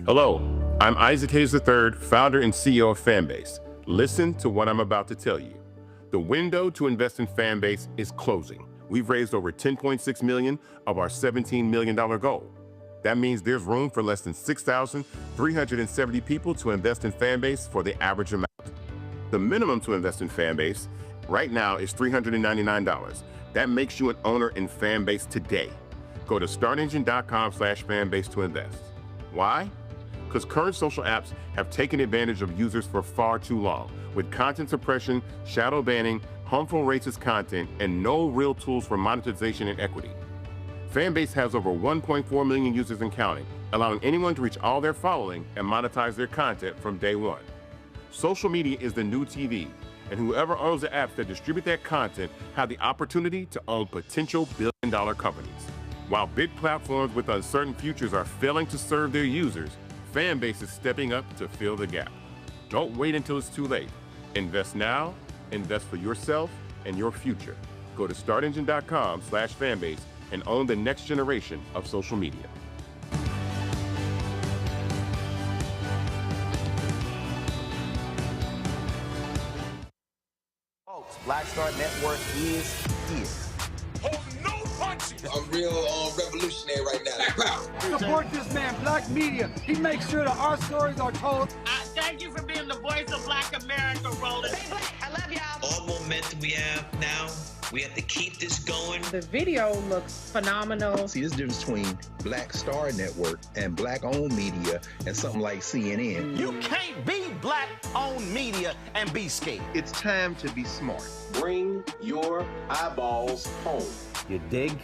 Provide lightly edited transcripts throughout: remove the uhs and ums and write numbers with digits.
Hello, I'm Isaac Hayes III, founder and CEO of Fanbase. Listen to what I'm about to tell you. The window to invest in Fanbase is closing. We've raised over $10.6 million of our $17 million goal. That means there's room for less than 6,370 people to invest in Fanbase for the average amount. The minimum to invest in Fanbase right now is $399. That makes you an owner in Fanbase today. Go to startengine.com/fanbase to invest. Why? Because current social apps have taken advantage of users for far too long, with content suppression, shadow banning, harmful racist content, and no real tools for monetization and equity. Fanbase has over 1.4 million users and counting, allowing anyone to reach all their following and monetize their content from day one. Social media is the new TV, and whoever owns the apps that distribute that content have the opportunity to own potential billion-dollar companies. While big platforms with uncertain futures are failing to serve their users, Fanbase is stepping up to fill the gap. Don't wait until it's too late. Invest now, invest for yourself and your future. Go to startengine.com/fanbase and own the next generation of social media. Folks, Black Star Network is here. Hold no punches. I'm real revolutionary right now. Black power. Support this man, Black Media. He makes sure that our stories are told. Thank you for being the voice of Black America, Roland. Stay black. I love y'all. All momentum we have now, we have to keep this going. The video looks phenomenal. See, there's a difference between Black Star Network and Black-owned media and something like CNN. You can't be Black-owned media and be scared. It's time to be smart. Bring your eyeballs home. You dig?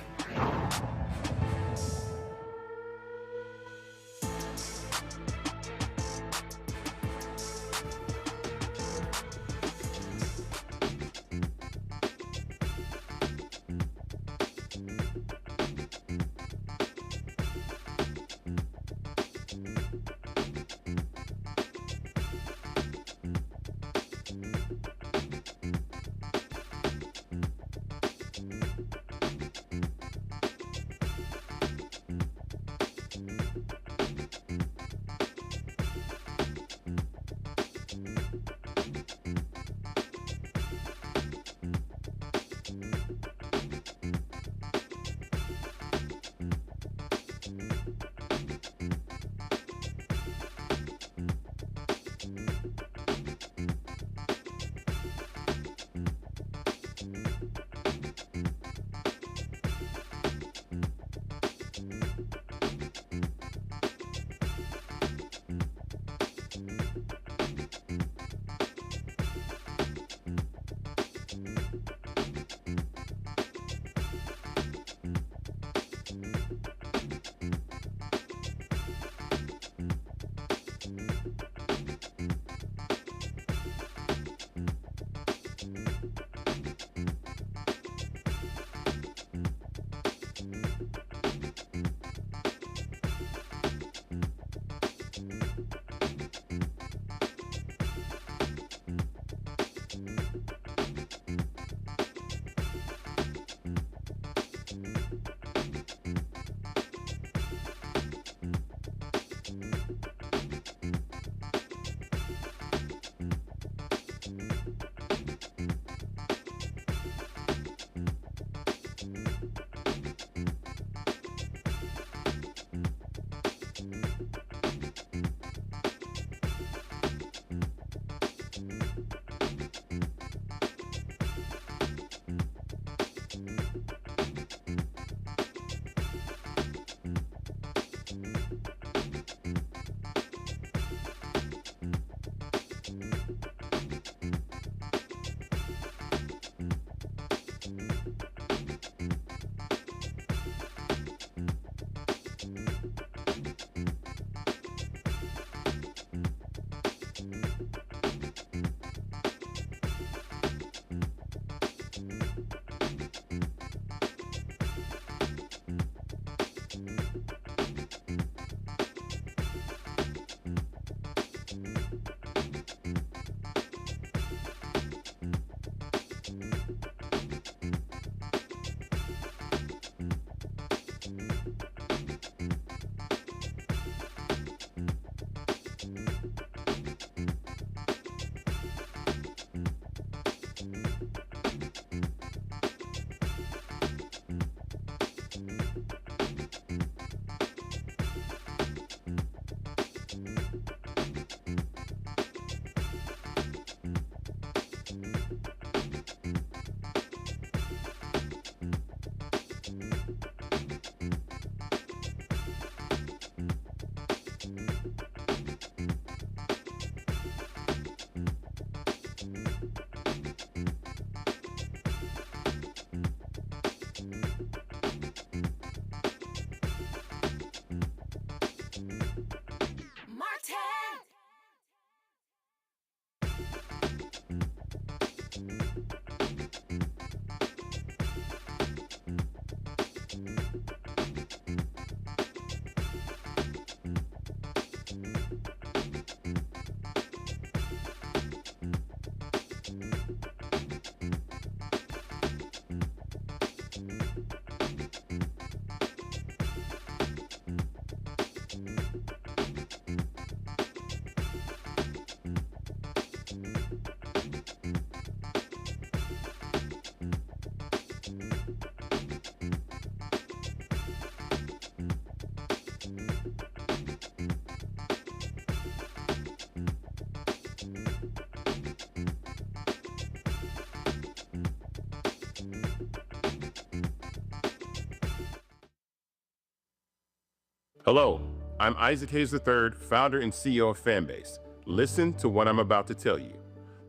Hello, I'm Isaac Hayes III, founder and CEO of Fanbase. Listen to what I'm about to tell you.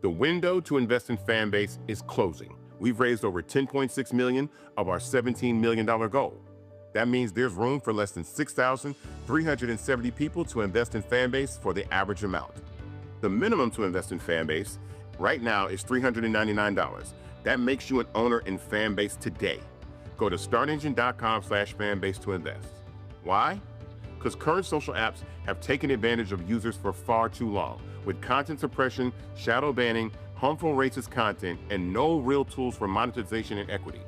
The window to invest in Fanbase is closing. We've raised over $10.6 million of our $17 million goal. That means there's room for less than 6,370 people to invest in Fanbase for the average amount. The minimum to invest in Fanbase right now is $399. That makes you an owner in Fanbase today. Go to startengine.com/fanbase to invest. Why? Because current social apps have taken advantage of users for far too long, with content suppression, shadow banning, harmful racist content, and no real tools for monetization and equity.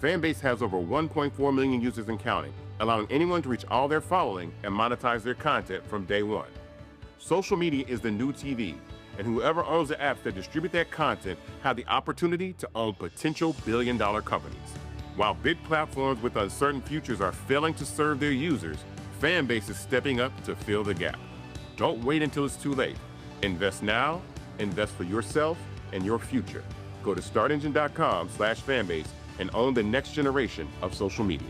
Fanbase has over 1.4 million users and counting, allowing anyone to reach all their following and monetize their content from day one. Social media is the new TV, and whoever owns the apps that distribute that content have the opportunity to own potential billion-dollar companies. While big platforms with uncertain futures are failing to serve their users, Fanbase is stepping up to fill the gap. Don't wait until it's too late. Invest now, invest for yourself and your future. Go to startengine.com/fanbase and own the next generation of social media.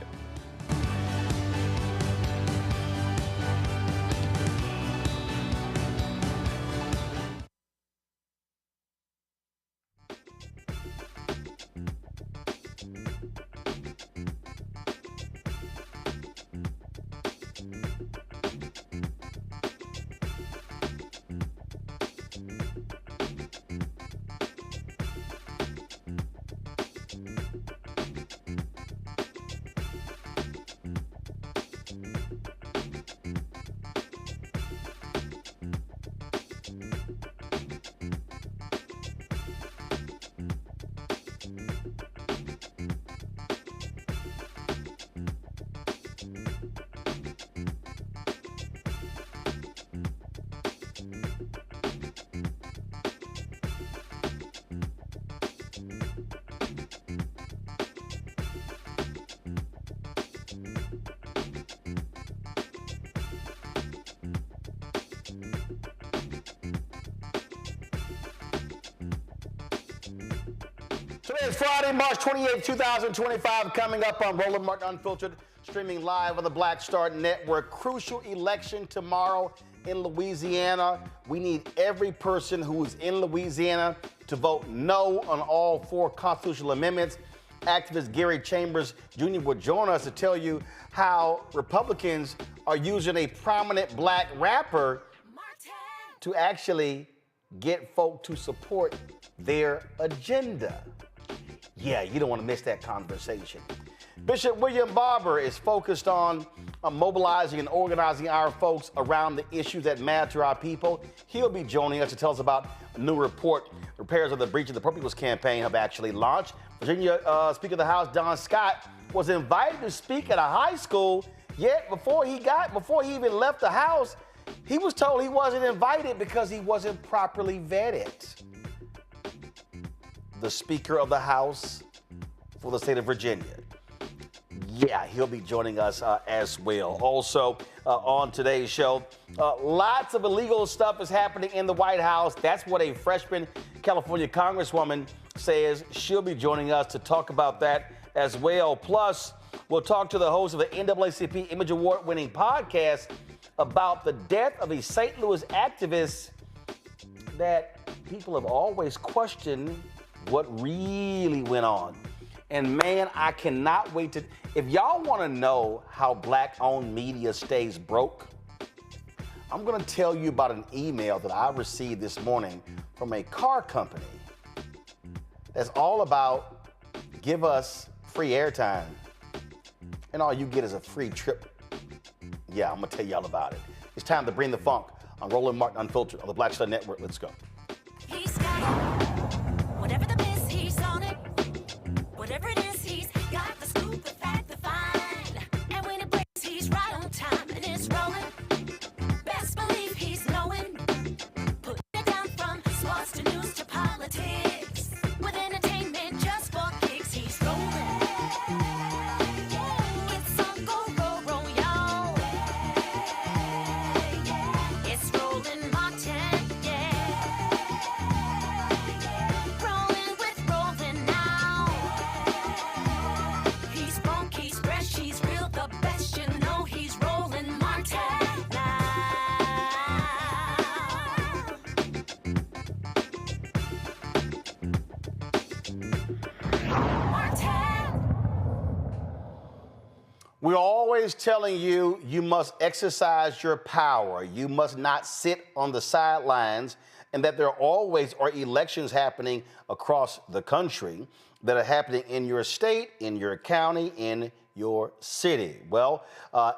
Today is Friday, March 28, 2025, coming up on Roland Martin Unfiltered, streaming live on the Black Star Network. Crucial election tomorrow in Louisiana. We need every person who is in Louisiana to vote no on all 4 constitutional amendments. Activist Gary Chambers Jr. will join us to tell you how Republicans are using a prominent black rapper to actually get folk to support their agenda. Yeah, you don't want to miss that conversation. Bishop William Barber is focused on mobilizing and organizing our folks around the issues that matter to our people. He'll be joining us to tell us about a new report. Repairs of the breach of the Poor People's Campaign have actually launched. Virginia Speaker of the House Don Scott was invited to speak at a high school, yet before he even left the House, he was told he wasn't invited because he wasn't properly vetted. The Speaker of the House for the state of Virginia. Yeah, he'll be joining us as well. Also, on today's show, lots of illegal stuff is happening in the White House. That's what a freshman California Congresswoman says. She'll be joining us to talk about that as well. Plus, we'll talk to the host of the NAACP Image Award-winning podcast about the death of a St. Louis activist that people have always questioned what really went on. And man, I cannot wait to, if y'all want to know how black-owned media stays broke, I'm going to tell you about an email that I received this morning from a car company that's all about give us free airtime and all you get is a free trip. Yeah, I'm going to tell y'all about it. It's time to bring the funk on Roland Martin Unfiltered on the Black Star Network. Let's go. We're always telling you, you must exercise your power. You must not sit on the sidelines, and that there always are elections happening across the country that are happening in your state, in your county, in your city. Well,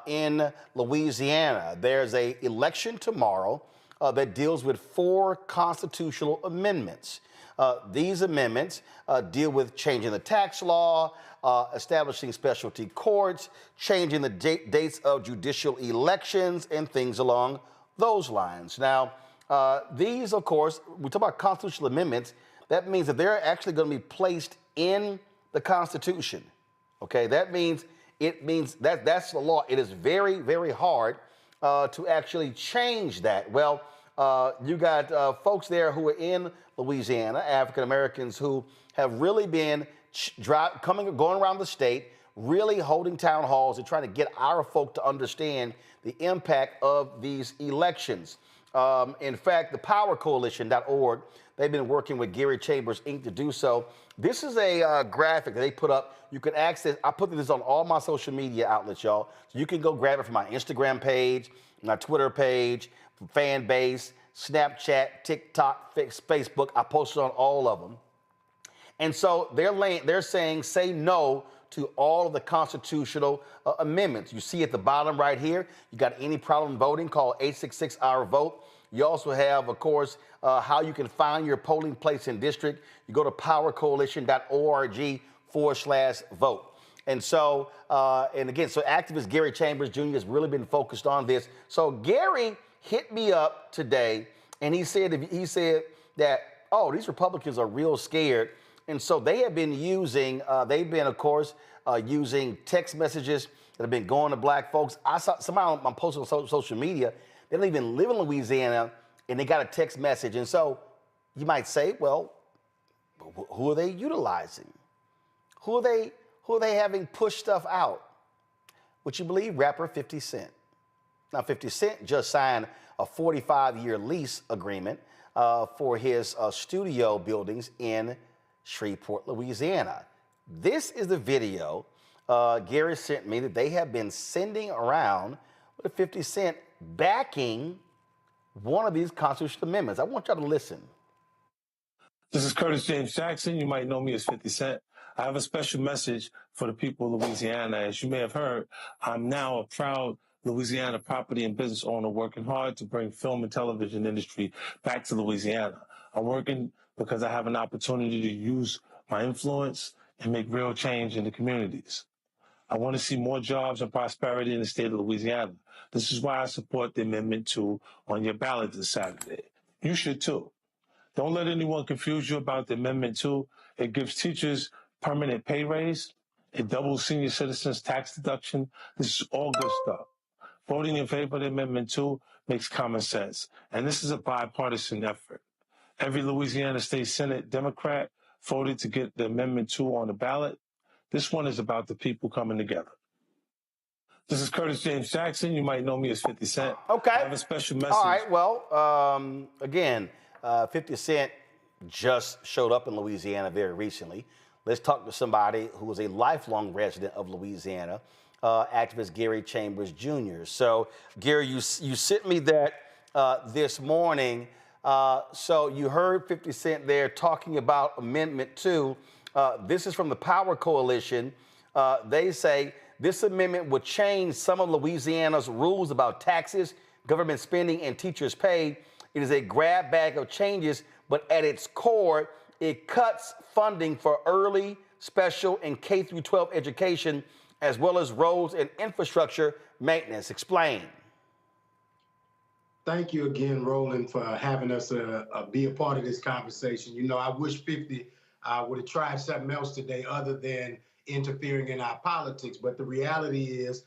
in Louisiana, there's an election tomorrow that deals with 4 constitutional amendments. These amendments deal with changing the tax law, establishing specialty courts, changing the dates of judicial elections, and things along those lines. Now, these, of course, we talk about constitutional amendments. That means that they're actually going to be placed in the Constitution. Okay, that means that's the law. It is very, very hard to actually change that. Well, you got folks there who are in Louisiana, African Americans, who have really been going around the state, really holding town halls and trying to get our folk to understand the impact of these elections. In fact, the powercoalition.org, they've been working with Gary Chambers Inc. to do so. This is a graphic that they put up. You can access, I put this on all my social media outlets, y'all. So you can go grab it from my Instagram page, my Twitter page, from Fanbase, Snapchat, TikTok, Facebook. I posted on all of them. And so they're saying, say no to all of the constitutional amendments. You see at the bottom right here, you got any problem voting, call 866-OUR-VOTE. You also have, of course, how you can find your polling place and district. You go to powercoalition.org/vote. And so, and again, so activist Gary Chambers Jr. has really been focused on this. So Gary hit me up today, and he said that, oh, these Republicans are real scared. And so they have been using, of course, using text messages that have been going to black folks. I saw somebody on my post on social media, they don't even live in Louisiana, and they got a text message. And so you might say, well, who are they utilizing? Who are they having push stuff out? Would you believe rapper 50 Cent? Now, 50 Cent just signed a 45-year lease agreement for his studio buildings in Shreveport, Louisiana. This is the video Gary sent me that they have been sending around with 50 Cent backing one of these constitutional amendments. I want y'all to listen. This is Curtis James Jackson. You might know me as 50 Cent. I have a special message for the people of Louisiana. As you may have heard, I'm now a proud Louisiana property and business owner working hard to bring film and television industry back to Louisiana. I'm working because I have an opportunity to use my influence and make real change in the communities. I want to see more jobs and prosperity in the state of Louisiana. This is why I support the Amendment 2 on your ballot this Saturday. You should too. Don't let anyone confuse you about the Amendment 2. It gives teachers permanent pay raise. It doubles senior citizens' tax deduction. This is all good stuff. Voting in favor of the Amendment 2 makes common sense. And this is a bipartisan effort. Every Louisiana State Senate Democrat voted to get the Amendment 2 on the ballot. This one is about the people coming together. This is Curtis James Jackson. You might know me as 50 Cent. Okay. I have a special message. All right, well, again, 50 Cent just showed up in Louisiana very recently. Let's talk to somebody who is a lifelong resident of Louisiana, activist Gary Chambers Jr. So, Gary, you sent me that this morning. So you heard 50 Cent there talking about Amendment 2. This is from the Power Coalition. They say this amendment would change some of Louisiana's rules about taxes, government spending, and teachers' pay. It is a grab bag of changes, but at its core, it cuts funding for early, special, and K-12 education, as well as roads and infrastructure maintenance. Explain. Thank you again, Roland, for having us be a part of this conversation. You know, I wish 50 would have tried something else today other than interfering in our politics. But the reality is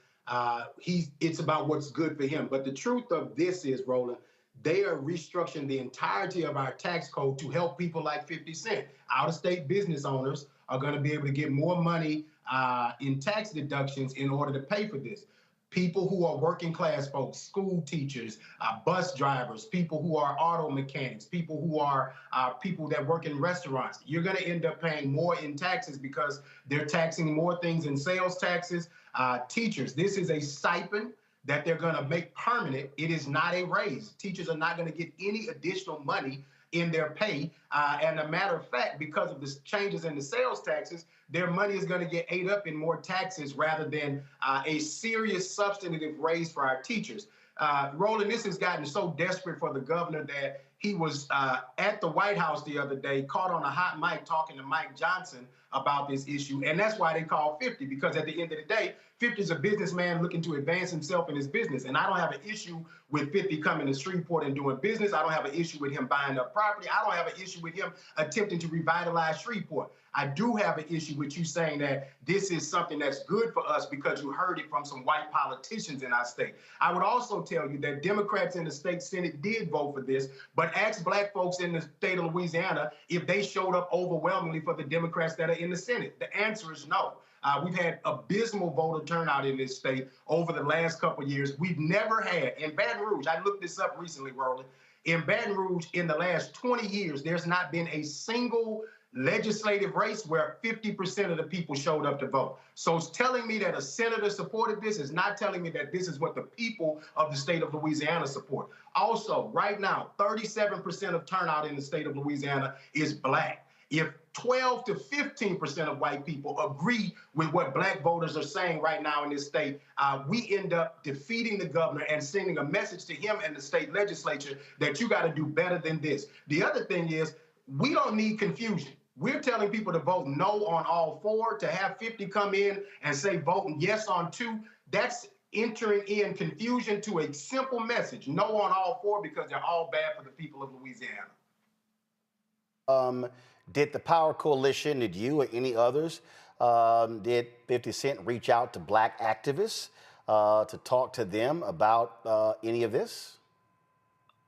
it's about what's good for him. But the truth of this is, Roland, they are restructuring the entirety of our tax code to help people like 50 Cent. Out-of-state business owners are going to be able to get more money in tax deductions in order to pay for this. people who are working class folks, school teachers, bus drivers, people who are auto mechanics, people who are people that work in restaurants. You're going to end up paying more in taxes because they're taxing more things in sales taxes. Teachers, this is a stipend that they're going to make permanent. It is not a raise. Teachers are not going to get any additional money in their pay. And a matter of fact, because of the changes in the sales taxes, their money is going to get ate up in more taxes rather than a serious substantive raise for our teachers. Roland, this has gotten so desperate for the governor that he was at the White House the other day, caught on a hot mic talking to Mike Johnson about this issue. And that's why they call 50, because at the end of the day, 50 is a businessman looking to advance himself in his business. And I don't have an issue with 50 coming to Shreveport and doing business. I don't have an issue with him buying up property. I don't have an issue with him attempting to revitalize Shreveport. I do have an issue with you saying that this is something that's good for us because you heard it from some white politicians in our state. I would also tell you that Democrats in the state Senate did vote for this, but ask black folks in the state of Louisiana if they showed up overwhelmingly for the Democrats that are in the Senate. The answer is no. We've had abysmal voter turnout in this state over the last couple of years. We've never had, in Baton Rouge, I looked this up recently, Roland, in Baton Rouge in the last 20 years, there's not been a single legislative race where 50% of the people showed up to vote. So it's telling me that a senator supported this is not telling me that this is what the people of the state of Louisiana support. Also, right now, 37% of turnout in the state of Louisiana is black. If 12 to 15% of white people agree with what black voters are saying right now in this state, we end up defeating the governor and sending a message to him and the state legislature that you got to do better than this. The other thing is, we don't need confusion. We're telling people to vote no on all four. To have 50 come in and say vote yes on two, that's entering in confusion to a simple message, no on all four, because they're all bad for the people of Louisiana. Did the Power Coalition, did you or any others, did 50 Cent reach out to black activists to talk to them about any of this?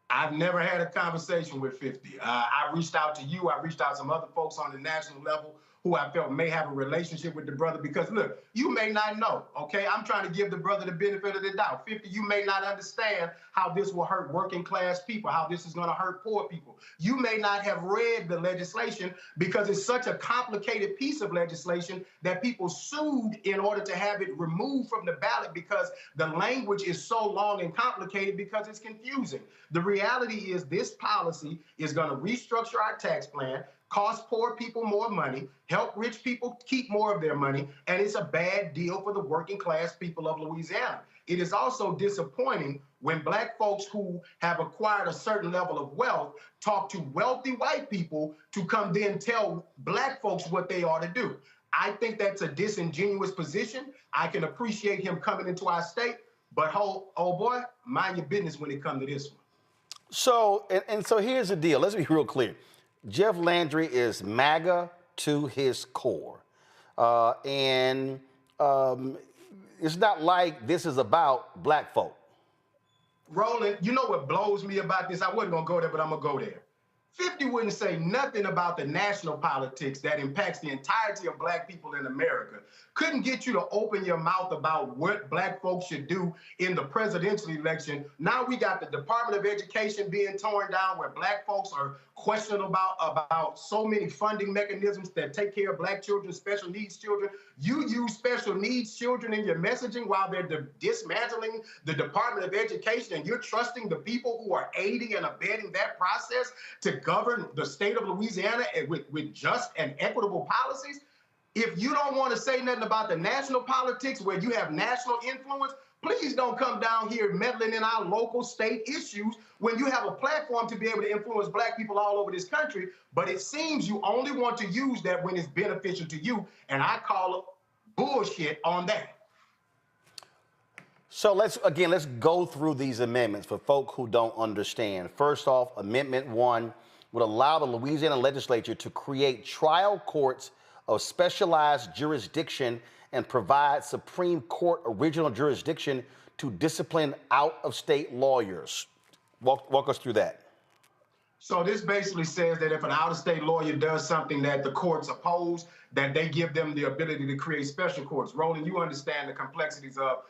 I've never had a conversation with 50. I reached out to you. I reached out to some other folks on the national level who I felt may have a relationship with the brother because, look, you may not know, okay? I'm trying to give the brother the benefit of the doubt. 50, you may not understand how this will hurt working class people, how this is going to hurt poor people. You may not have read the legislation because it's such a complicated piece of legislation that people sued in order to have it removed from the ballot because the language is so long and complicated because it's confusing. The reality is this policy is going to restructure our tax plan, cost poor people more money, help rich people keep more of their money, and it's a bad deal for the working class people of Louisiana. It is also disappointing when black folks who have acquired a certain level of wealth talk to wealthy white people to come then tell black folks what they ought to do. I think that's a disingenuous position. I can appreciate him coming into our state, but oh boy, mind your business when it comes to this one. So, and so here's the deal. Let's be real clear. Jeff Landry is MAGA to his core. And it's not like this is about black folk. Roland, you know what blows me about this? I wasn't going to go there, but I'm going to go there. 50 wouldn't say nothing about the national politics that impacts the entirety of black people in America. Couldn't get you to open your mouth about what black folks should do in the presidential election. Now we got the Department of Education being torn down where black folks are questioned about so many funding mechanisms that take care of black children, special needs children. You use special needs children in your messaging while they're dismantling the Department of Education, and you're trusting the people who are aiding and abetting that process to govern the state of Louisiana with just and equitable policies. If you don't want to say nothing about the national politics where you have national influence, please don't come down here meddling in our local state issues when you have a platform to be able to influence black people all over this country. But it seems you only want to use that when it's beneficial to you, and I call it bullshit on that. So let's go through these amendments for folk who don't understand. First off, Amendment 1 would allow the Louisiana legislature to create trial courts of specialized jurisdiction and provide Supreme Court original jurisdiction to discipline out-of-state lawyers. Walk us through that. So this basically says that if an out-of-state lawyer does something that the courts oppose, that they give them the ability to create special courts. Roland, you understand the complexities of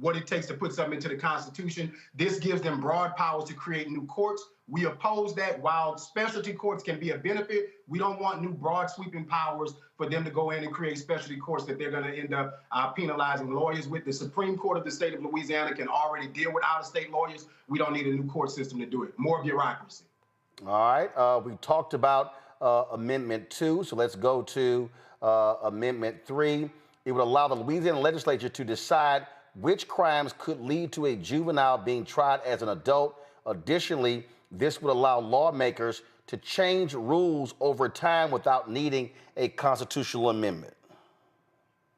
what it takes to put something into the Constitution. This gives them broad powers to create new courts. We oppose that. While specialty courts can be a benefit, we don't want new broad sweeping powers for them to go in and create specialty courts that they're going to end up penalizing lawyers with. The Supreme Court of the state of Louisiana can already deal with out-of-state lawyers. We don't need a new court system to do it. More bureaucracy. All right. We talked about Amendment 2, so let's go to Amendment 3. It would allow the Louisiana legislature to decide which crimes could lead to a juvenile being tried as an adult. Additionally, this would allow lawmakers to change rules over time without needing a constitutional amendment.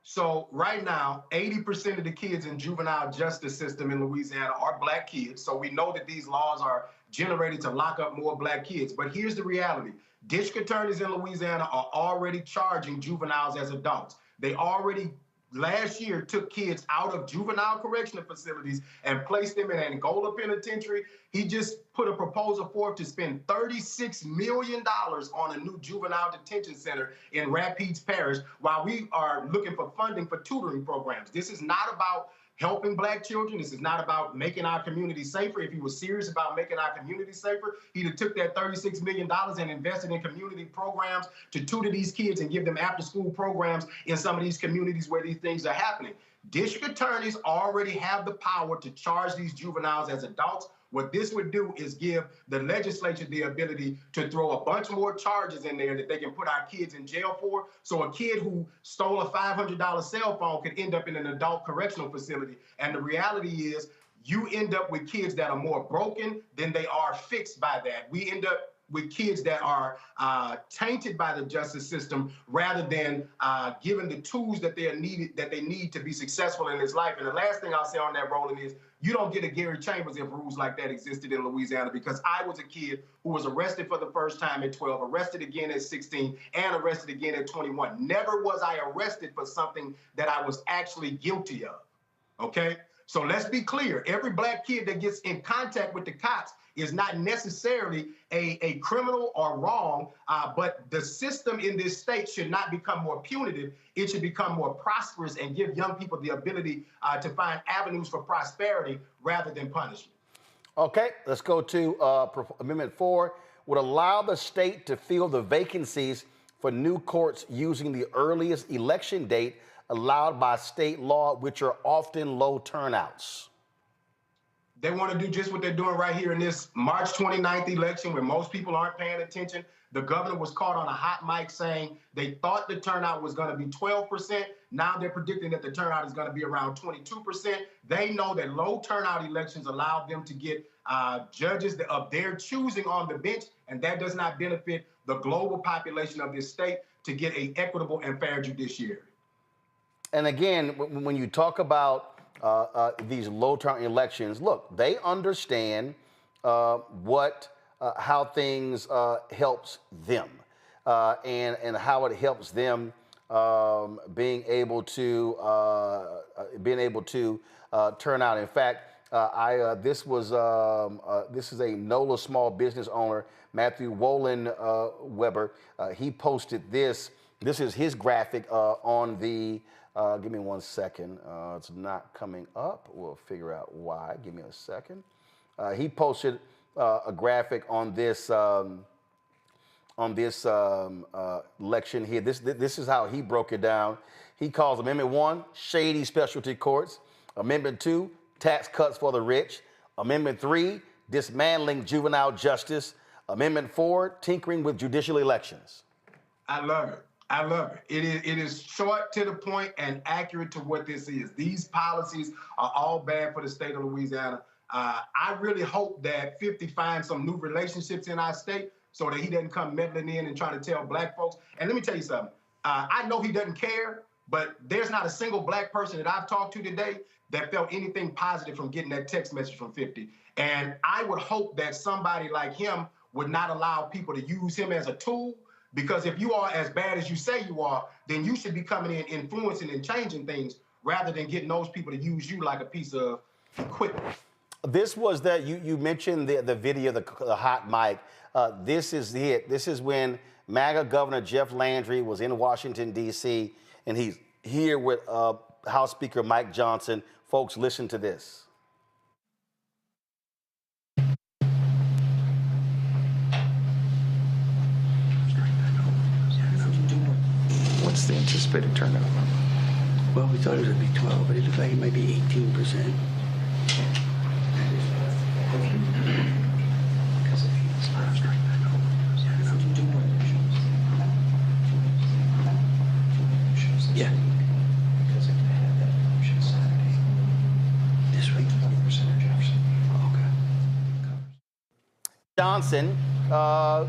So right now, 80% of the kids in juvenile justice system in Louisiana are black kids. So we know that these laws are generated to lock up more black kids. But here's the reality. District attorneys in Louisiana are already charging juveniles as adults. They already last year took kids out of juvenile correctional facilities and placed them in Angola Penitentiary. He just put a proposal forth to spend $36 million on a new juvenile detention center in Rapides Parish while we are looking for funding for tutoring programs. This is not about helping black children. This is not about making our community safer. If he was serious about making our community safer, he'd have took that $36 million and invested in community programs to tutor these kids and give them after-school programs in some of these communities where these things are happening. District attorneys already have the power to charge these juveniles as adults. What this would do is give the legislature the ability to throw a bunch more charges in there that they can put our kids in jail for. So a kid who stole a $500 cell phone could end up in an adult correctional facility. And the reality is you end up with kids that are more broken than they are fixed by that. We end up with kids that are tainted by the justice system rather than given the tools that they need to be successful in this life. And the last thing I'll say on that, Roland, is you don't get a Gary Chambers if rules like that existed in Louisiana, because I was a kid who was arrested for the first time at 12, arrested again at 16, and arrested again at 21. Never was I arrested for something that I was actually guilty of, okay? So let's be clear. Every black kid that gets in contact with the cops is not necessarily a criminal or wrong, but the system in this state should not become more punitive. It should become more prosperous and give young people the ability to find avenues for prosperity rather than punishment. Okay, let's go to Amendment 4. Would allow the state to fill the vacancies for new courts using the earliest election date allowed by state law, which are often low turnouts. They want to do just what they're doing right here in this March 29th election where most people aren't paying attention. The governor was caught on a hot mic saying they thought the turnout was going to be 12%. Now they're predicting that the turnout is going to be around 22%. They know that low turnout elections allow them to get judges of their choosing on the bench, and that does not benefit the global population of this state to get an equitable and fair judiciary. And again, when you talk about these low turnout elections, look, they understand how things helps them and how it helps them being able to turn out. In fact, this is a NOLA small business owner, Matthew Wolin Weber. He posted this. This is his graphic on the. Give me 1 second. It's not coming up. We'll figure out why. Give me a second. He posted a graphic on this election here. This is how he broke it down. He calls Amendment 1 shady specialty courts. Amendment 2 tax cuts for the rich. Amendment 3 dismantling juvenile justice. Amendment 4 tinkering with judicial elections. I love it. I love it. It is short to the point and accurate to what this is. These policies are all bad for the state of Louisiana. I really hope that 50 finds some new relationships in our state so that he doesn't come meddling in and trying to tell black folks. And let me tell you something. I know he doesn't care, but there's not a single black person that I've talked to today that felt anything positive from getting that text message from 50. And I would hope that somebody like him would not allow people to use him as a tool. Because if you are as bad as you say you are, then you should be coming in, influencing and changing things rather than getting those people to use you like a piece of equipment. This was that you mentioned the video, the hot mic. This is it. This is when MAGA Governor Jeff Landry was in Washington, D.C., and he's here with House Speaker Mike Johnson. Folks, listen to this. What's the anticipated turnout? Well, we thought it would be 12, but it looks like it might be 18%. Yeah. This week. Okay. Johnson,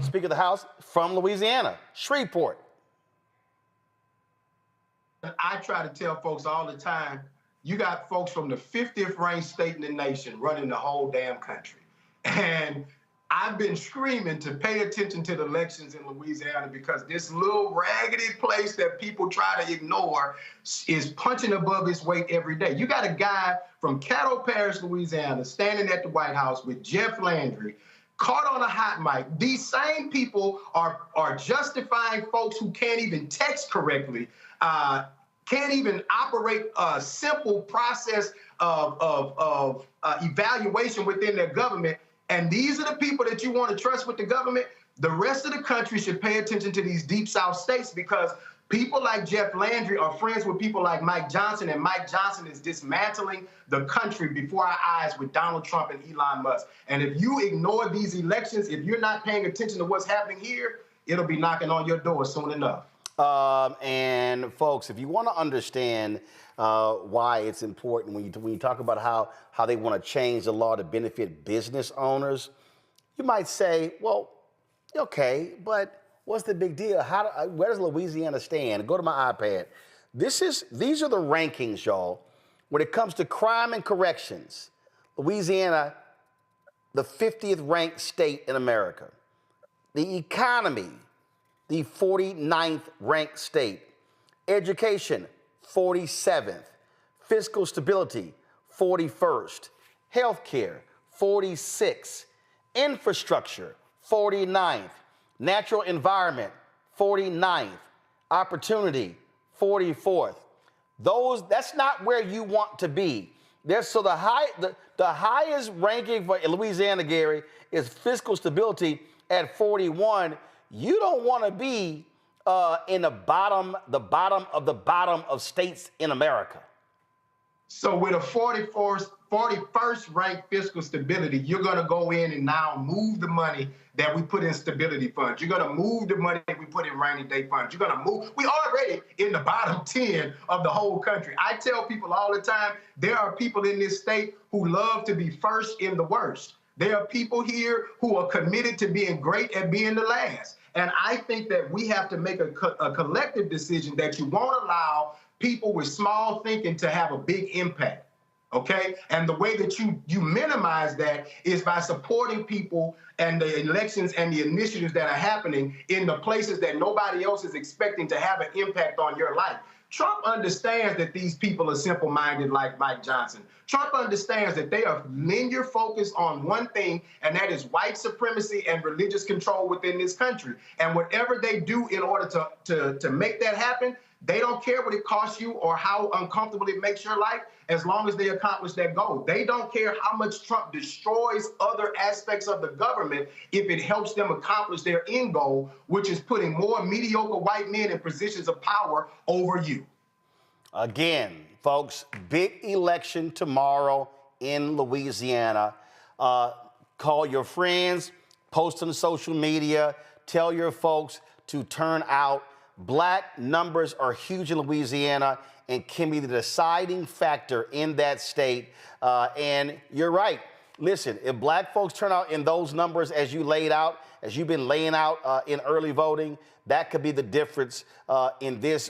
Speaker of the House from Louisiana, Shreveport. I try to tell folks all the time, you got folks from the 50th ranked state in the nation running the whole damn country. And I've been screaming to pay attention to the elections in Louisiana because this little raggedy place that people try to ignore is punching above its weight every day. You got a guy from Caddo Parish, Louisiana, standing at the White House with Jeff Landry, caught on a hot mic. These same people are justifying folks who can't even text correctly, can't even operate a simple process of evaluation within their government. And these are the people that you want to trust with the government. The rest of the country should pay attention to these deep South states because people like Jeff Landry are friends with people like Mike Johnson, and Mike Johnson is dismantling the country before our eyes with Donald Trump and Elon Musk. And if you ignore these elections, if you're not paying attention to what's happening here, it'll be knocking on your door soon enough. And folks, if you want to understand why it's important when you talk about how they want to change the law to benefit business owners, you might say, well, okay, but what's the big deal? Where does Louisiana stand? Go to my iPad. These are the rankings, y'all. When it comes to crime and corrections, Louisiana, the 50th ranked state in America. The economy, the 49th ranked state. Education, 47th. Fiscal stability, 41st. Healthcare, 46th. Infrastructure, 49th. Natural environment, 49th. Opportunity, 44th. That's not where you want to be. So the highest ranking for Louisiana, Gary, is fiscal stability at 41. You don't want to be in the bottom of the bottom of states in America. So with a 41st ranked fiscal stability, you're going to go in and now move the money that we put in stability funds. You're going to move the money that we put in rainy day funds. You're going to move. We already in the bottom 10 of the whole country. I tell people all the time, there are people in this state who love to be first in the worst. There are people here who are committed to being great at being the last. And I think that we have to make a collective decision that you won't allow people with small thinking to have a big impact, okay? And the way that you minimize that is by supporting people and the elections and the initiatives that are happening in the places that nobody else is expecting to have an impact on your life. Trump understands that these people are simple-minded like Mike Johnson. Trump understands that they are linear focused on one thing, and that is white supremacy and religious control within this country. And whatever they do in order to make that happen, they don't care what it costs you or how uncomfortable it makes your life, as long as they accomplish that goal. They don't care how much Trump destroys other aspects of the government if it helps them accomplish their end goal, which is putting more mediocre white men in positions of power over you. Again, folks, big election tomorrow in Louisiana. Call your friends, post on social media, tell your folks to turn out. Black numbers are huge in Louisiana and can be the deciding factor in that state. And you're right. Listen, if black folks turn out in those numbers as you laid out, as you've been laying out in early voting, that could be the difference in this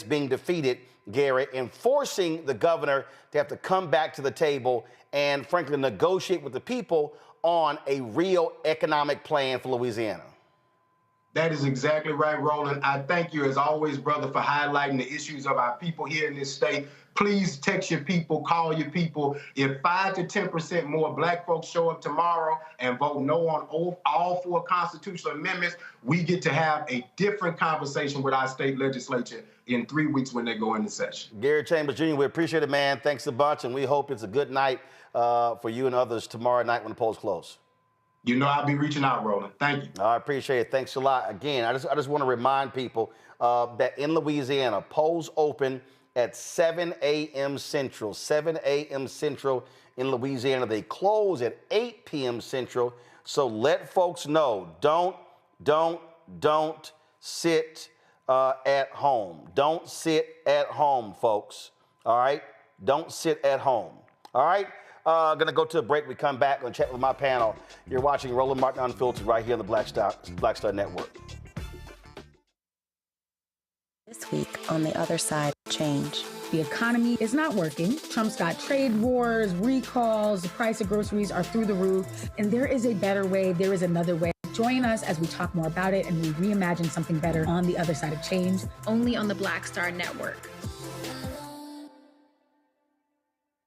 being defeated, Gary, and forcing the governor to have to come back to the table and, frankly, negotiate with the people on a real economic plan for Louisiana. That is exactly right, Roland. I thank you, as always, brother, for highlighting the issues of our people here in this state. Please text your people, call your people. If 5 to 10% more black folks show up tomorrow and vote no on all 4 constitutional amendments, we get to have a different conversation with our state legislature in 3 weeks when they go into session. Gary Chambers Jr., we appreciate it, man. Thanks a bunch, and we hope it's a good night for you and others tomorrow night when the polls close. You know I'll be reaching out, Roland. Thank you. I appreciate it. Thanks a lot. Again, I just want to remind people that in Louisiana, polls open at 7 a.m. Central. 7 a.m. Central in Louisiana. They close at 8 p.m. Central. So let folks know, don't sit at home. Don't sit at home, folks. All right? Don't sit at home. All right? Gonna go to a break. We come back and chat with my panel. You're watching Roland Martin Unfiltered right here on the Black Star Network. This week on the other side, change. The economy is not working. Trump's got trade wars, recalls, the price of groceries are through the roof. And there is a better way. There is another way. Join us as we talk more about it and we reimagine something better on the other side of change. Only on the Black Star Network.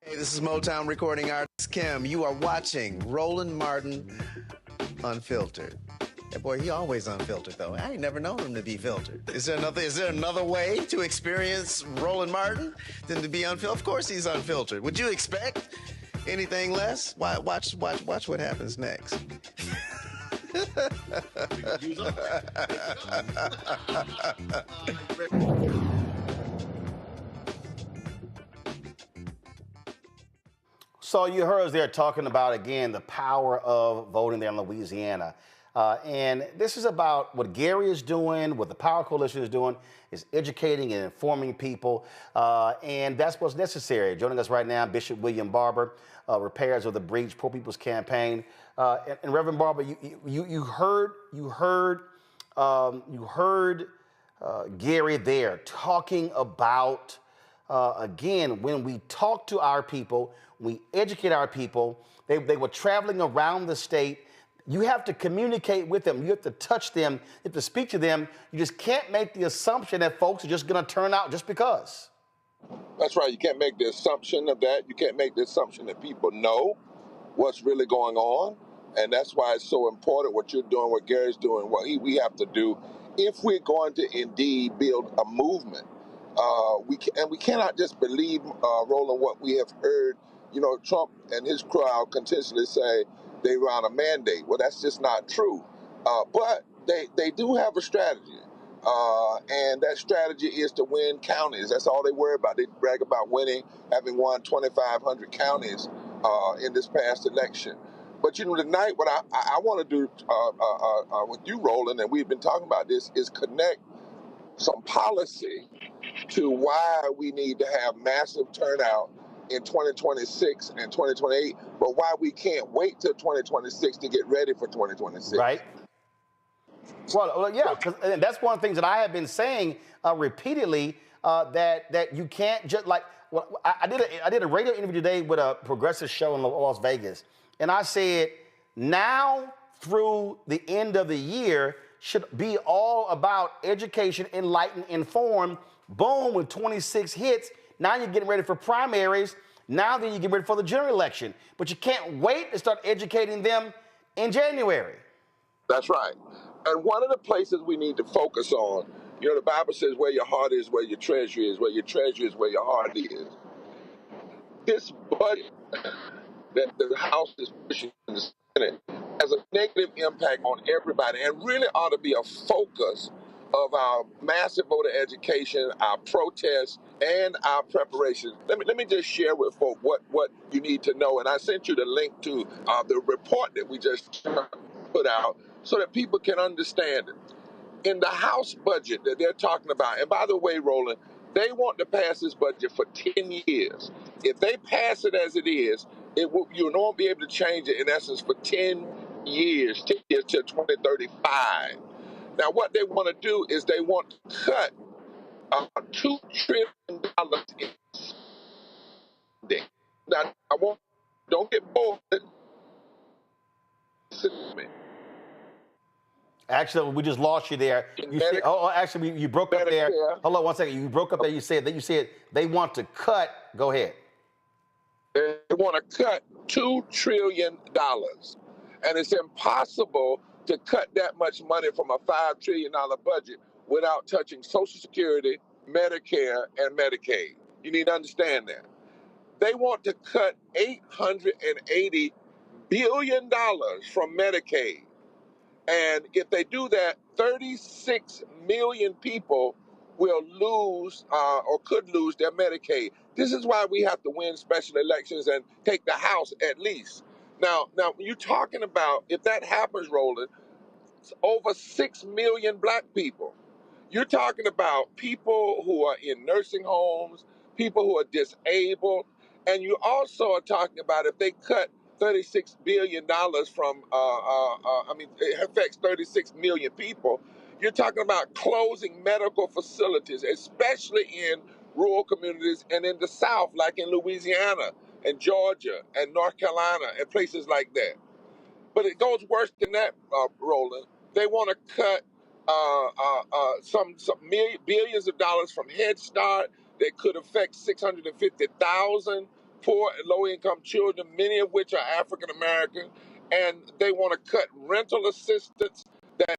Hey, this is Motown recording artist Kim. You are watching Roland Martin Unfiltered. That boy, he always unfiltered though. I ain't never known him to be filtered. Is there another way to experience Roland Martin than to be unfiltered? Of course he's unfiltered. Would you expect anything less? Watch what happens next. So you heard us there talking about, again, the power of voting there in Louisiana. And this is about what Gary is doing, what the Power Coalition is doing, is educating and informing people. And that's what's necessary. Joining us right now, Bishop William Barber, Repairs of the Breach, Poor People's Campaign. And Reverend Barber, you heard Gary there talking about, again, when we talk to our people, we educate our people. They were traveling around the state. You have to communicate with them. You have to touch them. You have to speak to them. You just can't make the assumption that folks are just going to turn out just because. That's right. You can't make the assumption of that. You can't make the assumption that people know what's really going on. And that's why it's so important what you're doing, what Gary's doing, what we have to do if we're going to indeed build a movement. We cannot just believe, Roland, what we have heard. You know, Trump and his crowd continuously say they were on a mandate. Well, that's just not true. But they do have a strategy. And that strategy is to win counties. That's all they worry about. They brag about winning, having won 2,500 counties in this past election. But, you know, tonight what I want to do with you, Roland, and we've been talking about this, is connect some policy to why we need to have massive turnout in 2026 and 2028, but why we can't wait till 2026 to get ready for 2026. Right. Well, yeah, and that's one of the things that I have been saying repeatedly, that you can't just like. Well, I did a radio interview today with a progressive show in Las Vegas, and I said now through the end of the year should be all about education, enlighten, inform. Boom, with 26 hits. Now you're getting ready for primaries. Now then you get ready for the general election. But you can't wait to start educating them in January. That's right. And one of the places we need to focus on, you know, the Bible says where your heart is, where your treasure is, where your treasure is, where your heart is. This budget that the House is pushing in the Senate has a negative impact on everybody and really ought to be a focus of our massive voter education, our protests, and our preparations. Let me just share with folks what you need to know. And I sent you the link to the report that we just put out so that people can understand it. In the House budget that they're talking about, and by the way, Roland, they want to pass this budget for 10 years. If they pass it as it is, you won't be able to change it in essence for 10 years till 2035. Now, what they want to do is they want to cut $2 trillion in spending. Now, don't get bored. Actually, we just lost you there. You said, actually, you broke up there. Hold on one second. You broke up there. You said they want to cut. Go ahead. They want to cut $2 trillion. And it's impossible to cut that much money from a $5 trillion budget without touching Social Security, Medicare, and Medicaid. You need to understand that. They want to cut $880 billion from Medicaid. And if they do that, 36 million people will lose or could lose their Medicaid. This is why we have to win special elections and take the House at least. Now, you're talking about, if that happens, Roland, it's over 6 million black people. You're talking about people who are in nursing homes, people who are disabled, and you also are talking about if they cut $36 billion from, it affects 36 million people. You're talking about closing medical facilities, especially in rural communities and in the South, like in Louisiana and Georgia and North Carolina and places like that. But it goes worse than that, Roland. They want to cut some billions of dollars from Head Start that could affect 650,000 poor and low-income children, many of which are African American, and they want to cut rental assistance that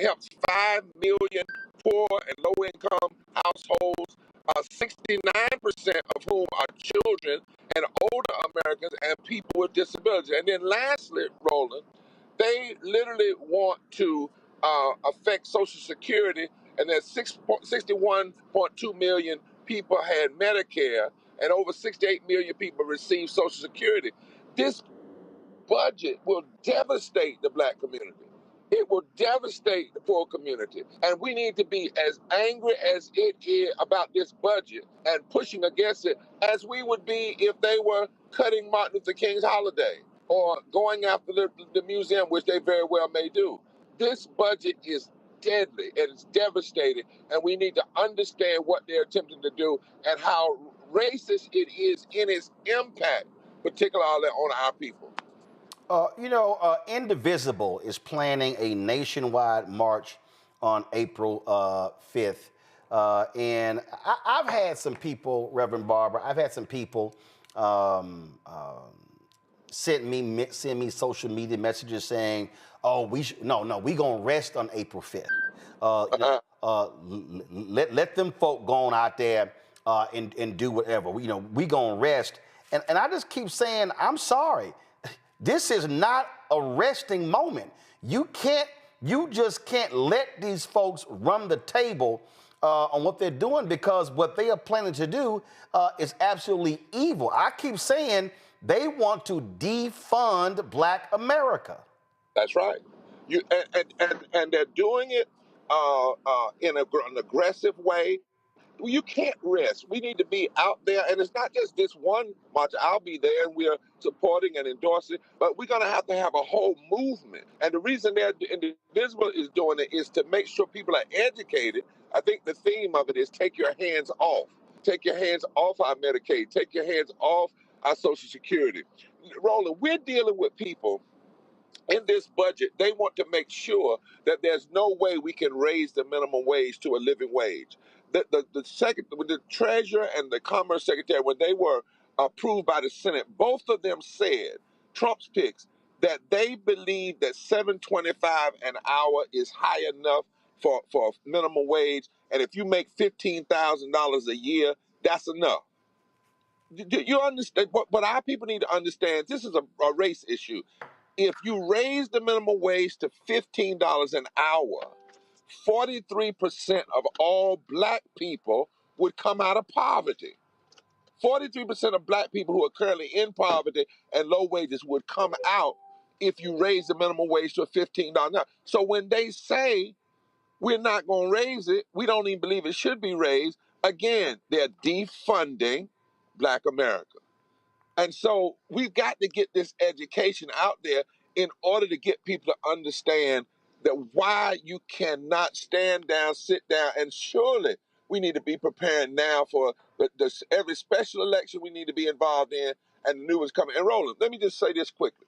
helps 5 million poor and low-income households, 69% of whom are children and older Americans and people with disabilities. And then lastly, Roland, they literally want to affect Social Security, and that 61.2 million people had Medicare, and over 68 million people received Social Security. This budget will devastate the black community. It will devastate the poor community. And we need to be as angry as it is about this budget and pushing against it as we would be if they were cutting Martin Luther King's holiday or going after the museum, which they very well may do. This budget is deadly and it's devastating, and we need to understand what they're attempting to do and how racist it is in its impact, particularly on our people. Indivisible is planning a nationwide march on April 5th. And I've had some people, Reverend Barber, I've had some people send me social media messages saying, oh, we gonna rest on April 5th. Let them folk go on out there and do whatever. We gonna rest. And I just keep saying, I'm sorry. This is not a resting moment. You just can't let these folks run the table on what they're doing, because what they are planning to do is absolutely evil. I keep saying they want to defund Black America. That's right. And they're doing it in an aggressive way. You can't rest. We need to be out there, and it's not just this one march. I'll be there, and we're supporting and endorsing, but we're going to have a whole movement. And the reason they're Indivisible is doing it is to make sure people are educated. I think the theme of it is take your hands off. Take your hands off our Medicaid. Take your hands off our Social Security. Roland, we're dealing with people in this budget. They want to make sure that there's no way we can raise the minimum wage to a living wage. The treasurer and the commerce secretary, when they were approved by the Senate, both of them said, Trump's picks, that they believe that $7.25 an hour is high enough for minimum wage, and if you make $15,000 a year, that's enough. Do you understand? But our people need to understand this is a race issue. If you raise the minimum wage to $15 an hour, 43% of all Black people would come out of poverty. 43% of Black people who are currently in poverty and low wages would come out if you raise the minimum wage to $15 an hour. So when they say we're not going to raise it, we don't even believe it should be raised, again, they're defunding Black America. And so we've got to get this education out there in order to get people to understand that why you cannot stand down, sit down, and surely we need to be preparing now for every special election we need to be involved in, and the new one's coming. And Roland, let me just say this quickly.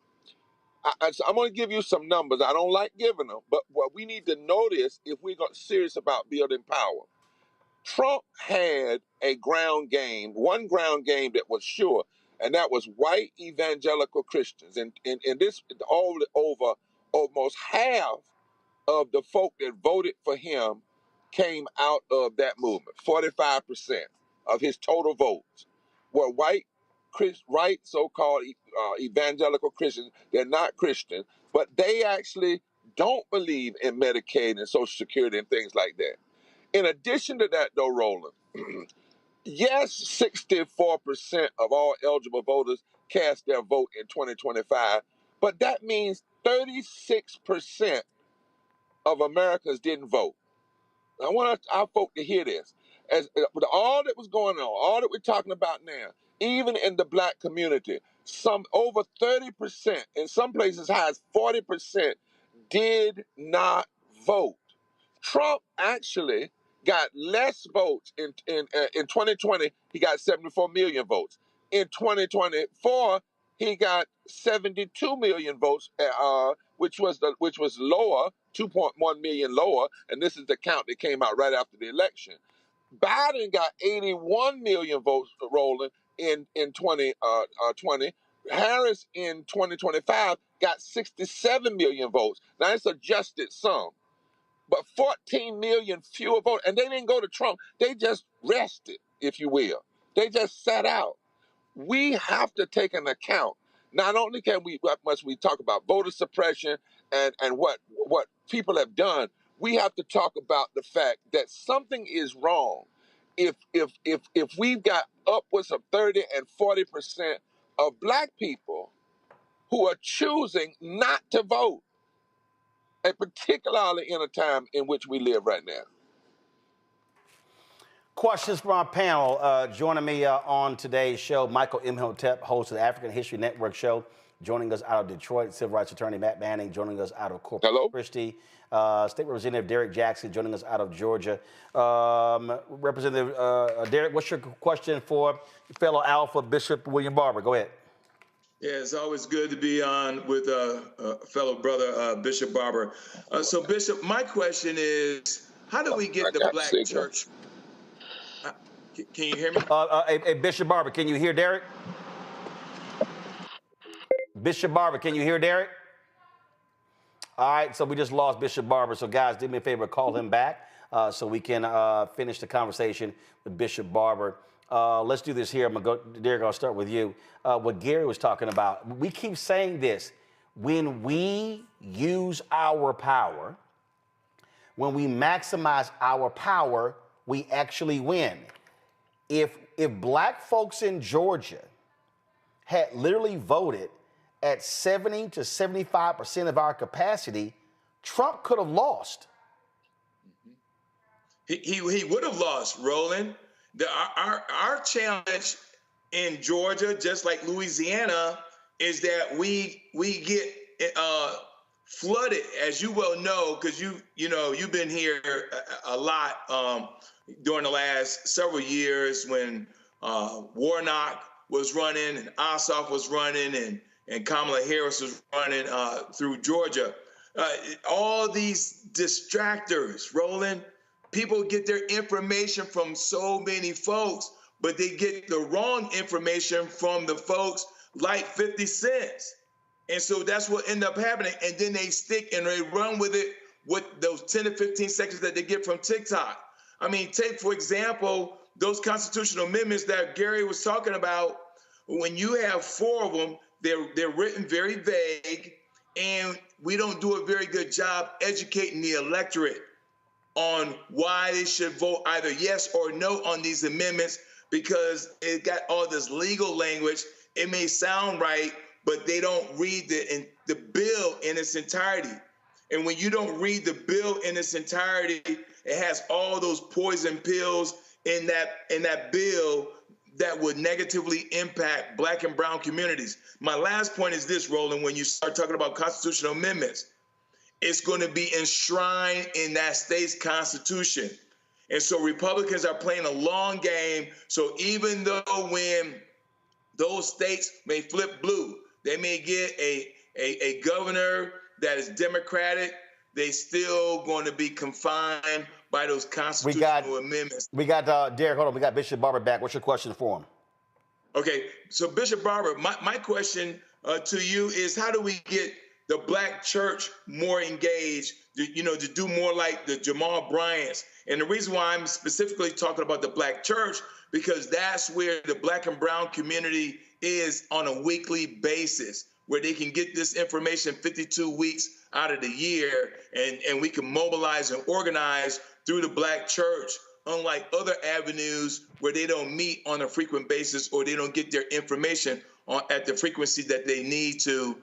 I'm going to give you some numbers. I don't like giving them, but what we need to notice if we're serious about building power. Trump had a ground game, one ground game that was sure, and that was white evangelical Christians. And this, all over, almost half of the folk that voted for him came out of that movement. 45% of his total votes were white, so-called evangelical Christians. They're not Christian, but they actually don't believe in Medicaid and Social Security and things like that. In addition to that, though, Roland, yes, 64% of all eligible voters cast their vote in 2025, but that means 36% of Americans didn't vote. I want our folk to hear this. With all that was going on, all that we're talking about now, even in the black community, some over 30%, in some places high as 40%, did not vote. Trump actually got less votes in 2020. He got 74 million votes. In 2024, he got 72 million votes, which was lower, 2.1 million lower. And this is the count that came out right after the election. Biden got 81 million votes rolling in 2020. Harris in 2025 got 67 million votes. Now it's adjusted some. But 14 million fewer votes, and they didn't go to Trump. They just rested, if you will. They just sat out. We have to take an account. Not only must we talk about voter suppression and what people have done, we have to talk about the fact that something is wrong. If we've got upwards of 30 and 40% of black people who are choosing not to vote, and particularly in a time in which we live right now. Questions from our panel. Joining me on today's show, Michael Imhotep, host of the African History Network show. Joining us out of Detroit, civil rights attorney Matt Manning. Joining us out of Corpus Christi, State Representative Derek Jackson. Joining us out of Georgia. Representative Derek, what's your question for fellow Alpha Bishop William Barber? Go ahead. Yeah, it's always good to be on with a fellow brother, Bishop Barber. So, Bishop, my question is, how do we get the black church? Can you hear me? Hey, Bishop Barber, can you hear Derek? Bishop Barber, can you hear Derek? All right, so we just lost Bishop Barber. So, guys, do me a favor, call him back so we can finish the conversation with Bishop Barber. Let's do this here. Derek, I'll start with you. What Gary was talking about, we keep saying this. When we use our power, when we maximize our power, we actually win. If black folks in Georgia had literally voted at 70 to 75% of our capacity, Trump could have lost. He would have lost, Roland. Our challenge in Georgia, just like Louisiana, is that we get flooded, as you well know, because you've been here a lot during the last several years when Warnock was running and Ossoff was running and Kamala Harris was running through Georgia. All these distractors, Roland. People get their information from so many folks, but they get the wrong information from the folks like 50 Cent. And so that's what ended up happening. And then they stick and they run with it with those 10 to 15 seconds that they get from TikTok. I mean, take, for example, those constitutional amendments that Gary was talking about. When you have 4 of them, they're written very vague, and we don't do a very good job educating the electorate on why they should vote either yes or no on these amendments, because it got all this legal language. It may sound right, but they don't read the bill in its entirety. And when you don't read the bill in its entirety, it has all those poison pills in that bill that would negatively impact black and brown communities. My last point is this, Roland, when you start talking about constitutional amendments, it's going to be enshrined in that state's constitution. And so Republicans are playing a long game. So even though when those states may flip blue, they may get a governor that is Democratic, they still going to be confined by those constitutional amendments. We got Derek, hold on. We got Bishop Barber back. What's your question for him? Okay, so Bishop Barber, my question to you is, how do we get the black church more engaged, to do more like the Jamal Bryants? And the reason why I'm specifically talking about the black church, because that's where the black and brown community is on a weekly basis, where they can get this information 52 weeks out of the year, and we can mobilize and organize through the black church, unlike other avenues where they don't meet on a frequent basis or they don't get their information at the frequency that they need to,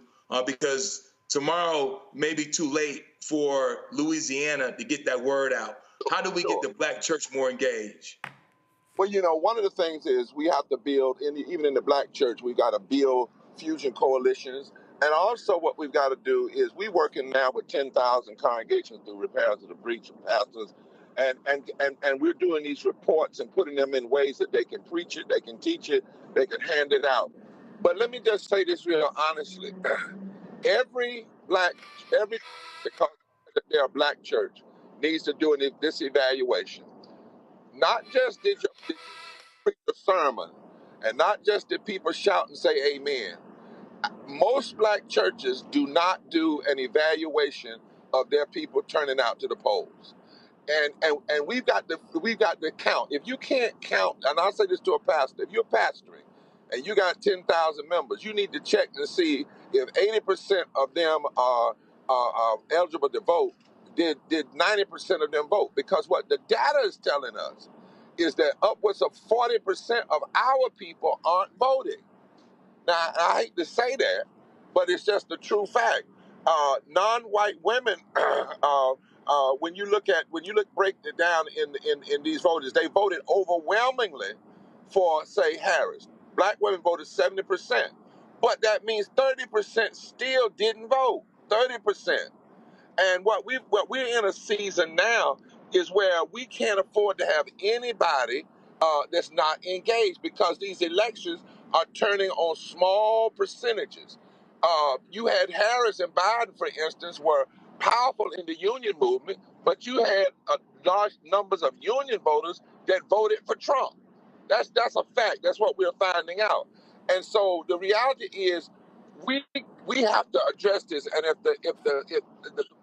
because tomorrow may be too late for Louisiana to get that word out. How do we get the black church more engaged? Well, one of the things is we have to build, even in the black church, we got to build fusion coalitions. And also what we've got to do is we working now with 10,000 congregations through repairs of the breach of pastors. And we're doing these reports and putting them in ways that they can preach it, they can teach it, they can hand it out. But let me just say this real honestly. Because they're a black church, needs to do this evaluation. Not just did you preach a sermon, and not just did people shout and say amen. Most black churches do not do an evaluation of their people turning out to the polls. And we've got to count. If you can't count, and I'll say this to a pastor, if you're pastoring and you got 10,000 members, you need to check and see if 80% of them are eligible to vote. Did 90% of them vote? Because what the data is telling us is that upwards of 40% of our people aren't voting. Now, I hate to say that, but it's just the true fact. Non-white women, when you break it down in these voters, they voted overwhelmingly for, say, Harris. Black women voted 70%, but that means 30% still didn't vote. 30%. And what we're in a season now is where we can't afford to have anybody that's not engaged, because these elections are turning on small percentages. You had Harris and Biden, for instance, were powerful in the union movement, but you had large numbers of union voters that voted for Trump. That's a fact. That's what we're finding out. And so the reality is, we have to address this. And if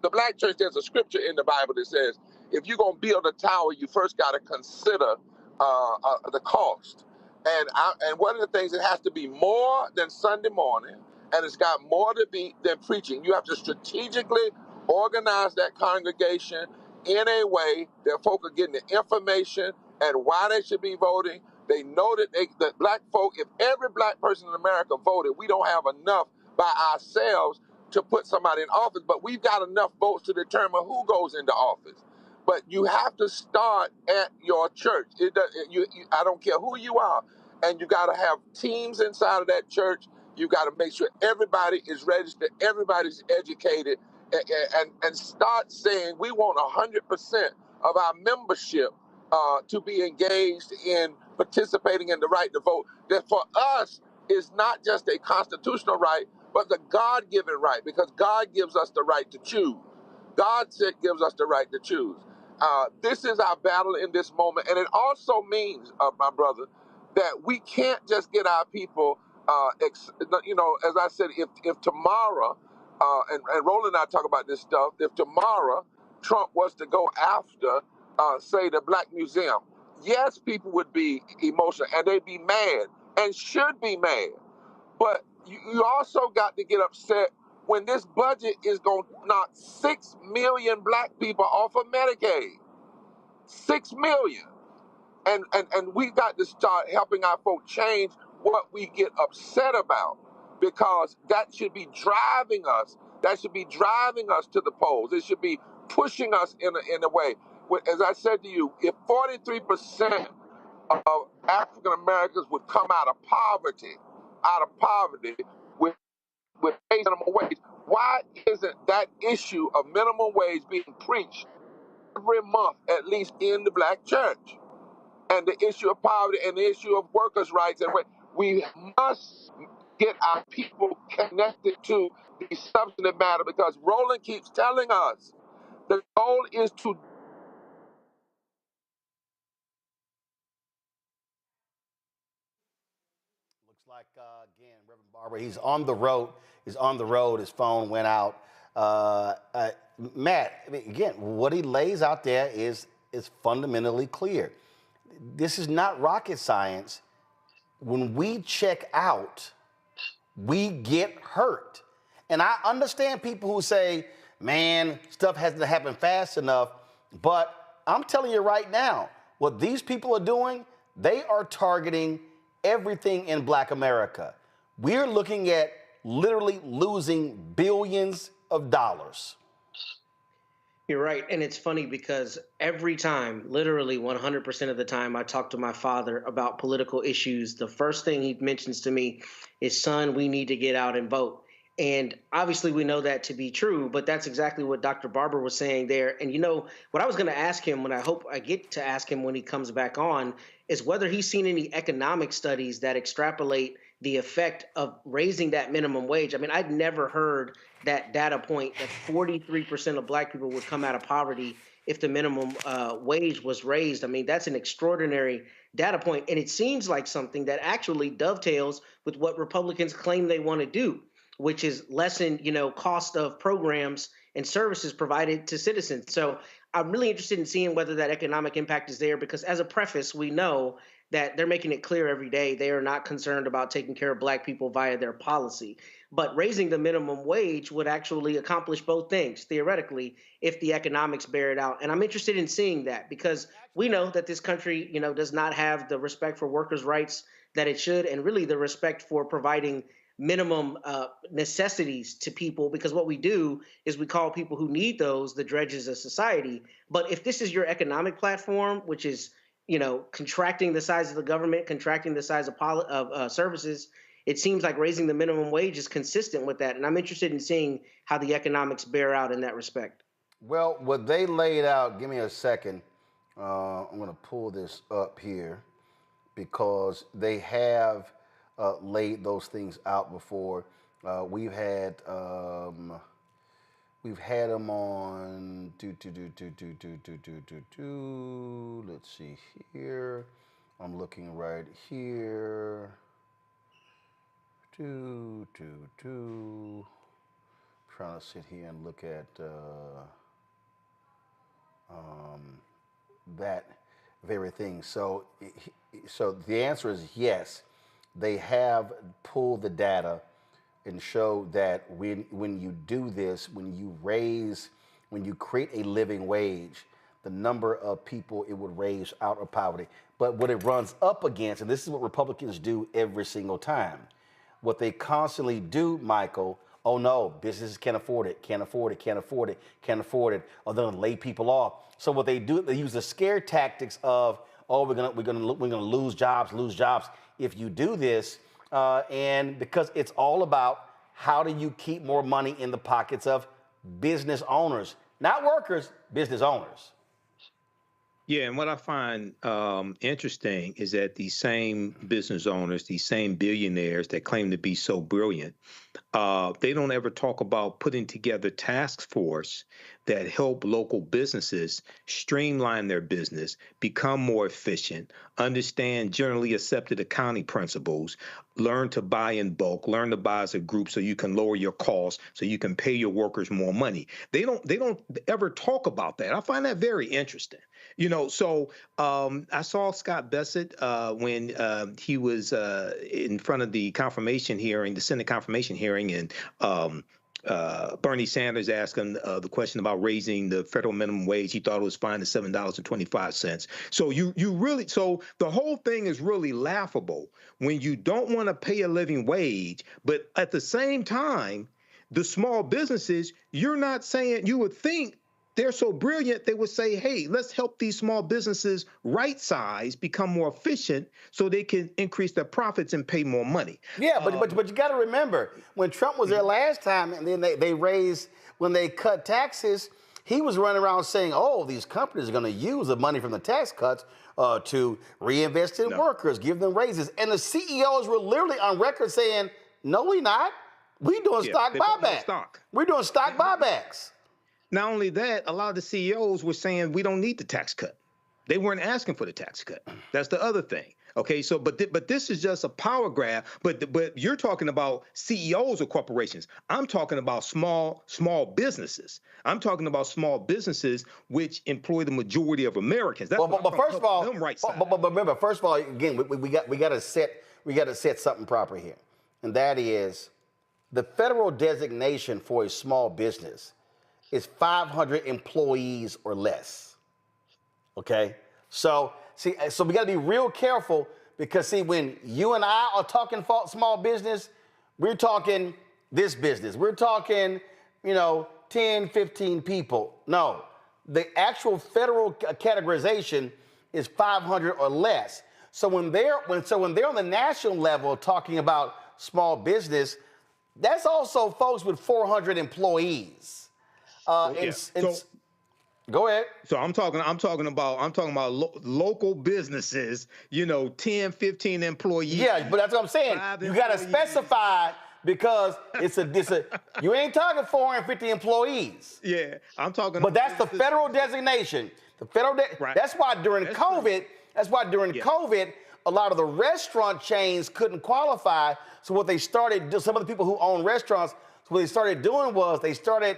the black church, there's a scripture in the Bible that says, if you're gonna build a tower, you first got to consider the cost. And one of the things, it has to be more than Sunday morning, and it's got more to be than preaching. You have to strategically organize that congregation in a way that folk are getting the information and why they should be voting. They know that black folk, if every black person in America voted, we don't have enough by ourselves to put somebody in office, but we've got enough votes to determine who goes into office. But you have to start at your church. I don't care who you are. And you got to have teams inside of that church. You got to make sure everybody is registered, everybody's educated, and start saying we want 100% of our membership to be engaged in participating in the right to vote. That for us is not just a constitutional right, but the God-given right, because God gives us the right to choose. God gives us the right to choose. This is our battle in this moment, and it also means, my brother, that we can't just get our people, as I said, if tomorrow, and Roland and I talk about this stuff, if tomorrow Trump was to go after, say, the Black Museum, yes, people would be emotional, and they'd be mad, and should be mad. But you also got to get upset when this budget is going to knock 6 million black people off of Medicaid. 6 million. And we got to start helping our folk change what we get upset about, because that should be driving us. That should be driving us to the polls. It should be pushing us in a way. As I said to you, if 43% of African Americans would come out of poverty with minimum wage, why isn't that issue of minimum wage being preached every month, at least in the black church? And the issue of poverty and the issue of workers' rights, and we must get our people connected to the substantive matter, because Roland keeps telling us the goal is to Like, again, Reverend Barber, he's on the road. He's on the road. His phone went out. Matt, I mean, again, what he lays out there is fundamentally clear. This is not rocket science. When we check out, we get hurt. And I understand people who say, man, stuff hasn't happened fast enough. But I'm telling you right now, what these people are doing, they are targeting everything in Black America. We're looking at literally losing billions of dollars. You're right. And it's funny because every time, literally 100% of the time, I talk to my father about political issues, the first thing he mentions to me is, son, we need to get out and vote. And obviously we know that to be true, but that's exactly what Dr. Barber was saying there. And you know, what I was going to ask him, when I hope I get to ask him when he comes back on, is whether he's seen any economic studies that extrapolate the effect of raising that minimum wage. I mean, I'd never heard that data point that 43% of Black people would come out of poverty if the minimum wage was raised. I mean, that's an extraordinary data point, and it seems like something that actually dovetails with what Republicans claim they want to do, which is lessen, cost of programs and services provided to citizens. So I'm really interested in seeing whether that economic impact is there, because as a preface, we know that they're making it clear every day they are not concerned about taking care of Black people via their policy. But raising the minimum wage would actually accomplish both things, theoretically, if the economics bear it out. And I'm interested in seeing that, because we know that this country, does not have the respect for workers' rights that it should, and really the respect for providing minimum necessities to people, because what we do is we call people who need those the dredges of society. But if this is your economic platform, which is, contracting the size of the government, contracting the size of services, it seems like raising the minimum wage is consistent with that. And I'm interested in seeing how the economics bear out in that respect. Well, what they laid out, give me a second. I'm going to pull this up here because they have laid those things out before. We've had them on let's see here. I'm looking right here. Trying to sit here and look at that very thing. So the answer is yes. They have pulled the data and show that when you do this, when you create a living wage, the number of people it would raise out of poverty. But what it runs up against, and this is what Republicans do every single time, what they constantly do, Michael, oh no, businesses can't afford it, or they're gonna lay people off. So what they do, they use the scare tactics of, oh, we're gonna lose jobs if you do this, and because it's all about how do you keep more money in the pockets of business owners, not workers, business owners. Yeah, and what I find interesting is that these same business owners, these same billionaires that claim to be so brilliant, they don't ever talk about putting together task force that help local businesses streamline their business, become more efficient, understand generally accepted accounting principles, learn to buy in bulk, learn to buy as a group so you can lower your costs, so you can pay your workers more money. They don't ever talk about that. I find that very interesting. So I saw Scott Bessent when he was in front of the confirmation hearing, the Senate confirmation hearing, and Bernie Sanders asked him the question about raising the federal minimum wage. He thought it was fine at $7.25. So so the whole thing is really laughable when you don't want to pay a living wage, but at the same time, the small businesses, you're not saying, you would think they're so brilliant, they would say, hey, let's help these small businesses right size, become more efficient so they can increase their profits and pay more money. Yeah, but you got to remember, when Trump was there last time and then when they cut taxes, he was running around saying, oh, these companies are going to use the money from the tax cuts to reinvest in workers, give them raises. And the CEOs were literally on record saying, no, we not. We doing stock buyback. We're doing stock buybacks. Not only that, a lot of the CEOs were saying we don't need the tax cut. They weren't asking for the tax cut. That's the other thing. Okay, so but this is just a power grab. But you're talking about CEOs of corporations. I'm talking about small businesses. I'm talking about small businesses which employ the majority of Americans. That's but first of all, but remember, first of all, again, we got to set something proper here, and that is the federal designation for a small business is 500 employees or less. Okay, so we got to be real careful because when you and I are talking small business, we're talking this business. We're talking, 10, 15 people. No, the actual federal categorization is 500 or less. So when they're on the national level talking about small business, that's also folks with 400 employees. Go ahead. So I'm talking about local businesses, 10, 15 employees. Yeah, but that's what I'm saying. You got to specify because it's a you ain't talking 450 employees. Yeah, I'm talking. But that's the federal designation. The federal right. That's why during COVID, COVID, a lot of the restaurant chains couldn't qualify. So what they started, some of the people who own restaurants, what they started doing was they started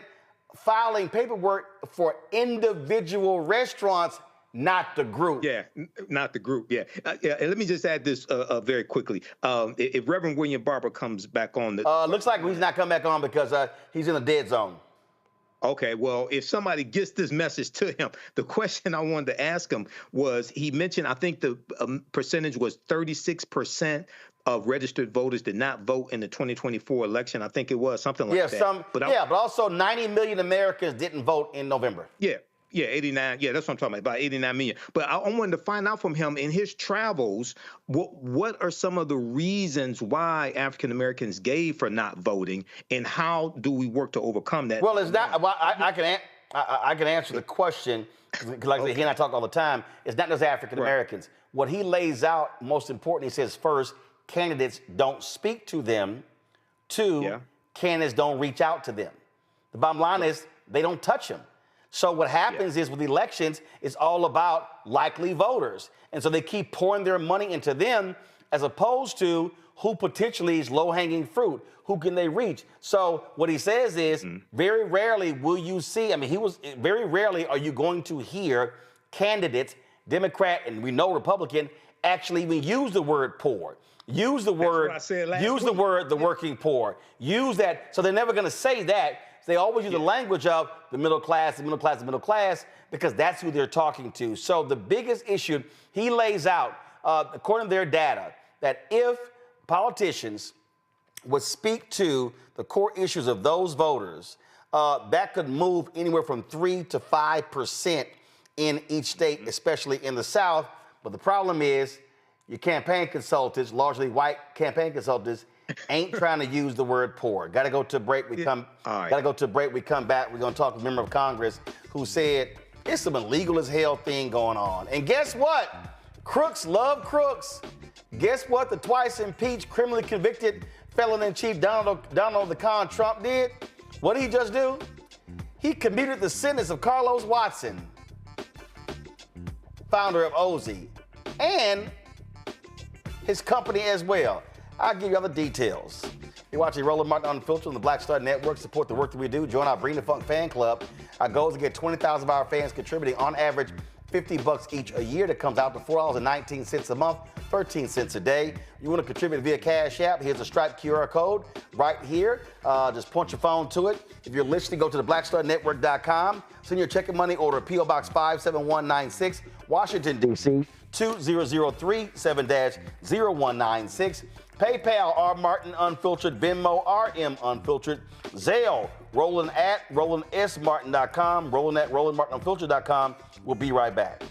filing paperwork for individual restaurants, not the group. Yeah, not the group. Yeah. And let me just add this very quickly. If Reverend William Barber comes back on, looks like he's not coming back on because he's in a dead zone. Okay, well, if somebody gets this message to him, the question I wanted to ask him was, he mentioned, I think the percentage was 36% of registered voters did not vote in the 2024 election. I think it was something like that. But also 90 million Americans didn't vote in November. Yeah, 89. Yeah, that's what I'm talking about 89 million. But I wanted to find out from him in his travels, what are some of the reasons why African Americans gave for not voting, and how do we work to overcome that? Well, it's not. Well, I can answer the question. Like he and I talk all the time. It's not just African Americans. Right. What he lays out, most importantly, he says first, candidates don't speak to them. Two, candidates don't reach out to them. The bottom line is they don't touch them. So what happens is with elections, it's all about likely voters. And so they keep pouring their money into them as opposed to who potentially is low-hanging fruit. Who can they reach? So what he says is very rarely will you see, very rarely are you going to hear candidates, Democrat and we know Republican, actually even use the word poor. Use the word, the working poor. Use that. So they're never going to say that. They always use the language of the middle class, the middle class, the middle class, because that's who they're talking to. So the biggest issue he lays out, according to their data, that if politicians would speak to the core issues of those voters, that could move anywhere from 3 to 5% in each state, especially in the South. But the problem is your campaign consultants, largely white campaign consultants, ain't trying to use the word poor. Got to go to a break. We come back. We're going to talk to a member of Congress who said it's some illegal as hell thing going on. And guess what? Crooks love crooks. Guess what? The twice impeached, criminally convicted felon-in-chief Donald the Con Trump did? What did he just do? He commuted the sentence of Carlos Watson, founder of OZ, and his company as well. I'll give you all the details. You're watching Roland Martin Unfiltered on the Black Star Network. Support the work that we do. Join our Bring the Funk fan club. Our goal is to get 20,000 of our fans contributing on average $50 each a year. That comes out to $4.19 a month, 13 cents a day. You want to contribute via Cash App? Here's a striped QR code right here. Just point your phone to it. If you're listening, go to theblackstarnetwork.com. Send your check and money order, P.O. Box 57196, Washington, D.C. 20037 7-0196. PayPal, R. Martin Unfiltered. Venmo, RM Unfiltered. Zelle, Roland at RolandSMartin.com. Roland at RolandMartinUnfiltered.com. We'll be right back.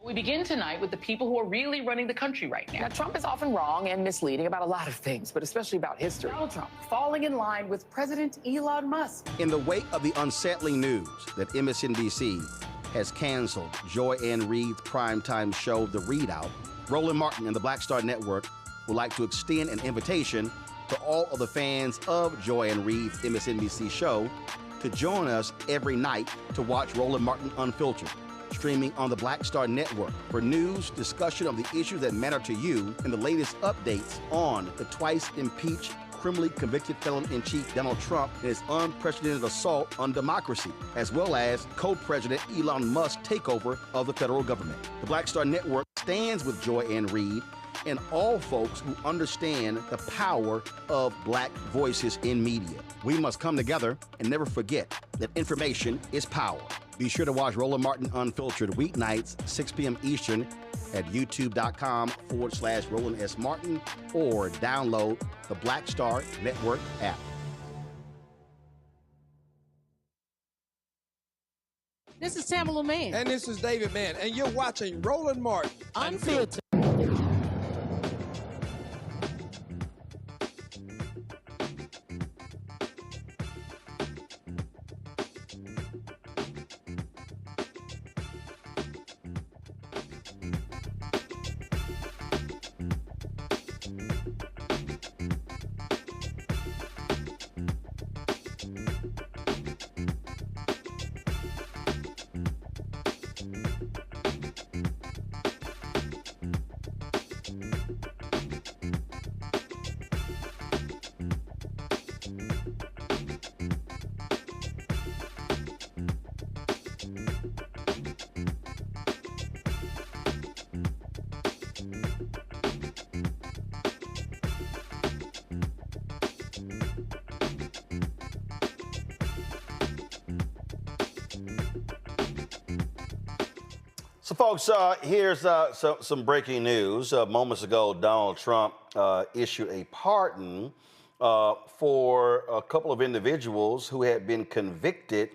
We begin tonight with the people who are really running the country right now. Now, Trump is often wrong and misleading about a lot of things, but especially about history. Donald Trump falling in line with President Elon Musk. In the wake of the unsettling news that MSNBC has canceled Joy Ann Reid's primetime show, The Readout, Roland Martin and the Black Star Network would like to extend an invitation to all of the fans of Joy-Ann Reid's MSNBC show to join us every night to watch Roland Martin Unfiltered, streaming on the Black Star Network for news, discussion of the issues that matter to you, and the latest updates on the twice impeached, criminally convicted felon-in-chief Donald Trump and his unprecedented assault on democracy, as well as co-president Elon Musk's takeover of the federal government. The Black Star Network stands with Joy-Ann Reid and all folks who understand the power of black voices in media. We must come together and never forget that information is power. Be sure to watch Roland Martin Unfiltered weeknights, 6 p.m. Eastern at youtube.com/Roland S. Martin or download the Black Star Network app. This is Tamala Mann. And this is David Mann. And you're watching Roland Martin Unfiltered. So, folks, here's some breaking news. Moments ago, Donald Trump issued a pardon for a couple of individuals who had been convicted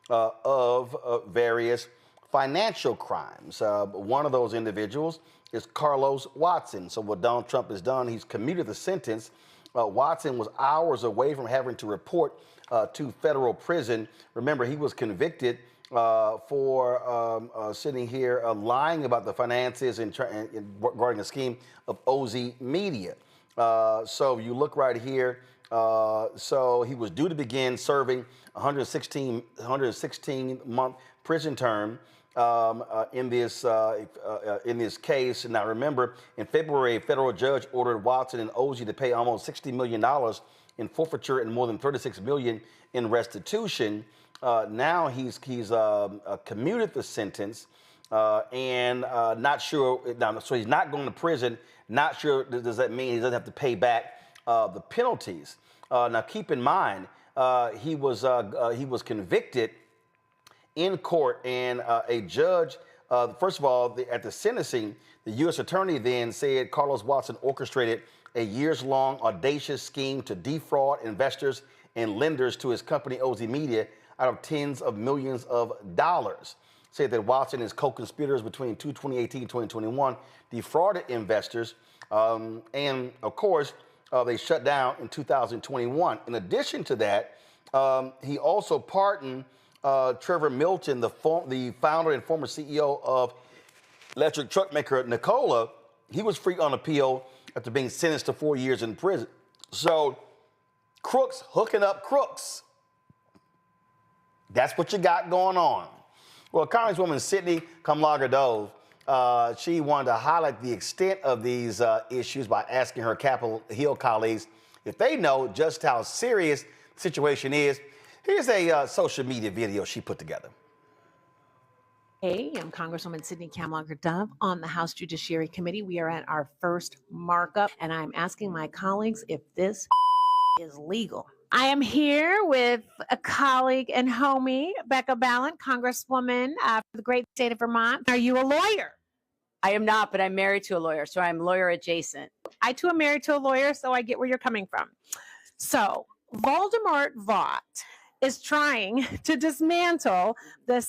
of various financial crimes. One of those individuals is Carlos Watson. So what Donald Trump has done, he's commuted the sentence. Watson was hours away from having to report to federal prison. Remember, he was convicted for sitting here lying about the finances and regarding a scheme of OZ Media. So you look right here. So he was due to begin serving 116-month prison term in this case. Now remember, in February, a federal judge ordered Watson and OZ to pay almost $60 million in forfeiture and more than $36 million in restitution. Now he's commuted the sentence and not sure. Now, so he's not going to prison. Not sure. Does that mean he doesn't have to pay back the penalties? Now keep in mind he was convicted in court, and a judge. First of all, at the sentencing, the U.S. attorney then said Carlos Watson orchestrated a years-long audacious scheme to defraud investors and lenders to his company OZ Media out of tens of millions of dollars. Said that Watson and his co-conspirators between 2018 and 2021 defrauded investors, and of course, they shut down in 2021. In addition to that, he also pardoned Trevor Milton, the founder and former CEO of electric truck maker Nikola. He was free on appeal after being sentenced to 4 years in prison. So, crooks hooking up crooks. That's what you got going on. Well, Congresswoman Sydney Kamlager-Dove, she wanted to highlight the extent of these issues by asking her Capitol Hill colleagues if they know just how serious the situation is. Here's a social media video she put together. Hey, I'm Congresswoman Sydney Kamlager-Dove on the House Judiciary Committee. We are at our first markup, and I'm asking my colleagues if this is legal. I am here with a colleague and homie, Becca Ballant, Congresswoman for the great state of Vermont. Are you a lawyer? I am not, but I'm married to a lawyer, so I'm lawyer adjacent. I too am married to a lawyer, so I get where you're coming from. So, Voldemort Vought is trying to dismantle the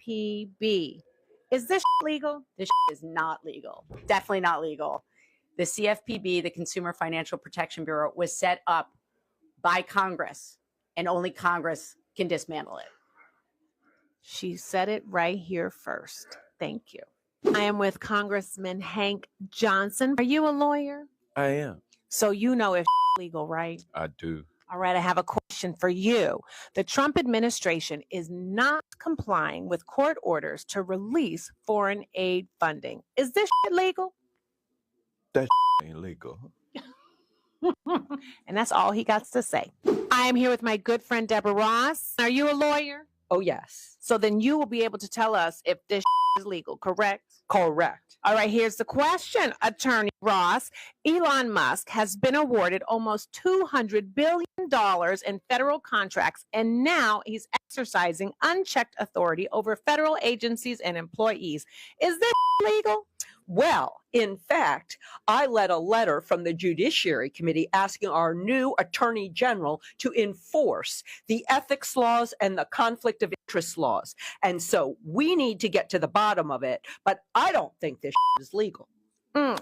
CFPB. Is this legal? This is not legal. Definitely not legal. The CFPB, the Consumer Financial Protection Bureau, was set up by Congress, and only Congress can dismantle it. She said it right here first. Thank you. I am with Congressman Hank Johnson. Are you a lawyer? I am. So you know if legal, right? I do. All right, I have a question for you. The Trump administration is not complying with court orders to release foreign aid funding. Is this legal? That ain't legal. And that's all he got to say. I am here with my good friend Deborah Ross. Are you a lawyer? Oh, yes. So then you will be able to tell us if this is legal, correct? Correct. All right, here's the question, Attorney Ross. Elon Musk has been awarded almost $200 billion in federal contracts, and now he's exercising unchecked authority over federal agencies and employees. Is this legal? Well, in fact, I led a letter from the Judiciary Committee asking our new Attorney General to enforce the ethics laws and the conflict of interest laws. And so we need to get to the bottom of it, but I don't think this is legal.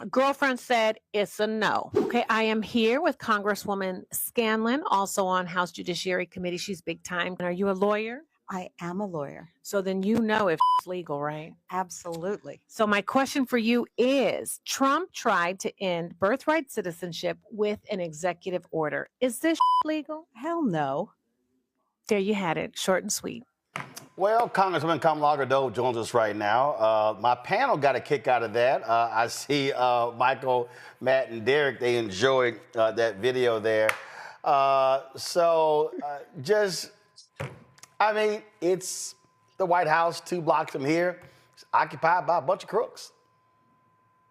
Girlfriend said it's a no. Okay, I am here with Congresswoman Scanlon, also on House Judiciary Committee. She's big time. Are you a lawyer? I am a lawyer. So then you know if it's legal, right? Absolutely. So my question for you is, Trump tried to end birthright citizenship with an executive order. Is this legal? Hell no. There you had it, short and sweet. Well, Congressman Kamlager-Dove joins us right now. My panel got a kick out of that. I see Michael, Matt, and Derek, they enjoyed that video there. It's the White House 2 blocks from here. It's occupied by a bunch of crooks.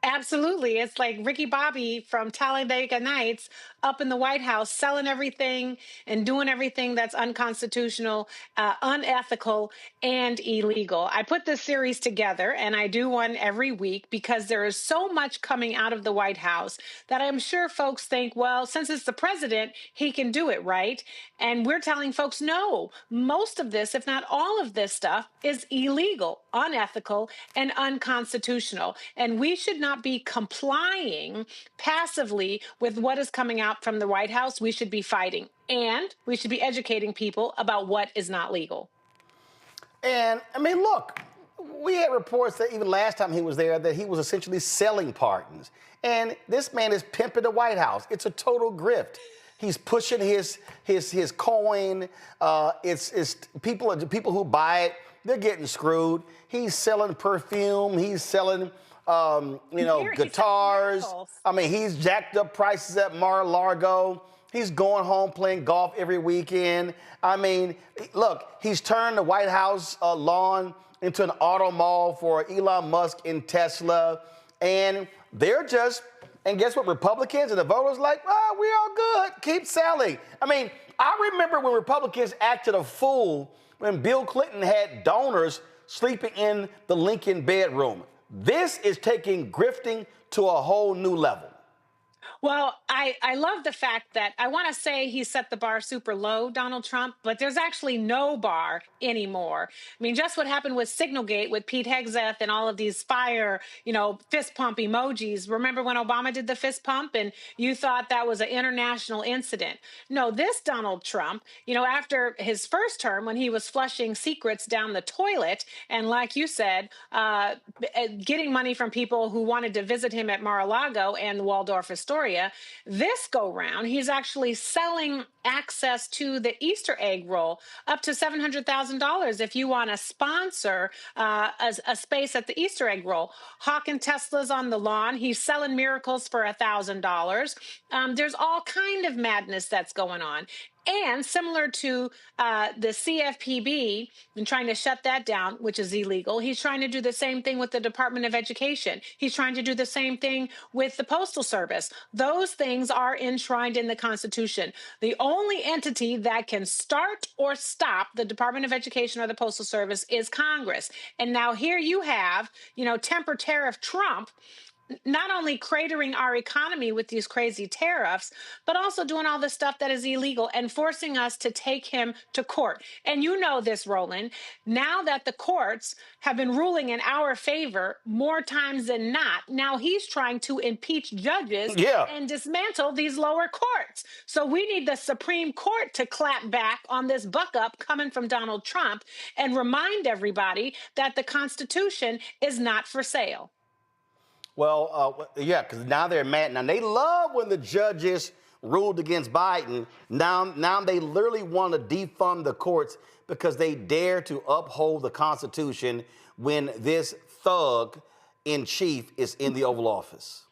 Absolutely. It's like Ricky Bobby from Talladega Nights up in the White House selling everything and doing everything that's unconstitutional, unethical, and illegal. I put this series together, and I do one every week because there is so much coming out of the White House that I'm sure folks think, well, since it's the president, he can do it, right? And we're telling folks, no, most of this, if not all of this stuff, is illegal, unethical, and unconstitutional. And we should not be complying passively with what is coming out from the White House. We should be fighting, and we should be educating people about what is not legal. And look, we had reports that even last time he was there that he was essentially selling pardons. And this man is pimping the White House. It's a total grift. He's pushing his coin. It's people who buy it, they're getting screwed. He's selling perfume. He's selling guitars. He's jacked up prices at Mar-a-Lago. He's going home playing golf every weekend. Look, he's turned the White House lawn into an auto mall for Elon Musk and Tesla. And and guess what? Republicans and the voters we all good. Keep selling. I remember when Republicans acted a fool when Bill Clinton had donors sleeping in the Lincoln bedroom. This is taking grifting to a whole new level. Well, I love the fact that I want to say he set the bar super low, Donald Trump, but there's actually no bar anymore. Just what happened with Signalgate with Pete Hegseth and all of these fire, fist pump emojis. Remember when Obama did the fist pump and you thought that was an international incident? No, this Donald Trump, after his first term when he was flushing secrets down the toilet and, like you said, getting money from people who wanted to visit him at Mar-a-Lago and the Waldorf Astoria, this go-round, he's actually selling access to the Easter egg roll up to $700,000 if you want to sponsor a space at the Easter egg roll. Hawking Teslas on the lawn. He's selling miracles for $1,000. There's all kind of madness that's going on. And similar to the CFPB and trying to shut that down, which is illegal, he's trying to do the same thing with the Department of Education. He's trying to do the same thing with the Postal Service. Those things are enshrined in the Constitution. The only entity that can start or stop the Department of Education or the Postal Service is Congress. And now here you have, temper tariff Trump not only cratering our economy with these crazy tariffs, but also doing all the stuff that is illegal and forcing us to take him to court. And you know this, Roland. Now that the courts have been ruling in our favor more times than not, now he's trying to impeach judges and dismantle these lower courts. So we need the Supreme Court to clap back on this buck up coming from Donald Trump and remind everybody that the Constitution is not for sale. Well, yeah, because now they're mad. Now, they love when the judges ruled against Biden. Now they literally want to defund the courts because they dare to uphold the Constitution when this thug in chief is in the Oval Office.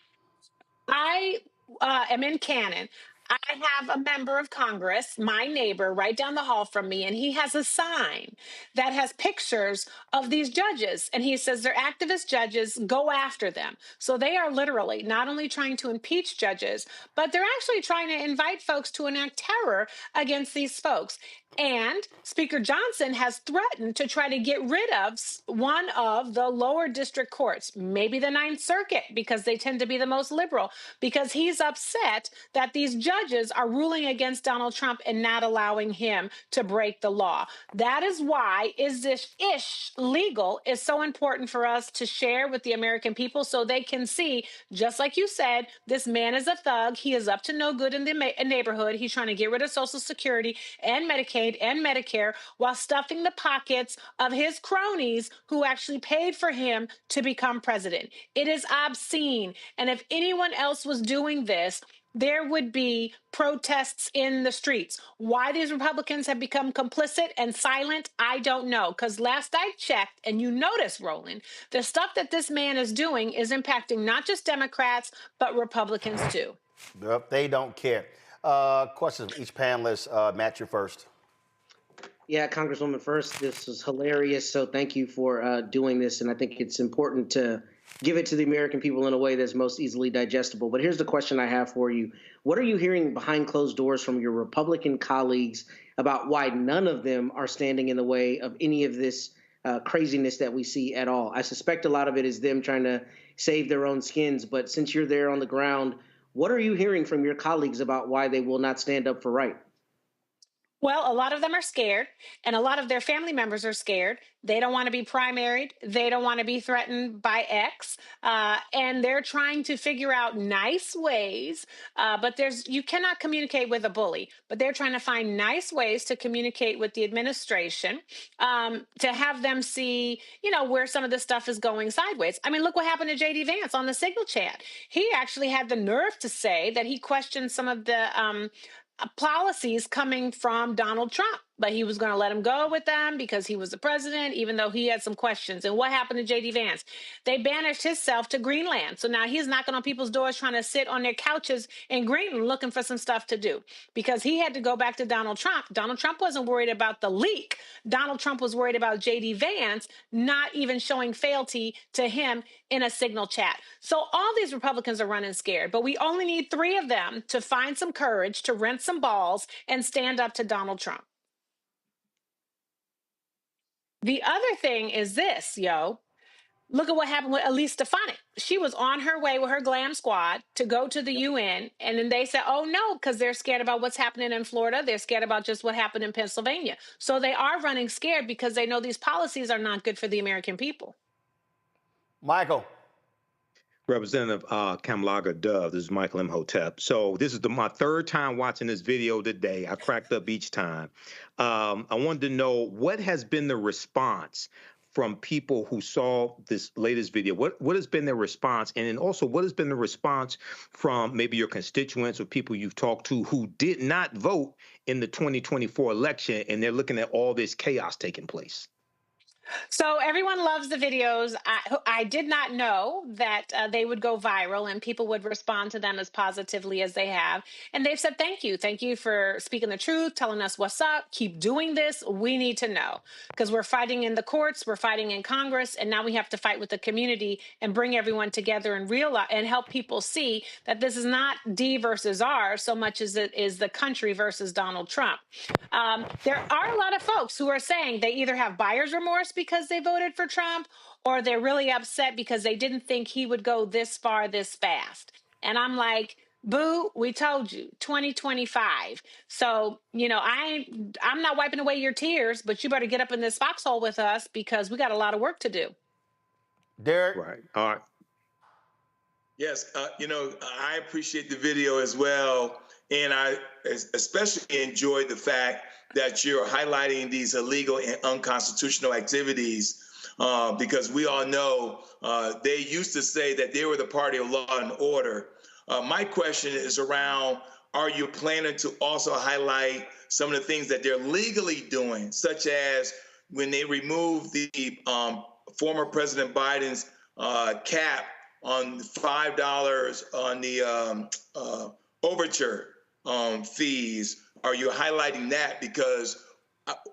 I am in Cannon. I have a member of Congress, my neighbor, right down the hall from me, and he has a sign that has pictures of these judges. And he says they're activist judges, go after them. So they are literally not only trying to impeach judges, but they're actually trying to invite folks to enact terror against these folks. And Speaker Johnson has threatened to try to get rid of one of the lower district courts, maybe the Ninth Circuit, because they tend to be the most liberal, because he's upset that these judges are ruling against Donald Trump and not allowing him to break the law. That is why Is This Ish Legal is so important for us to share with the American people so they can see, just like you said, this man is a thug. He is up to no good in the neighborhood. He's trying to get rid of Social Security and Medicaid and Medicare while stuffing the pockets of his cronies who actually paid for him to become president. It is obscene. And if anyone else was doing this, there would be protests in the streets. Why these Republicans have become complicit and silent, I don't know. Because last I checked, and you notice, Roland, the stuff that this man is doing is impacting not just Democrats, but Republicans too. Yep, they don't care. Questions from each panelist. Matt, you're first. Yeah, Congresswoman, first, this was hilarious. So thank you for doing this. And I think it's important to give it to the American people in a way that's most easily digestible. But here's the question I have for you. What are you hearing behind closed doors from your Republican colleagues about why none of them are standing in the way of any of this craziness that we see at all? I suspect a lot of it is them trying to save their own skins. But since you're there on the ground, what are you hearing from your colleagues about why they will not stand up for right? Well, a lot of them are scared, and a lot of their family members are scared. They don't want to be primaried. They don't want to be threatened by X. And they're trying to figure out nice ways. But you cannot communicate with a bully, but they're trying to find nice ways to communicate with the administration to have them see, where some of this stuff is going sideways. I mean, look what happened to J.D. Vance on the Signal chat. He actually had the nerve to say that he questioned some of the policies coming from Donald Trump, but he was going to let him go with them because he was the president, even though he had some questions. And what happened to J.D. Vance? They banished himself to Greenland. So now he's knocking on people's doors trying to sit on their couches in Greenland looking for some stuff to do because he had to go back to Donald Trump. Donald Trump wasn't worried about the leak. Donald Trump was worried about J.D. Vance not even showing fealty to him in a Signal chat. So all these Republicans are running scared, but we only need 3 of them to find some courage to rent some balls and stand up to Donald Trump. The other thing is this, look at what happened with Elise Stefanik. She was on her way with her glam squad to go to the UN. And then they said, oh, no, because they're scared about what's happening in Florida. They're scared about just what happened in Pennsylvania. So they are running scared because they know these policies are not good for the American people. Michael. Representative Kamlager-Dove, this is Michael Imhotep. So this is my 3rd time watching this video today. I cracked up each time. I wanted to know what has been the response from people who saw this latest video. What has been their response? And then also, what has been the response from maybe your constituents or people you've talked to who did not vote in the 2024 election, and they're looking at all this chaos taking place? So everyone loves the videos. I did not know that they would go viral and people would respond to them as positively as they have. And they've said, thank you. Thank you for speaking the truth, telling us what's up. Keep doing this. We need to know because we're fighting in the courts. We're fighting in Congress. And now we have to fight with the community and bring everyone together and realize and help people see that this is not D versus R so much as it is the country versus Donald Trump. There are a lot of folks who are saying they either have buyer's remorse because they voted for Trump, or they're really upset because they didn't think he would go this far this fast. And I'm like, boo, we told you, 2025. So, I'm not wiping away your tears, but you better get up in this foxhole with us because we got a lot of work to do. Derek? Right. All right. Yes, I appreciate the video as well. And I especially enjoyed the fact that you're highlighting these illegal and unconstitutional activities because we all know they used to say that they were the party of law and order. My question is around, are you planning to also highlight some of the things that they're legally doing, such as when they removed the former President Biden's cap on $5 on the overture fees? Are you highlighting that? Because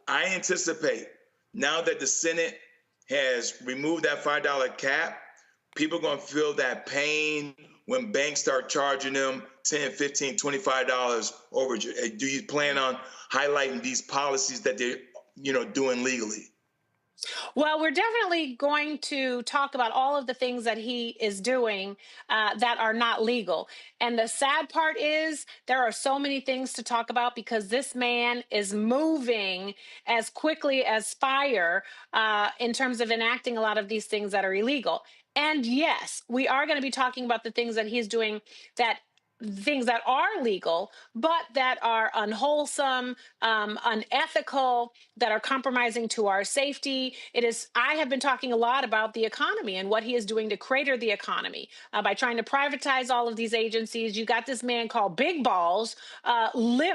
I anticipate now that the Senate has removed that $5 cap, people are going to feel that pain when banks start charging them $10, $15, $25 overture. Do you plan on highlighting these policies that they're doing legally? Well, we're definitely going to talk about all of the things that he is doing that are not legal. And the sad part is there are so many things to talk about because this man is moving as quickly as fire in terms of enacting a lot of these things that are illegal. And yes, we are going to be talking about the things that he's doing things that are legal, but that are unwholesome, unethical, that are compromising to our safety. I have been talking a lot about the economy and what he is doing to crater the economy by trying to privatize all of these agencies. You got this man called Big Balls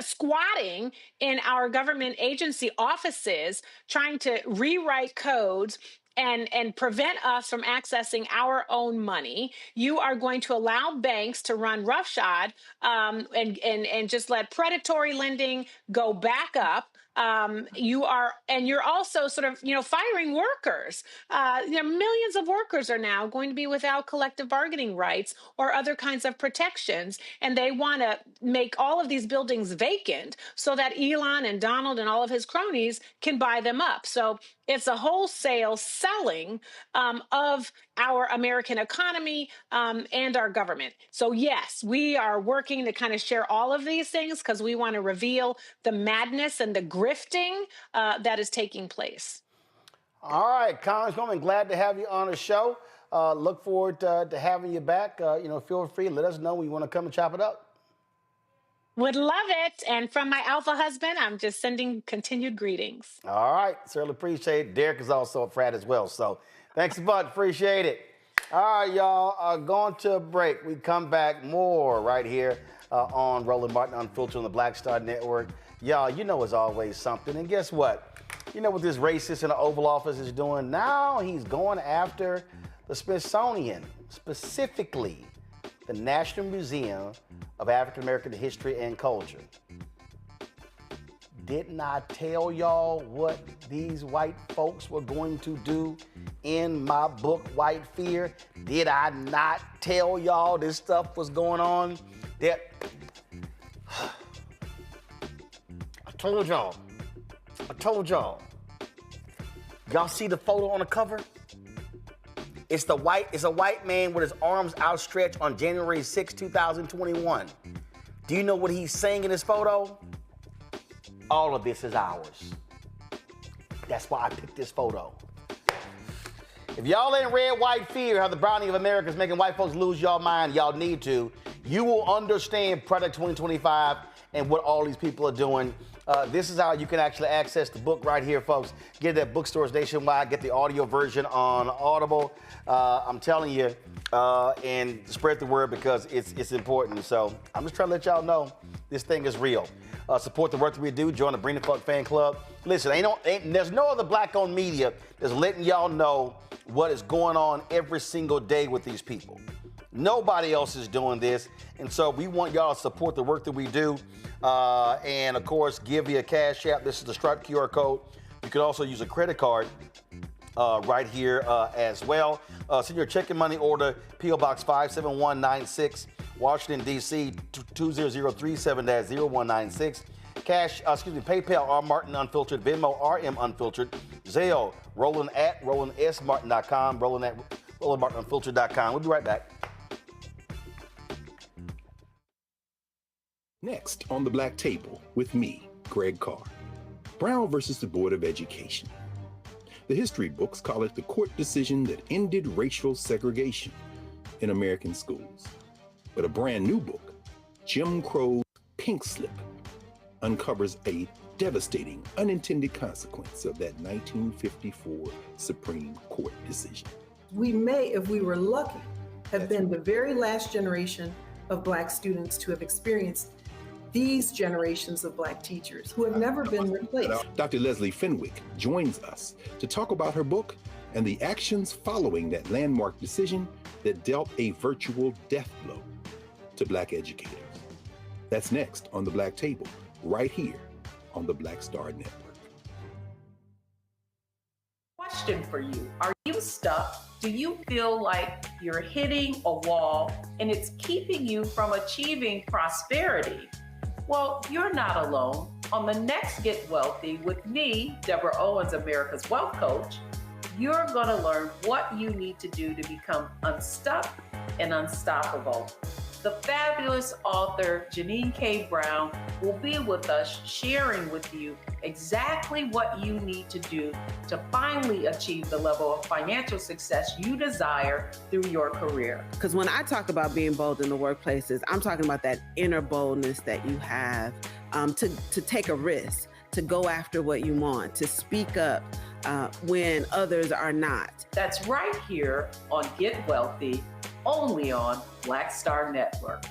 squatting in our government agency offices, trying to rewrite codes and prevent us from accessing our own money. You are going to allow banks to run roughshod and just let predatory lending go back up. You're also sort of, firing workers. Millions of workers are now going to be without collective bargaining rights or other kinds of protections. And they want to make all of these buildings vacant so that Elon and Donald and all of his cronies can buy them up. So it's a wholesale selling of our American economy and our government. So yes, we are working to kind of share all of these things because we want to reveal the madness and the grifting that is taking place. All right, Congresswoman, glad to have you on the show. Look forward to having you back. Feel free, let us know when you want to come and chop it up. Would love it. And from my alpha husband, I'm just sending continued greetings. All right. Certainly appreciate it. Derek is also a frat as well. So thanks a bunch. Appreciate it. All right, y'all. Going to a break. We come back more right here on Roland Martin Unfiltered on the Black Star Network. Y'all, it's always something. And guess what? What this racist in the Oval Office is doing? Now he's going after the Smithsonian, specifically the National Museum of African American History and Culture. Didn't I tell y'all what these white folks were going to do in my book, White Fear? Did I not tell y'all this stuff was going on? I told y'all. Y'all see the photo on the cover? It's a white man with his arms outstretched on January 6, 2021. Do you know what he's saying in this photo? All of this is ours. That's why I picked this photo. If y'all ain't read White Fear, how the browning of America is making white folks lose y'all mind, y'all need to. You will understand Project 2025 and what all these people are doing. This is how you can actually access the book right here, folks. Get it at bookstores nationwide. Get the audio version on Audible. I'm telling you, and spread the word because it's important. So I'm just trying to let y'all know this thing is real. Support the work that we do. Join the Bring the Fuck fan club. Listen, there's no other black-owned media that's letting y'all know what is going on every single day with these people. Nobody else is doing this. And so we want y'all to support the work that we do. And of course, give via Cash App. This is the Stripe QR code. You can also use a credit card right here as well. Send your check and money order, P.O. Box 57196, Washington, D.C. 20037-0196. PayPal, R. Martin Unfiltered, Venmo, RM Unfiltered, Zale, Roland at RolandSMartin.com, Roland at RolandMartinUnfiltered.com. We'll be right back. Next on the Black Table with me, Greg Carr. Brown versus the Board of Education. The history books call it the court decision that ended racial segregation in American schools. But a brand new book, Jim Crow's Pink Slip, uncovers a devastating unintended consequence of that 1954 Supreme Court decision. We may, if we were lucky, have been the very last generation of Black students to have experienced these generations of Black teachers who have never been replaced. Dr. Leslie Fenwick joins us to talk about her book and the actions following that landmark decision that dealt a virtual death blow to Black educators. That's next on the Black Table, right here on the Black Star Network. Question for you. Are you stuck? Do you feel like you're hitting a wall and it's keeping you from achieving prosperity? Well, you're not alone. On the next Get Wealthy with me, Deborah Owens, America's Wealth Coach, you're going to learn what you need to do to become unstuck and unstoppable. The fabulous author Janine K. Brown will be with us sharing with you exactly what you need to do to finally achieve the level of financial success you desire through your career. Because when I talk about being bold in the workplaces, I'm talking about that inner boldness that you have to take a risk, to go after what you want, to speak up when others are not. That's right here on Get Wealthy, only on Black Star Network.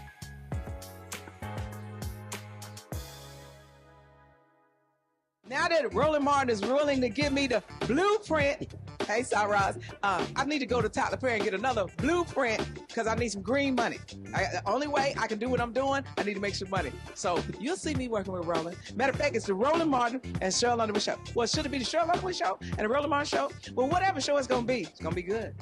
Now that Roland Martin is willing to give me the blueprint, hey, Cyrus, I need to go to Tyler Perry and get another blueprint because I need some green money. The only way I can do what I'm doing, I need to make some money. So you'll see me working with Roland. Matter of fact, it's the Roland Martin and Cheryl Underwood show. Well, should it be the Cheryl Underwood show and the Roland Martin show? Well, whatever show it's going to be, it's going to be good.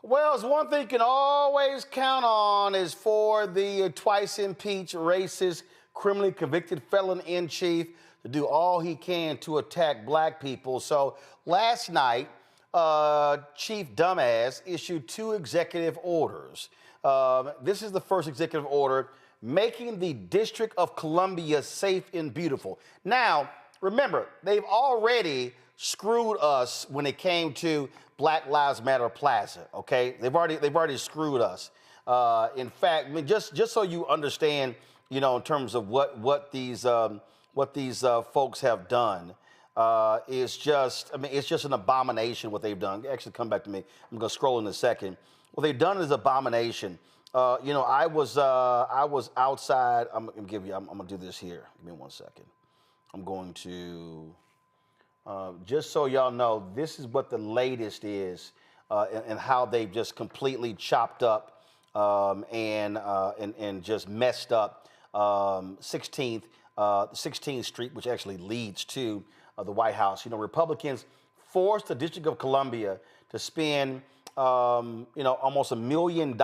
Well, it's one thing you can always count on is for the twice impeached, racist, criminally convicted felon-in-chief to do all he can to attack Black people. So last night, Chief Dumbass issued 2 executive orders. This is the first executive order, making the District of Columbia safe and beautiful. Now, remember, they've already screwed us when it came to Black Lives Matter Plaza, okay? They've already screwed us. In fact, I mean, just so you understand, you know, in terms of what these folks have done, is just, I mean, it's just an abomination what they've done. Actually, come back to me. I'm gonna scroll in a second. What they've done is abomination. You know, I was outside. I'm gonna do this here. Give me 1 second. I'm going to. Just so y'all know, this is what the latest is and how they've just completely chopped up and just messed up 16th Street, which actually leads to the White House. You know, Republicans forced the District of Columbia to spend, you know, almost $1 million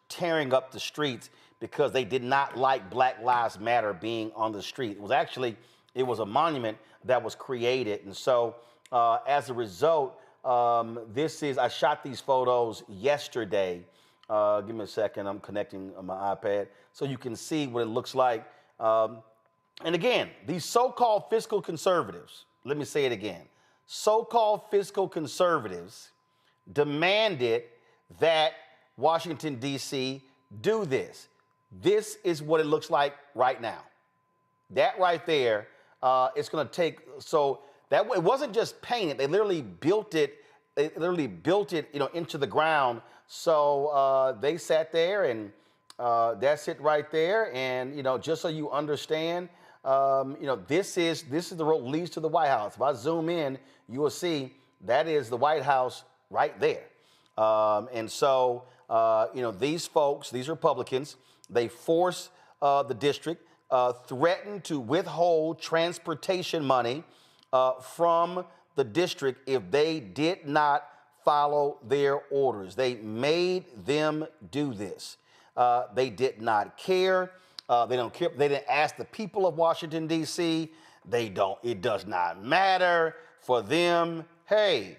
tearing up the streets because they did not like Black Lives Matter being on the street. It was a monument that was created. And so as a result, I shot these photos yesterday. Give me a second, I'm connecting on my iPad so you can see what it looks like. And again, these so-called fiscal conservatives, let me say it again, so-called fiscal conservatives demanded that Washington, D.C. do this. This is what it looks like right now. That right there, it's going to take, so that it wasn't just painted. They literally built it. You know, into the ground. So they sat there, and that's it right there. And you know, just so you understand, you know, this is the road that leads to the White House. If I zoom in, you will see that is the White House right there. And so, these folks, these Republicans, they force the district, threaten to withhold transportation money from the district if they did not follow their orders. They made them do this. They did not care. They don't care. They didn't ask the people of Washington, D.C. It does not matter for them. Hey,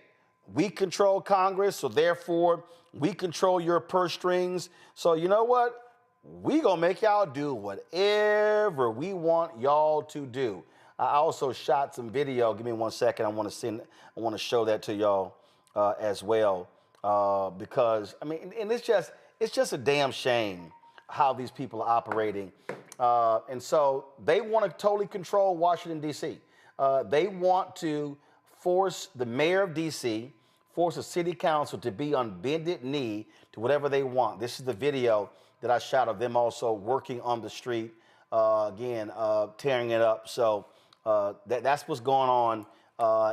we control Congress, so therefore we control your purse strings. So you know what? We gonna make y'all do whatever we want y'all to do. I also shot some video. Give me 1 second. I want to show that to y'all as well, because I mean, and it's just a damn shame how these people are operating. And so they want to totally control Washington, D.C. They want to force the mayor of D.C., force the city council to be on bended knee to whatever they want. This is the video that I shot of them also working on the street, tearing it up. So that's what's going on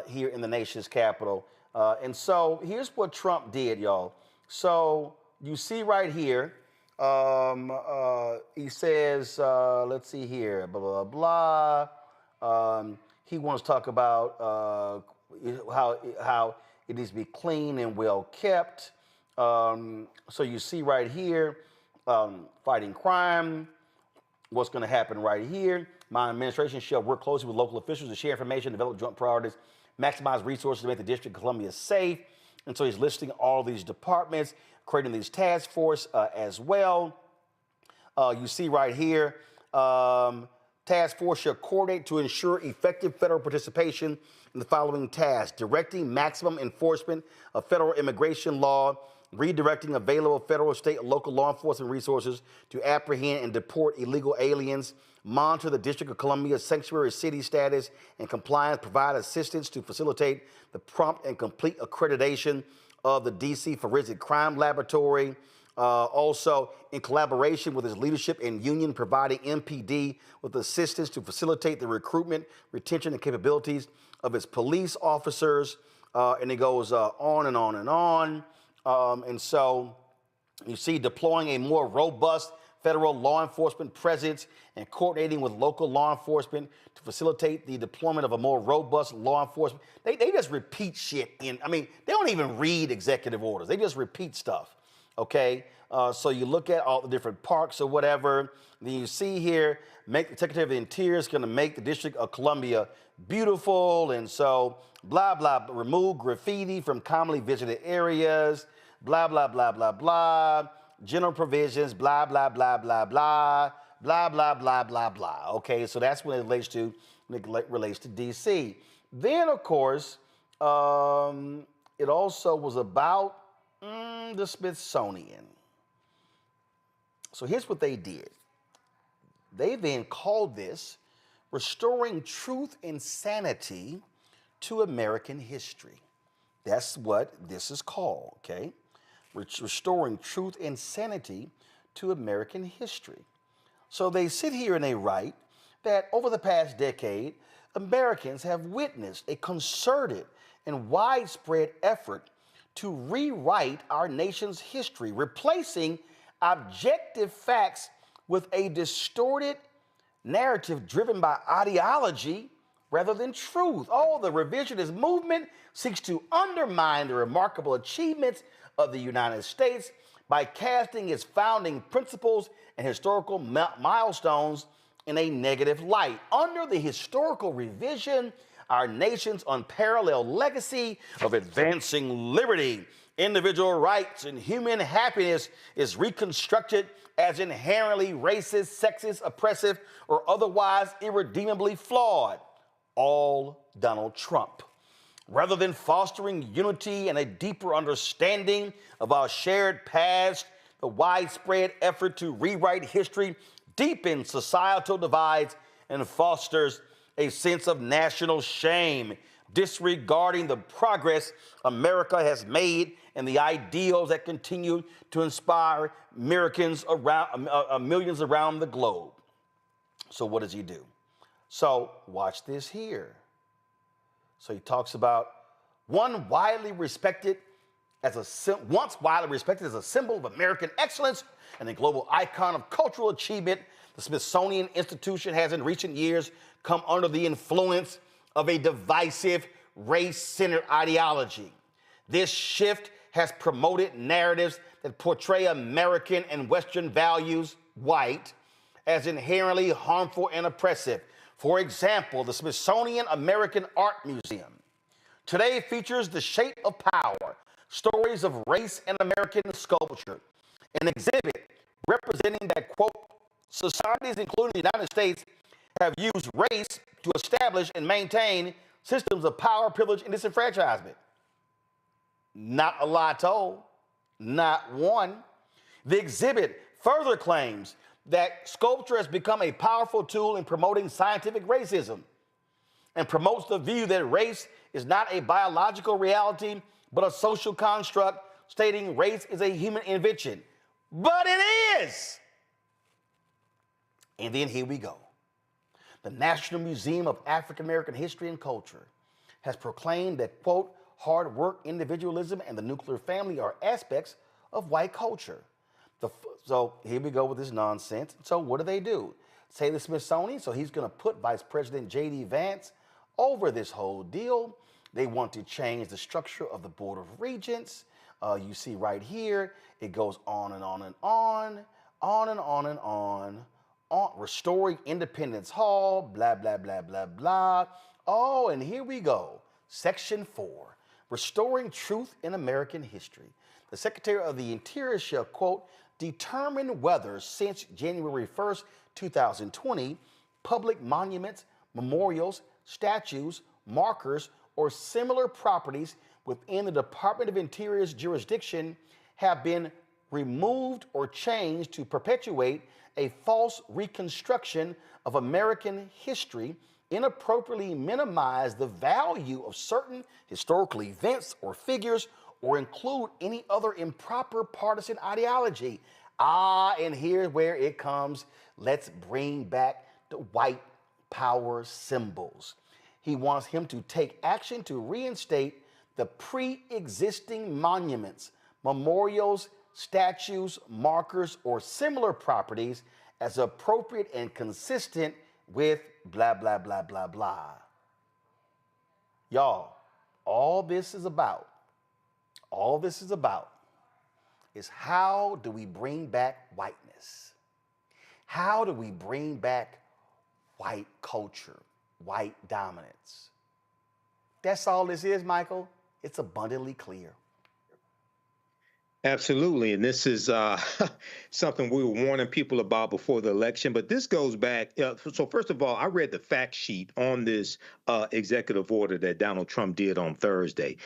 here in the nation's capital. And so here's what Trump did, y'all. So you see right here, he says, let's see here, blah, blah, blah. He wants to talk about how it needs to be clean and well kept. So you see right here, fighting crime, what's going to happen right here. My administration shall work closely with local officials to share information, develop joint priorities, maximize resources to make the District of Columbia safe. And so he's listing all these departments, creating these task force as well. You see right here, task force shall coordinate to ensure effective federal participation in the following tasks: directing maximum enforcement of federal immigration law, redirecting available federal, state, and local law enforcement resources to apprehend and deport illegal aliens, monitor the District of Columbia's sanctuary city status and compliance, provide assistance to facilitate the prompt and complete accreditation of the D.C. Forensic Crime Laboratory. Also, in collaboration with his leadership and union, providing MPD with assistance to facilitate the recruitment, retention, and capabilities of its police officers. And it goes on and on and on. And so you see deploying a more robust federal law enforcement presence and coordinating with local law enforcement to facilitate the deployment of a more robust law enforcement. They just repeat shit they don't even read executive orders. They just repeat stuff, okay? So you look at all the different parks or whatever, then you see here, the Secretary of the Interior is gonna make the District of Columbia beautiful, and so blah, blah, remove graffiti from commonly visited areas, blah, blah, blah, blah, blah, general provisions, blah, blah, blah, blah, blah, blah, blah, blah, blah, blah. Okay, so that's when it relates to D.C. Then, of course, it also was about the Smithsonian. So here's what they did. They then called this Restoring Truth and Sanity to American History. That's what this is called, okay? Restoring Truth and Sanity to American History. So they sit here and they write that over the past decade, Americans have witnessed a concerted and widespread effort to rewrite our nation's history, replacing objective facts with a distorted narrative driven by ideology rather than truth. Oh, the revisionist movement seeks to undermine the remarkable achievements of the United States by casting its founding principles and historical milestones in a negative light. Under the historical revision, our nation's unparalleled legacy of advancing liberty, individual rights, and human happiness is reconstructed as inherently racist, sexist, oppressive, or otherwise irredeemably flawed. All Donald Trump. Rather than fostering unity and a deeper understanding of our shared past, the widespread effort to rewrite history deepens societal divides and fosters a sense of national shame, disregarding the progress America has made and the ideals that continue to inspire millions around the globe. So what does he do? So watch this here. So he talks about one widely respected once widely respected as a symbol of American excellence and a global icon of cultural achievement, the Smithsonian Institution has in recent years come under the influence of a divisive, race-centered ideology. This shift has promoted narratives that portray American and Western values, white, as inherently harmful and oppressive. For example, the Smithsonian American Art Museum today features The Shape of Power, Stories of Race and American Sculpture, an exhibit representing that, quote, societies, including the United States, have used race to establish and maintain systems of power, privilege, and disenfranchisement. Not a lie told, not one. The exhibit further claims that sculpture has become a powerful tool in promoting scientific racism and promotes the view that race is not a biological reality, but a social construct, stating race is a human invention. But it is. And then here we go. The National Museum of African American History and Culture has proclaimed that, quote, hard work, individualism, and the nuclear family are aspects of white culture. So here we go with this nonsense. So what do? Say the Smithsonian, so he's going to put Vice President J.D. Vance over this whole deal. They want to change the structure of the Board of Regents. You see right here, it goes on and on and on, on and on and on. Restoring Independence Hall, blah, blah, blah, blah, blah. Oh, and here we go. Section 4, Restoring Truth in American History. The Secretary of the Interior shall, quote, determine whether since January 1st, 2020, public monuments, memorials, statues, markers, or similar properties within the Department of Interior's jurisdiction have been removed or changed to perpetuate a false reconstruction of American history, inappropriately minimize the value of certain historical events or figures, or include any other improper partisan ideology. And here's where it comes. Let's bring back the white power symbols. He wants him to take action to reinstate the pre-existing monuments, memorials, statues, markers, or similar properties as appropriate and consistent with blah, blah, blah, blah, blah. Y'all, all this is about is how do we bring back whiteness? How do we bring back white culture, white dominance? That's all this is, Michael. It's abundantly clear. Absolutely. And this is something we were warning people about before the election. But this goes back. So first of all, I read the fact sheet on this executive order that Donald Trump did on Thursday.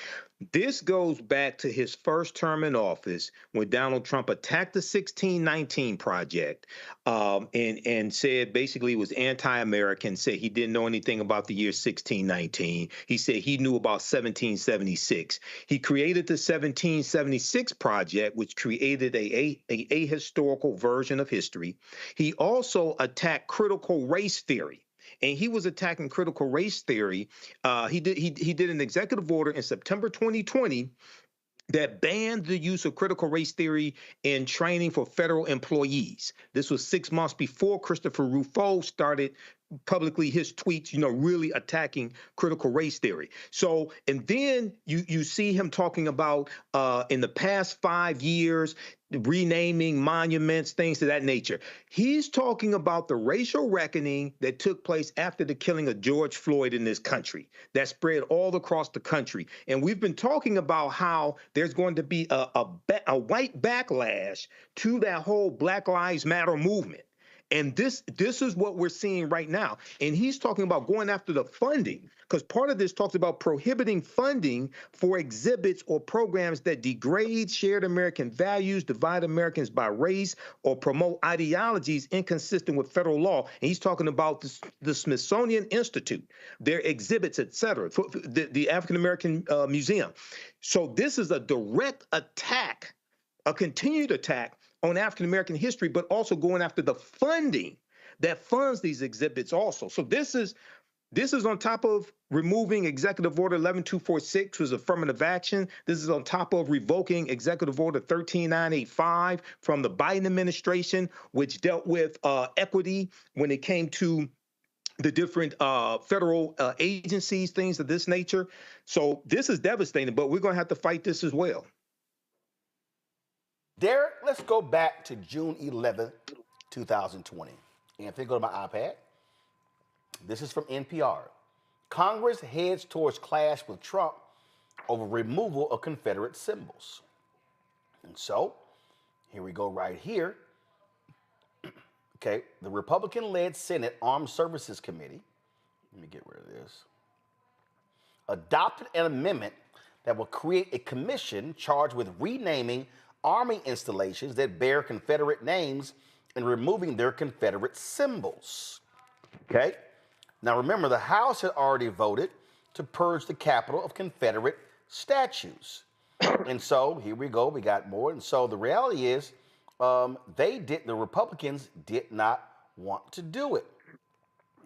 This goes back to his first term in office when Donald Trump attacked the 1619 Project and said basically it was anti-American, said he didn't know anything about the year 1619. He said he knew about 1776. He created the 1776 Project, which created a ahistorical version of history. He also attacked critical race theory. And he was attacking critical race theory. He did an executive order in September 2020 that banned the use of critical race theory in training for federal employees. This was 6 months before Christopher Rufo started publicly his tweets, really attacking critical race theory. So, and then you see him talking about in the past 5 years, renaming monuments, things of that nature. He's talking about the racial reckoning that took place after the killing of George Floyd in this country, that spread all across the country. And we've been talking about how there's going to be a white backlash to that whole Black Lives Matter movement. And this is what we're seeing right now. And he's talking about going after the funding, because part of this talks about prohibiting funding for exhibits or programs that degrade shared American values, divide Americans by race, or promote ideologies inconsistent with federal law. And he's talking about the Smithsonian Institute, their exhibits, et cetera, the African American Museum. So this is a direct attack, a continued attack on African American history, but also going after the funding that funds these exhibits also. So this is This is on top of removing Executive Order 11246, which was affirmative action. This is on top of revoking Executive Order 13985 from the Biden administration, which dealt with equity when it came to the different federal agencies, things of this nature. So this is devastating, but we're going to have to fight this as well. Derek, let's go back to June 11th, 2020. And if you go to my iPad, this is from NPR. Congress heads towards clash with Trump over removal of Confederate symbols. And so, here we go right here. Okay, the Republican-led Senate Armed Services Committee, let me get rid of this, adopted an amendment that will create a commission charged with renaming Army installations that bear Confederate names and removing their Confederate symbols. Okay? Now remember, the House had already voted to purge the Capitol of Confederate statues. And so, here we go, we got more. And so the reality is, the Republicans did not want to do it.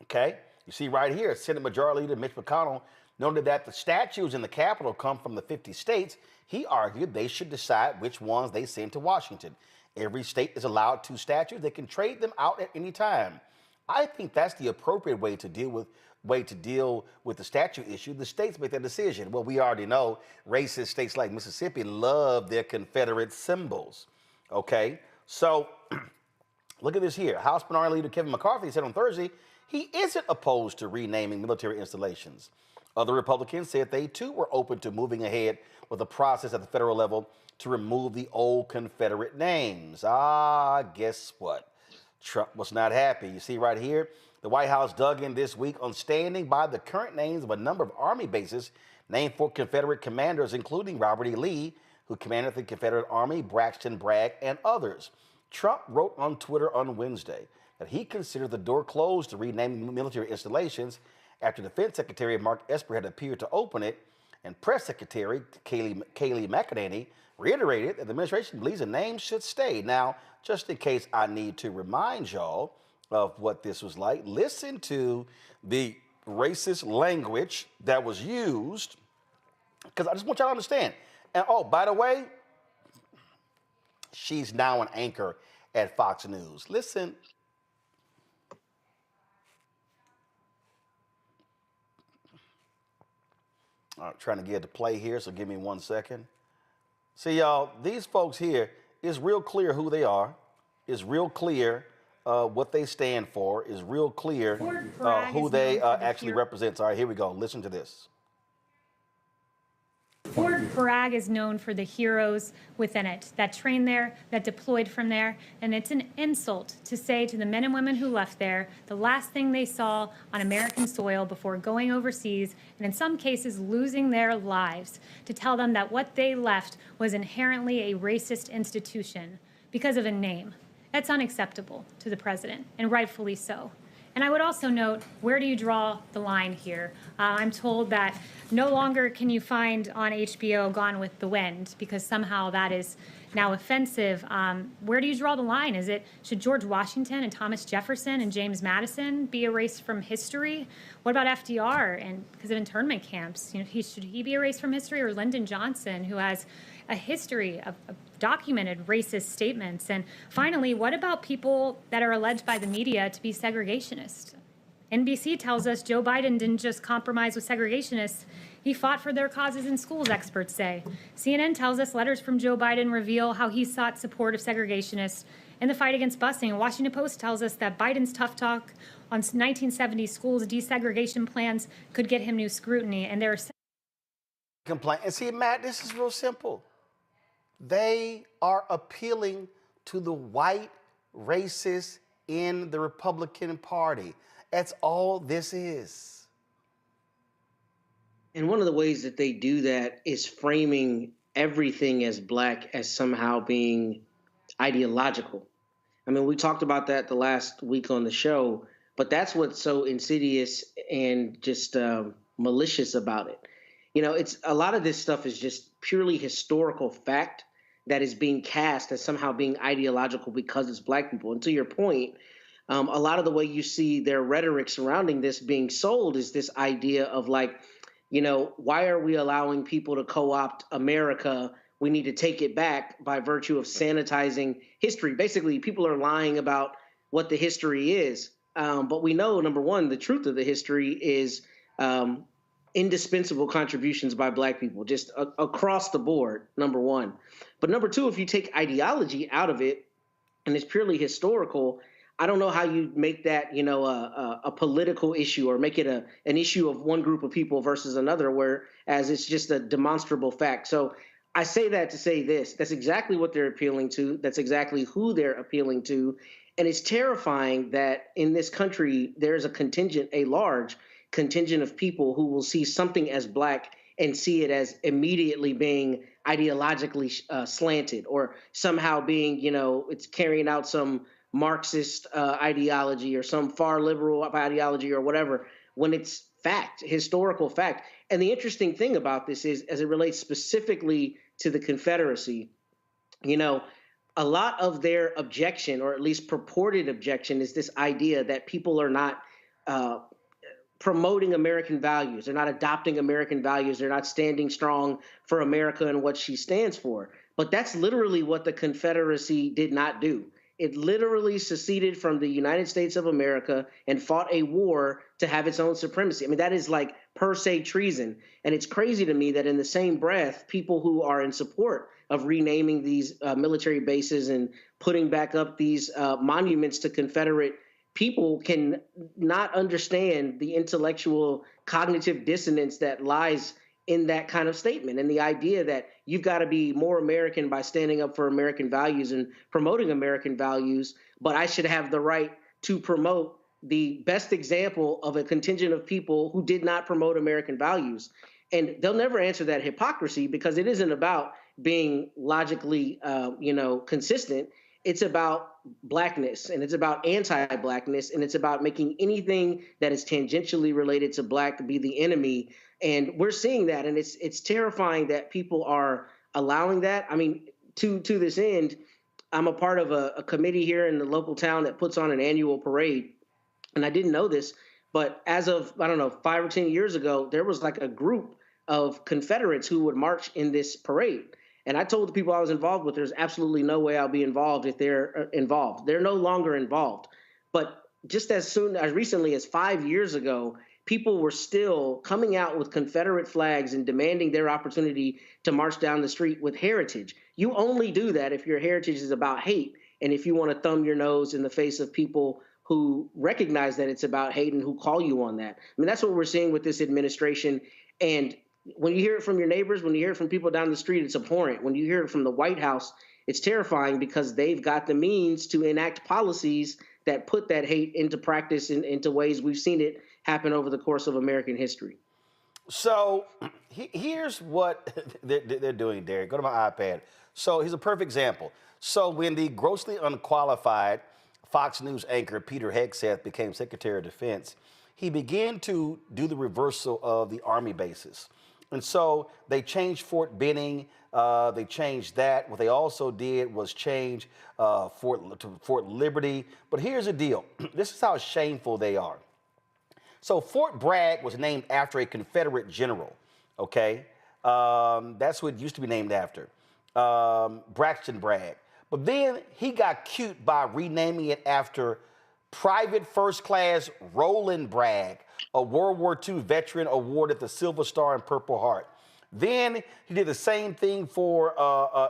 Okay? You see right here, Senate Majority Leader Mitch McConnell noted that the statues in the Capitol come from the 50 states. He argued they should decide which ones they send to Washington. Every state is allowed 2 statues. They can trade them out at any time. I think that's the appropriate way to deal with the statue issue. The states make that decision. Well, we already know racist states like Mississippi love their Confederate symbols. Okay, so look at this here. House Minority Leader Kevin McCarthy said on Thursday he isn't opposed to renaming military installations. Other Republicans said they too were open to moving ahead with the process at the federal level to remove the old Confederate names. Guess what? Trump was not happy. You see right here, the White House dug in this week on standing by the current names of a number of Army bases named for Confederate commanders, including Robert E. Lee, who commanded the Confederate Army, Braxton Bragg, and others. Trump wrote on Twitter on Wednesday that he considered the door closed to renaming military installations after Defense Secretary Mark Esper had appeared to open it, and Press Secretary Kayleigh McEnany reiterated that the administration believes the name should stay. Now, just in case I need to remind y'all of what this was like, listen to the racist language that was used, because I just want y'all to understand. And oh, by the way, she's now an anchor at Fox News. Listen. All right, trying to get it to play here, so give me 1 second. See, y'all, these folks here, it's real clear who they are. It's real clear what they stand for. It's real clear who they actually represent. All right, here we go. Listen to this. Fort Bragg is known for the heroes within it that trained there, that deployed from there, and it's an insult to say to the men and women who left there the last thing they saw on American soil before going overseas, and in some cases losing their lives, to tell them that what they left was inherently a racist institution because of a name. That's unacceptable to the president, and rightfully so. And I would also note, where do you draw the line here? I'm told that no longer can you find on HBO Gone with the Wind because somehow that is now offensive. Where do you draw the line? Should George Washington and Thomas Jefferson and James Madison be erased from history? What about FDR and because of internment camps? Should he be erased from history, or Lyndon Johnson, who has a history of documented racist statements? And finally, what about people that are alleged by the media to be segregationists? NBC tells us Joe Biden didn't just compromise with segregationists, he fought for their causes in schools, experts say. CNN tells us letters from Joe Biden reveal how he sought support of segregationists in the fight against busing. And Washington Post tells us that Biden's tough talk on 1970s schools desegregation plans could get him new scrutiny. And there are complaint. And see, Matt, this is real simple. They are appealing to the white racists in the Republican Party. That's all this is. And one of the ways that they do that is framing everything as black as somehow being ideological. I mean, we talked about that the last week on the show, but that's what's so insidious and just malicious about it. It's a lot of this stuff is just purely historical fact that is being cast as somehow being ideological because it's black people. And to your point, A lot of the way you see their rhetoric surrounding this being sold is this idea of like, you know, why are we allowing people to co-opt America? We need to take it back by virtue of sanitizing history. Basically, people are lying about what the history is. But we know, number one, the truth of the history is indispensable contributions by Black people, just across the board, number one. But number two, if you take ideology out of it and it's purely historical, I don't know how you make that, you know, a political issue or make it an issue of one group of people versus another, whereas it's just a demonstrable fact. So I say that to say this. That's exactly what they're appealing to. That's exactly who they're appealing to. And it's terrifying that in this country, there's a large contingent of people who will see something as Black and see it as immediately being ideologically slanted or somehow being, you know, it's carrying out some Marxist ideology or some far liberal ideology or whatever, when it's fact, historical fact. And the interesting thing about this is, as it relates specifically to the Confederacy, you know, a lot of their objection, or at least purported objection, is this idea that people are not promoting American values. They're not adopting American values. They're not standing strong for America and what she stands for. But that's literally what the Confederacy did not do. It literally seceded from the United States of America and fought a war to have its own supremacy. I mean, that is like per se treason. And it's crazy to me that in the same breath, people who are in support of renaming these military bases and putting back up these monuments to Confederate people can not understand the intellectual cognitive dissonance that lies in that kind of statement, and the idea that you've got to be more American by standing up for American values and promoting American values, but I should have the right to promote the best example of a contingent of people who did not promote American values. And they'll never answer that hypocrisy, because it isn't about being logically, consistent. It's about Blackness, and it's about anti-Blackness, and it's about making anything that is tangentially related to Black be the enemy. And we're seeing that, and it's terrifying that people are allowing that. I mean, to this end, I'm a part of a committee here in the local town that puts on an annual parade. And I didn't know this, but as of, 5 or 10 years ago, there was like a group of Confederates who would march in this parade. And I told the people I was involved with, there's absolutely no way I'll be involved if they're involved. They're no longer involved. But just as recently as 5 years ago, people were still coming out with Confederate flags and demanding their opportunity to march down the street with heritage. You only do that if your heritage is about hate, and if you want to thumb your nose in the face of people who recognize that it's about hate and who call you on that. I mean, that's what we're seeing with this administration. And when you hear it from your neighbors, when you hear it from people down the street, it's abhorrent. When you hear it from the White House, it's terrifying, because they've got the means to enact policies that put that hate into practice into ways we've seen it happen over the course of American history. So here's what they're doing, Derek. Go to my iPad. So here's a perfect example. So when the grossly unqualified Fox News anchor Peter Hegseth became Secretary of Defense, he began to do the reversal of the Army bases. And so they changed Fort Benning. They changed that. What they also did was change Fort Liberty. But here's the deal. This is how shameful they are. So Fort Bragg was named after a Confederate general, okay? That's what it used to be named after, Braxton Bragg. But then he got cute by renaming it after Private First Class Roland Bragg, a World War II veteran awarded the Silver Star and Purple Heart. Then he did the same thing for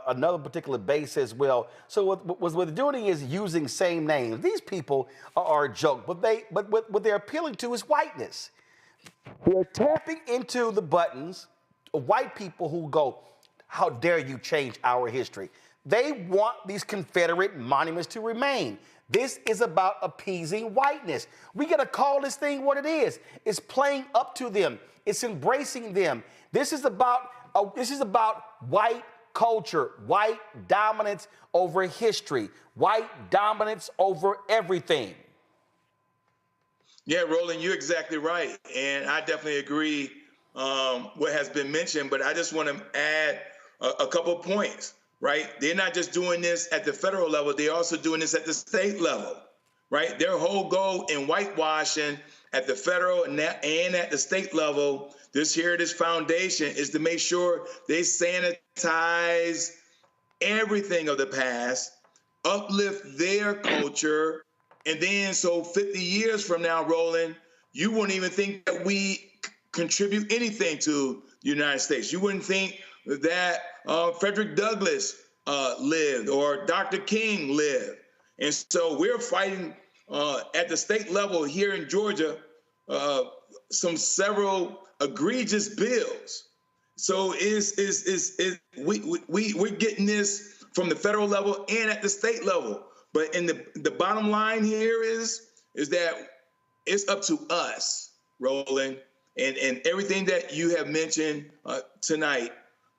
another particular base as well. So what they're doing is using same names. These people are a joke, but what they're appealing to is whiteness. They're tapping into the buttons of white people who go, how dare you change our history? They want these Confederate monuments to remain. This is about appeasing whiteness. We got to call this thing what it is. It's playing up to them. It's embracing them. This is about white culture, white dominance over history, white dominance over everything. Yeah, Roland, you're exactly right. And I definitely agree what has been mentioned, but I just want to add a couple of points, right? They're not just doing this at the federal level, they're also doing this at the state level. right? Their whole goal in whitewashing at the federal and at the state level, this foundation is to make sure they sanitize everything of the past, uplift their culture, and then so 50 years from now, Roland, you wouldn't even think that we contribute anything to the United States. You wouldn't think that Frederick Douglass lived or Dr. King lived. And so we're fighting at the state level here in Georgia several egregious bills. So we're getting this from the federal level and at the state level. But in the bottom line here is that it's up to us, Roland, and everything that you have mentioned tonight,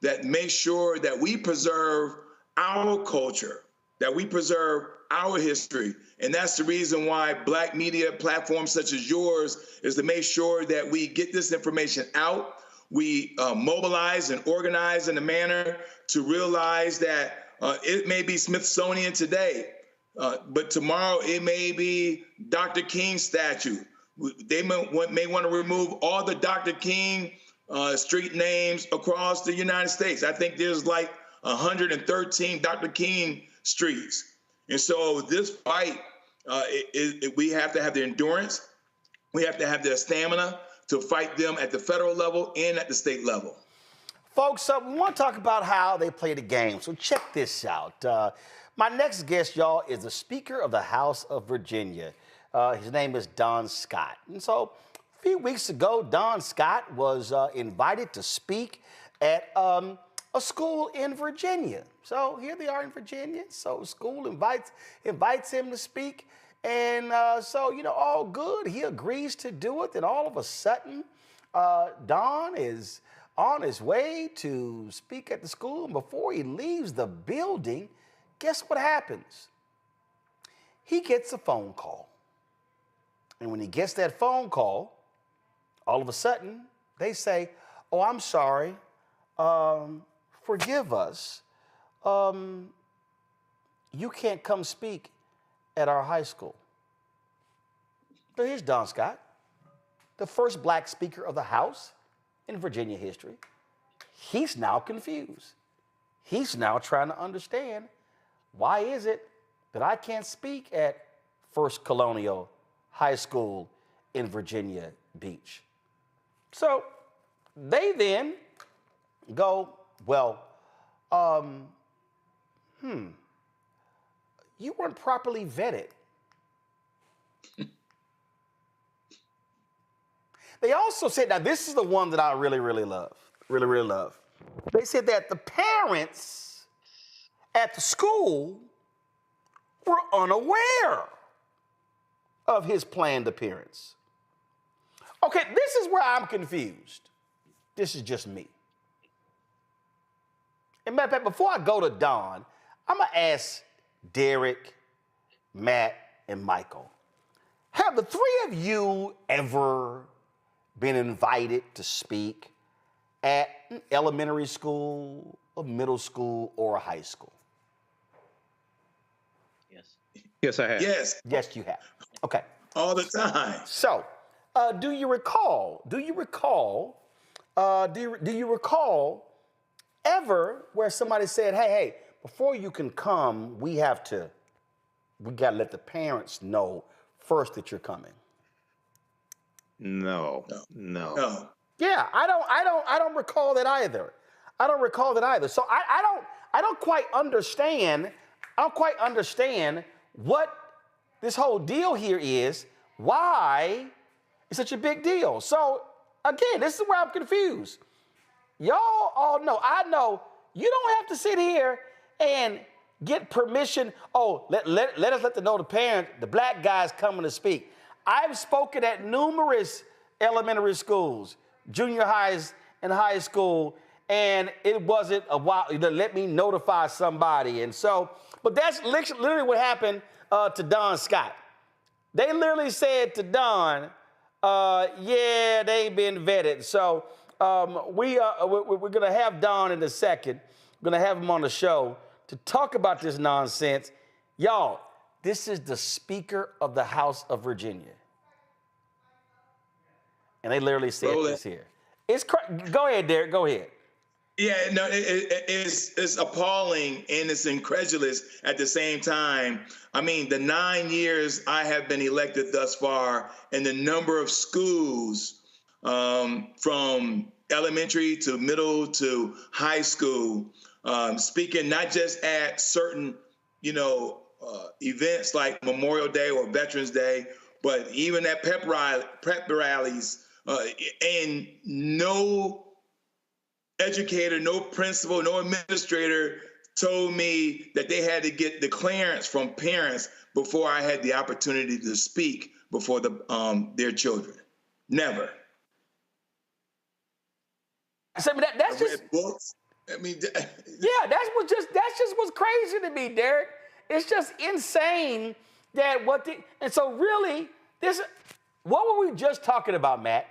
that make sure that we preserve our culture, that we preserve our history. And that's the reason why Black media platforms such as yours is to make sure that we get this information out. We mobilize and organize in a manner to realize that it may be Smithsonian today, but tomorrow it may be Dr. King's statue. They may want to remove all the Dr. King street names across the United States. I think there's like 113 Dr. King streets. And so this fight, we have to have the endurance. We have to have the stamina to fight them at the federal level and at the state level. Folks, we want to talk about how they play the game. So check this out. My next guest, y'all, is the Speaker of the House of Virginia. His name is Don Scott. And so a few weeks ago, Don Scott was invited to speak at a school in Virginia. So here they are in Virginia. So school invites him to speak. And so, all good. He agrees to do it. And all of a sudden, Don is on his way to speak at the school. And before he leaves the building, guess what happens? He gets a phone call. And when he gets that phone call, all of a sudden, they say, "Oh, I'm sorry. Forgive us. You can't come speak at our high school." So here's Don Scott, the first Black Speaker of the House in Virginia history. He's now confused. He's now trying to understand, why is it that I can't speak at First Colonial High School in Virginia Beach? So they then go, well, you weren't properly vetted. They also said, now this is the one that I really, really love, really, really love. They said that the parents at the school were unaware of his planned appearance. Okay, this is where I'm confused. This is just me. And matter of fact, before I go to Don, I'm gonna ask Derek, Matt, and Michael, have the three of you ever been invited to speak at an elementary school, a middle school, or a high school? Yes, I have. Yes, you have. Okay. All the time. So, do you recall ever where somebody said, hey, before you can come, we gotta let the parents know first that you're coming? No. Yeah, I don't recall that either. So I don't quite understand what this whole deal here is, why it's such a big deal. So again, this is where I'm confused. Y'all all know, I know, you don't have to sit here and get permission. Oh, let us let the parent, the Black guys coming to speak. I've spoken at numerous elementary schools, junior highs and high school, and it wasn't a while, let me notify somebody. And so, but that's literally what happened to Don Scott. They literally said to Don, yeah, they've been vetted. So we're gonna have Don in a second. We're gonna have him on the show to talk about this nonsense. Y'all, This is the Speaker of the House of Virginia. And they literally said this here. Go ahead, Derek, go ahead. Yeah, no, it's appalling and it's incredulous at the same time. I mean, the 9 years I have been elected thus far and the number of schools from elementary to middle to high school, speaking not just at certain, events like Memorial Day or Veterans Day, but even at prep rallies, and no educator, no principal, no administrator told me that they had to get the clearance from parents before I had the opportunity to speak before their children. Never. So that's just books. I mean, yeah, that's just what's crazy to me, Derek. It's just insane that and so really what were we just talking about, Matt?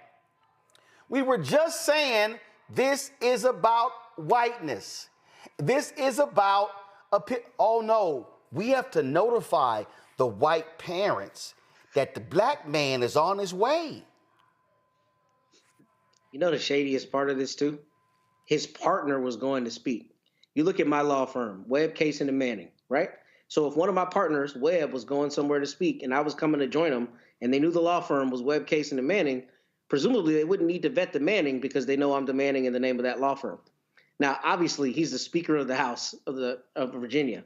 We were just saying this is about whiteness. This is about oh no, we have to notify the white parents that the black man is on his way. You know the shadiest part of this too? His partner was going to speak. You look at my law firm, Webb, Kaysen, and Manning, right? So if one of my partners, Webb, was going somewhere to speak and I was coming to join them and they knew the law firm was Webb, Kaysen, and Manning, presumably they wouldn't need to vet the Manning because they know I'm the Manning in the name of that law firm. Now, obviously, he's the Speaker of the House of Virginia.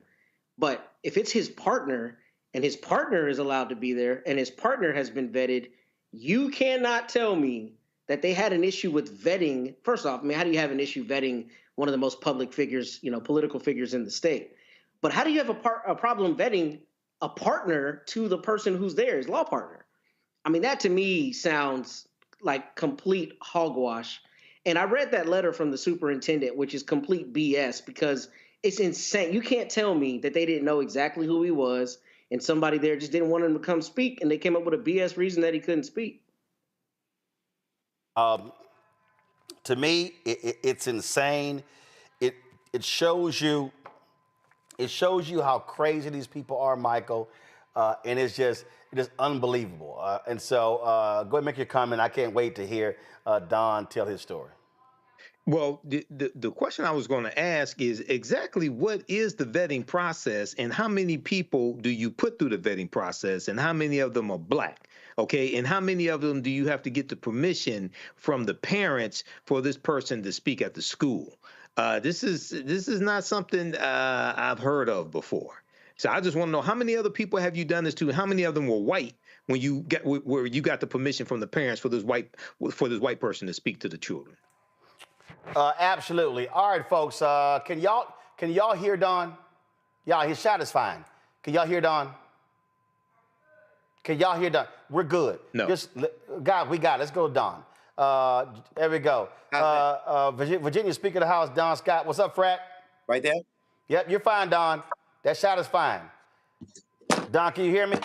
But if it's his partner and his partner is allowed to be there and his partner has been vetted, you cannot tell me that they had an issue with vetting. First off, I mean, how do you have an issue vetting one of the most public figures, political figures in the state? But how do you have a problem vetting a partner to the person who's there, his law partner? I mean, that to me sounds like complete hogwash. And I read that letter from the superintendent, which is complete BS because it's insane. You can't tell me that they didn't know exactly who he was and somebody there just didn't want him to come speak and they came up with a BS reason that he couldn't speak. To me, it's insane. It shows you how crazy these people are, Michael, and it's just unbelievable. And so, go ahead and make your comment. I can't wait to hear Don tell his story. Well, the question I was going to ask is exactly what is the vetting process and how many people do you put through the vetting process and how many of them are black? Okay, and how many of them do you have to get the permission from the parents for this person to speak at the school? This is not something I've heard of before. So I just want to know how many other people have you done this to? How many of them were white when you got the permission from the parents for this white person to speak to the children? Absolutely. All right, folks. Can y'all hear Don? Y'all, his shot is fine. Can y'all hear Don? Can y'all hear Don? We're good. No. God, we got it. Let's go, Don. There we go. Virginia Speaker of the House, Don Scott. What's up, Frat? Right there? Yep, you're fine, Don. That shot is fine. Don, can you hear me?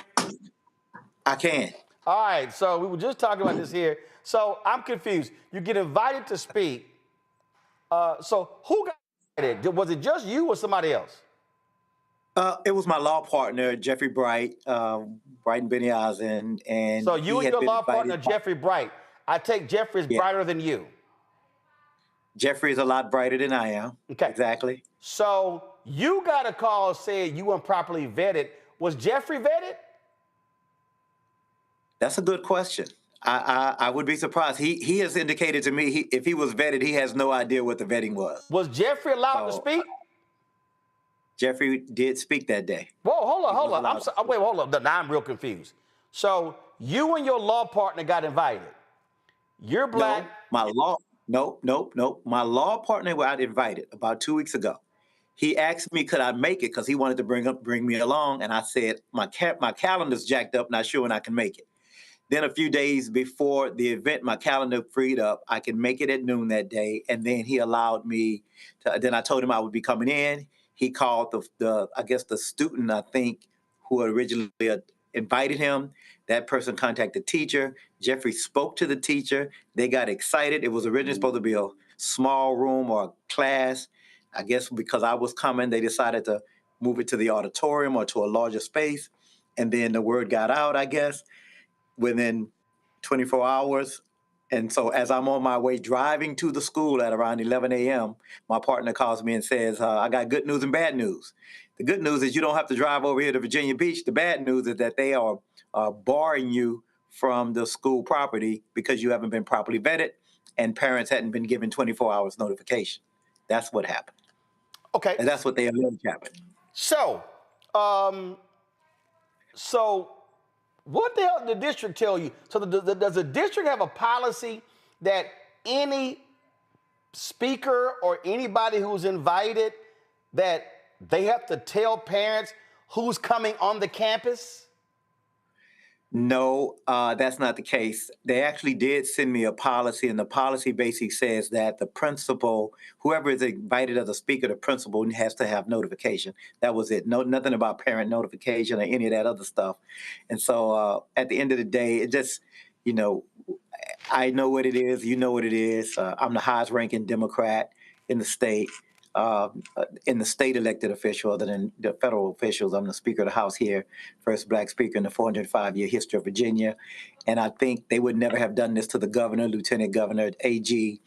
I can. All right, so we were just talking about this here. So I'm confused. You get invited to speak. So who got invited? Was it just you or somebody else? It was my law partner, Jeffrey Bright, Bright and Beniozen, and so you and your law partner, Jeffrey Bright. I take Jeffrey is brighter than you. Jeffrey is a lot brighter than I am. Okay. Exactly. So you got a call saying you weren't properly vetted. Was Jeffrey vetted? That's a good question. I would be surprised. He has indicated to me if he was vetted, he has no idea what the vetting was. Was Jeffrey allowed to speak? Jeffrey did speak that day. Whoa, hold on. Wait, hold on. Now I'm real confused. So you and your law partner got invited. You're black. No, my law partner got invited about 2 weeks ago. He asked me, could I make it? Because he wanted to bring me along. And I said, my calendar's jacked up, not sure when I can make it. Then a few days before the event, my calendar freed up. I could make it at noon that day. And then he allowed me to, then I told him I would be coming in. He called the student, I think, who originally invited him. That person contacted the teacher. Jeffrey spoke to the teacher. They got excited. It was originally supposed to be a small room or a class. I guess because I was coming, they decided to move it to the auditorium or to a larger space. And then the word got out, I guess, within 24 hours. And so as I'm on my way driving to the school at around 11 a.m., my partner calls me and says, I got good news and bad news. The good news is you don't have to drive over here to Virginia Beach. The bad news is that they are barring you from the school property because you haven't been properly vetted and parents hadn't been given 24 hours notification. That's what happened. Okay. And that's what they allege happened. So, what the hell did the district tell you? So does the district have a policy that any speaker or anybody who's invited, that they have to tell parents who's coming on the campus? No, that's not the case. They actually did send me a policy, and the policy basically says that the principal, whoever is invited as a speaker, the principal has to have notification. That was it. No, nothing about parent notification or any of that other stuff. And so at the end of the day, it just, I know what it is. You know what it is. I'm the highest ranking Democrat in the state. In the state elected official, other than the federal officials, I'm the Speaker of the House here, first Black speaker in the 405-year history of Virginia. And I think they would never have done this to the governor, lieutenant governor, AG.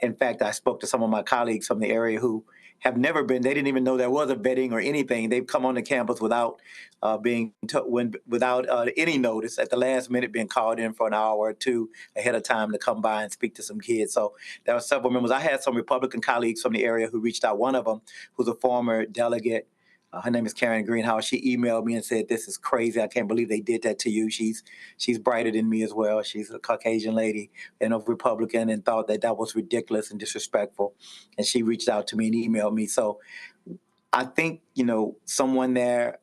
In fact, I spoke to some of my colleagues from the area who have never been, they didn't even know there was a vetting or anything. They've come on the campus without any notice, at the last minute being called in for an hour or two ahead of time to come by and speak to some kids. So there were several members. I had some Republican colleagues from the area who reached out. One of them, who's a former delegate, her name is Karen Greenhouse. She emailed me and said, "This is crazy. I can't believe they did that to you." She's brighter than me as well. She's a Caucasian lady and a Republican, and thought that was ridiculous and disrespectful. And she reached out to me and emailed me. So I think, someone there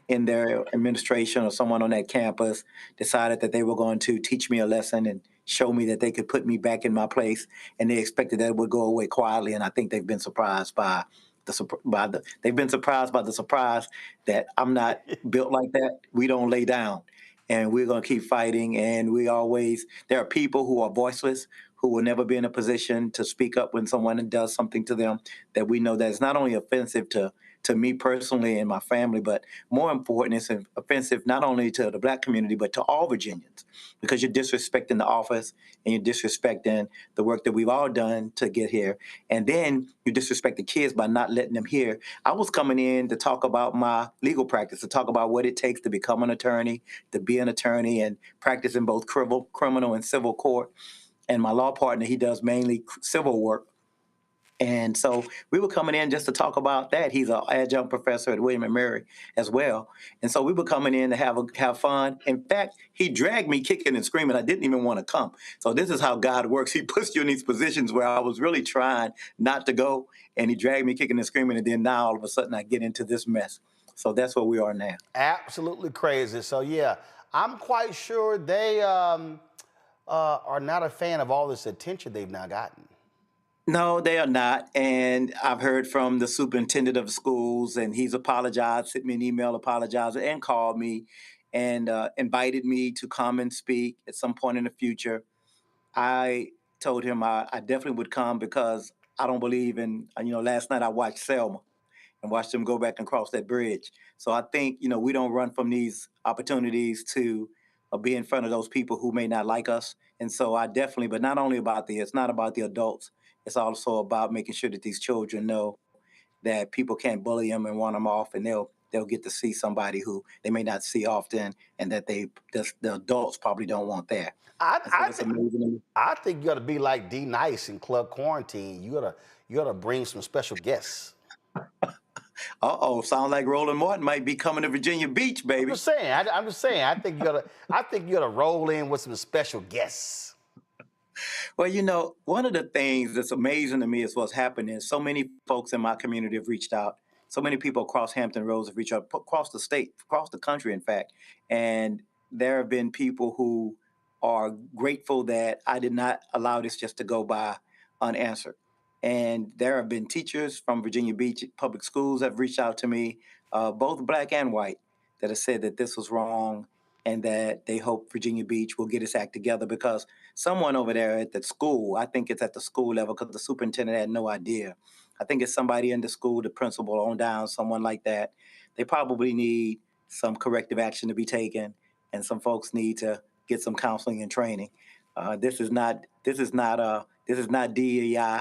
in their administration or someone on that campus decided that they were going to teach me a lesson and show me that they could put me back in my place, and they expected that it would go away quietly. And I think they've been surprised by the surprise that I'm not built like that. We don't lay down, and we're going to keep fighting. And there are people who are voiceless, who will never be in a position to speak up when someone does something to them that we know that is not only offensive to me personally and my family, but more important, it's offensive not only to the Black community, but to all Virginians, because you're disrespecting the office and you're disrespecting the work that we've all done to get here. And then you disrespect the kids by not letting them hear. I was coming in to talk about my legal practice, to talk about what it takes to become an attorney, to be an attorney, and practice in both criminal and civil court. And my law partner, he does mainly civil work. And so we were coming in just to talk about that. He's an adjunct professor at William & Mary as well. And so we were coming in to have fun. In fact, he dragged me kicking and screaming. I didn't even want to come. So this is how God works. He puts you in these positions where I was really trying not to go, and he dragged me kicking and screaming. And then now all of a sudden I get into this mess. So that's where we are now. Absolutely crazy. So yeah, I'm quite sure they are not a fan of all this attention they've now gotten. No, they are not. And I've heard from the superintendent of schools, and he's apologized, sent me an email apologizing, and called me and invited me to come and speak at some point in the future. I told him I definitely would come, because I don't believe in, last night I watched Selma and watched them go back and cross that bridge. So I think, we don't run from these opportunities to be in front of those people who may not like us. And so I definitely, but not only it's not about the adults. It's also about making sure that these children know that people can't bully them and run them off, and they'll get to see somebody who they may not see often, and that the adults probably don't want there. I think you got to be like D Nice in Club Quarantine. You got to bring some special guests. Sound like Roland Martin might be coming to Virginia Beach, baby. I'm just saying. I think you got to roll in with some special guests. Well, one of the things that's amazing to me is what's happening. So many folks in my community have reached out. So many people across Hampton Roads have reached out, across the state, across the country, in fact. And there have been people who are grateful that I did not allow this just to go by unanswered. And there have been teachers from Virginia Beach Public Schools that have reached out to me, both Black and white, that have said that this was wrong, and that they hope Virginia Beach will get its act together, because someone over there at the school, I think it's at the school level, because the superintendent had no idea. I think it's somebody in the school, the principal on down, someone like that. They probably need some corrective action to be taken, and some folks need to get some counseling and training. This is not DEI.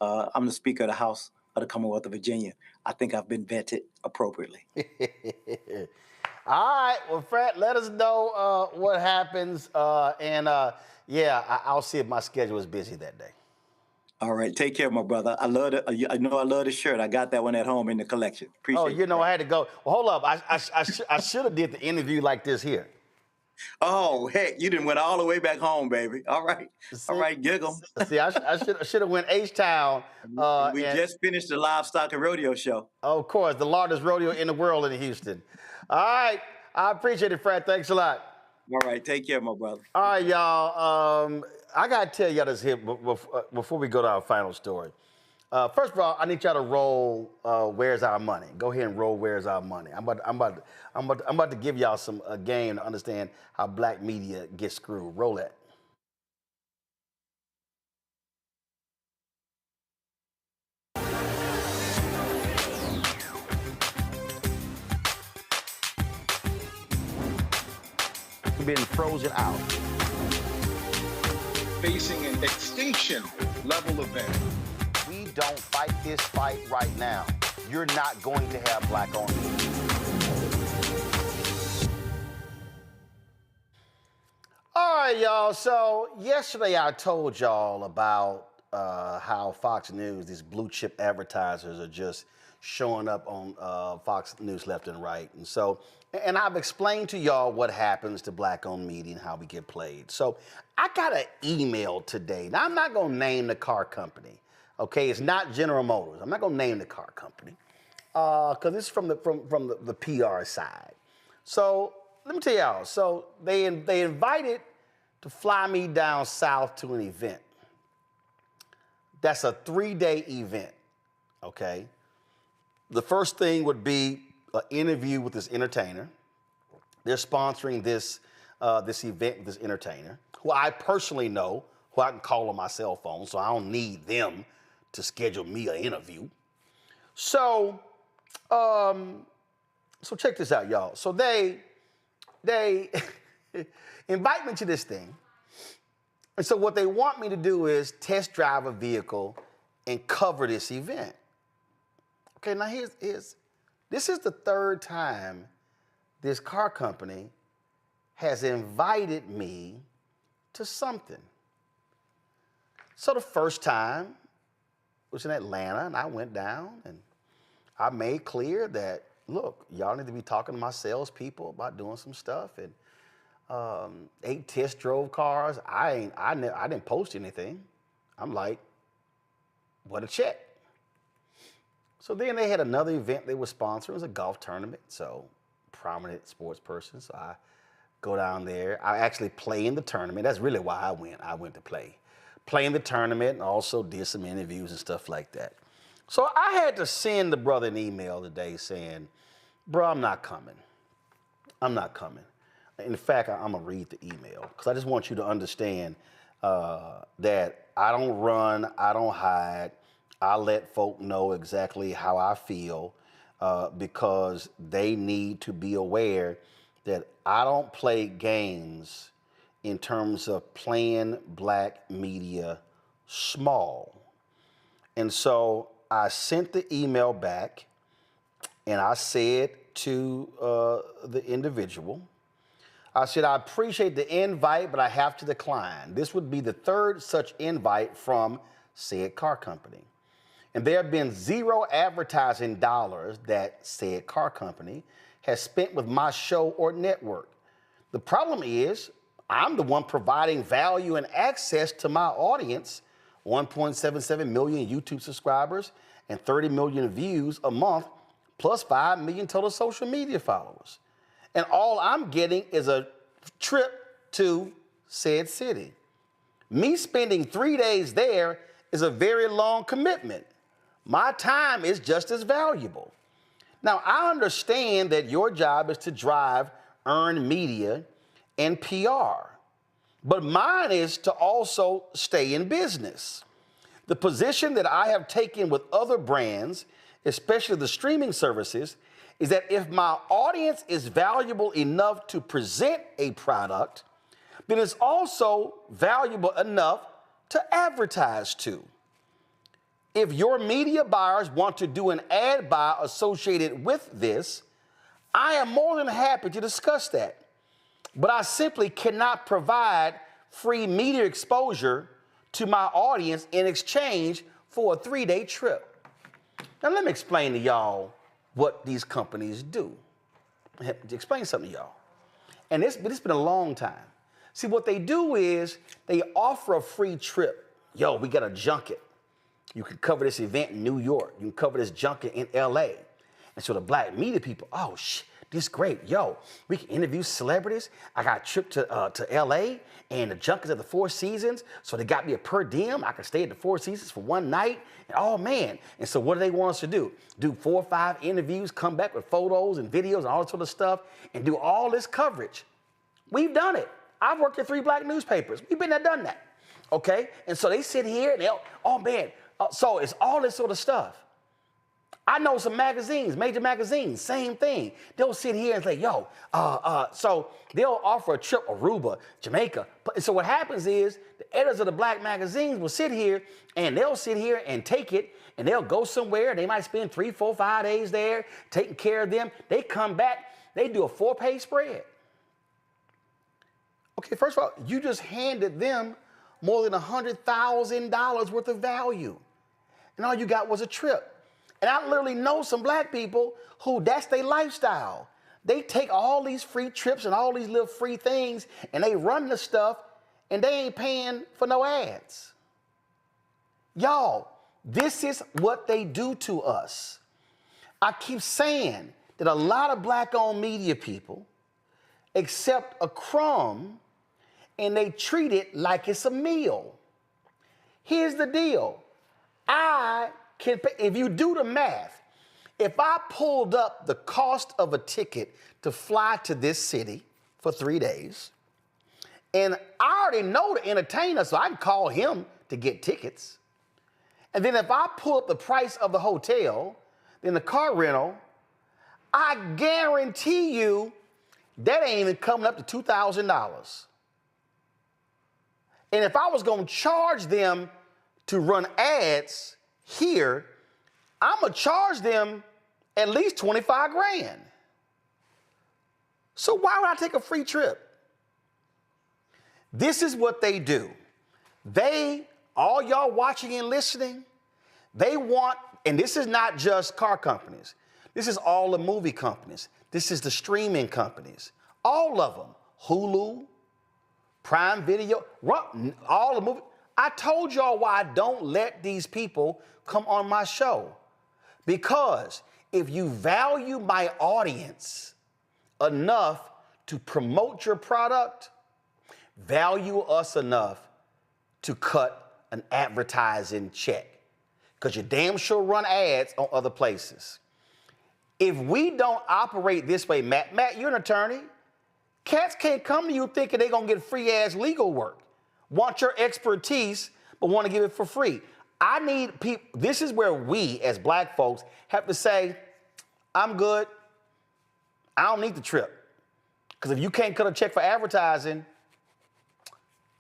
I'm the Speaker of the House of the Commonwealth of Virginia. I think I've been vetted appropriately. All right, well, Fred, let us know what happens, I'll see if my schedule is busy that day. All right, take care, my brother. I love it. I know I love the shirt. I got that one at home in the collection. Appreciate it. I had to go. Well, hold up. I should have did the interview like this here. Oh, heck, you done went all the way back home, baby. All right. All right, giggle. See, I should have went H-Town. We just finished the livestock and rodeo show. Of course, the largest rodeo in the world in Houston. All right. I appreciate it, Fred. Thanks a lot. All right. Take care, my brother. All right, y'all. I got to tell y'all this here before we go to our final story. First of all, I need y'all to roll Where's Our Money? Go ahead and roll Where's Our Money. I'm about to give y'all some game to understand how black media gets screwed. Roll that. Been frozen out. Facing an extinction level event. We don't fight this fight right now, you're not going to have black-owned media. All right, y'all. So yesterday I told y'all about how Fox News, these blue chip advertisers are just showing up on Fox News left and right. And I've explained to y'all what happens to black-owned media and how we get played. So I got an email today. Now, I'm not going to name the car company, okay? It's not General Motors. I'm not going to name the car company because it's from the PR side. So let me tell y'all. So they invited to fly me down south to an event. That's a 3-day event, okay? The first thing would be an interview with this entertainer. They're sponsoring this event with this entertainer, who I personally know, who I can call on my cell phone, so I don't need them to schedule me an interview. So check this out, y'all. So they invite me to this thing. And so what they want me to do is test drive a vehicle and cover this event. Okay, now this is the third time this car company has invited me to something. So the first time was in Atlanta, and I went down and I made clear that, look, y'all need to be talking to my salespeople about doing some stuff. And 8 test drove cars. I didn't post anything. I'm like, what a check. So then they had another event they were sponsoring. It was a golf tournament, so prominent sports person. So I go down there. I actually play in the tournament. That's really why I went. I went to play in the tournament and also did some interviews and stuff like that. So I had to send the brother an email today saying, bro, I'm not coming. I'm not coming. In fact, I'm going to read the email because I just want you to understand that I don't run, I don't hide. I let folk know exactly how I feel because they need to be aware that I don't play games in terms of playing black media small. And so I sent the email back and I said to the individual, I said, I appreciate the invite, but I have to decline. This would be the third such invite from said car company. And there have been 0 advertising dollars that said car company has spent with my show or network. The problem is I'm the one providing value and access to my audience, 1.77 million YouTube subscribers and 30 million views a month, plus 5 million total social media followers. And all I'm getting is a trip to said city. Me spending 3 days there is a very long commitment. My time is just as valuable. Now, I understand that your job is to drive earned media and PR, but mine is to also stay in business. The position that I have taken with other brands, especially the streaming services, is that if my audience is valuable enough to present a product, then it's also valuable enough to advertise to. If your media buyers want to do an ad buy associated with this, I am more than happy to discuss that. But I simply cannot provide free media exposure to my audience in exchange for a 3-day trip. Now let me explain to y'all what these companies do. I have to explain something to y'all. And it's been a long time. See, what they do is they offer a free trip. Yo, we got a junket. You can cover this event in New York. You can cover this junket in LA. And so the black media people, oh, this is great. Yo, we can interview celebrities. I got a trip to LA and the junkets at the Four Seasons. So they got me a per diem. I can stay at the Four Seasons for one night. And oh, man. And so what do they want us to do? Do 4 or 5 interviews, come back with photos and videos and all that sort of stuff, and do all this coverage. We've done it. I've worked at 3 black newspapers. We've been there, done that. Okay? And so they sit here and they'll, oh, man. So it's all this sort of stuff. I know some magazines, major magazines, same thing. They'll sit here and say, yo, so they'll offer a trip, Aruba, Jamaica. So what happens is the editors of the black magazines will sit here and they'll sit here and take it and they'll go somewhere. They might spend 3, 4, 5 days there taking care of them. They come back, they do a 4-page spread. Okay, first of all, you just handed them more than $100,000 worth of value. And all you got was a trip. And I literally know some black people who that's their lifestyle. They take all these free trips and all these little free things and they run the stuff and they ain't paying for no ads. Y'all, this is what they do to us. I keep saying that a lot of black-owned media people accept a crumb and they treat it like it's a meal. Here's the deal. I can pay, if you do the math, if I pulled up the cost of a ticket to fly to this city for 3 days, and I already know the entertainer, so I can call him to get tickets. And then if I pull up the price of the hotel, then the car rental, I guarantee you that ain't even coming up to $2,000. And if I was gonna charge them to run ads here, I'm gonna charge them at least 25 grand. So why would I take a free trip? This is what they do. They, all y'all watching and listening, they want, and this is not just car companies. This is all the movie companies. This is the streaming companies. All of them. Hulu, Prime Video, all the movies. I told y'all why I don't let these people come on my show. Because if you value my audience enough to promote your product, value us enough to cut an advertising check. Because you damn sure run ads on other places. If we don't operate this way, Matt, you're an attorney. Cats can't come to you thinking they're going to get free ass legal work. Want your expertise, but want to give it for free. I need people, this is where we as black folks have to say, I'm good. I don't need the trip. Because if you can't cut a check for advertising,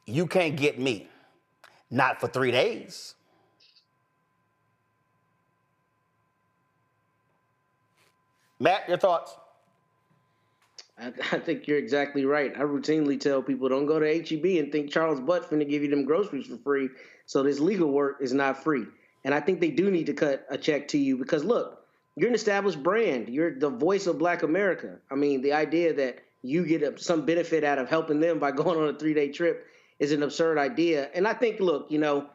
you can't get me. Not for 3 days. Matt, your thoughts? I think you're exactly right. I routinely tell people don't go to H-E-B and think Charles Butt finna give you them groceries for free. So this legal work is not free. And I think they do need to cut a check to you because look, you're an established brand. You're the voice of Black America. I mean, the idea that you get some benefit out of helping them by going on a 3-day trip is an absurd idea. And I think, look, you know,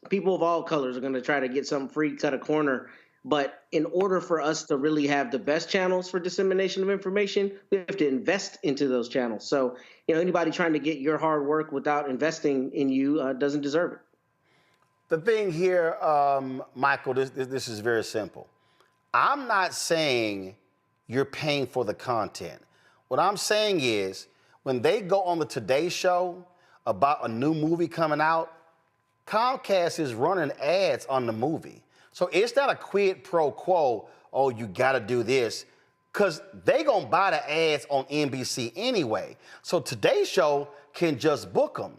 people of all colors are going to try to get something free, cut a corner. But in order for us to really have the best channels for dissemination of information, we have to invest into those channels. So, you know, anybody trying to get your hard work without investing in you doesn't deserve it. The thing here, Michael, this is very simple. I'm not saying you're paying for the content. What I'm saying is when they go on the Today Show about a new movie coming out, Comcast is running ads on the movie. So it's not a quid pro quo, oh, you got to do this. because they gonna buy the ads on NBC anyway. So today's show can just book them.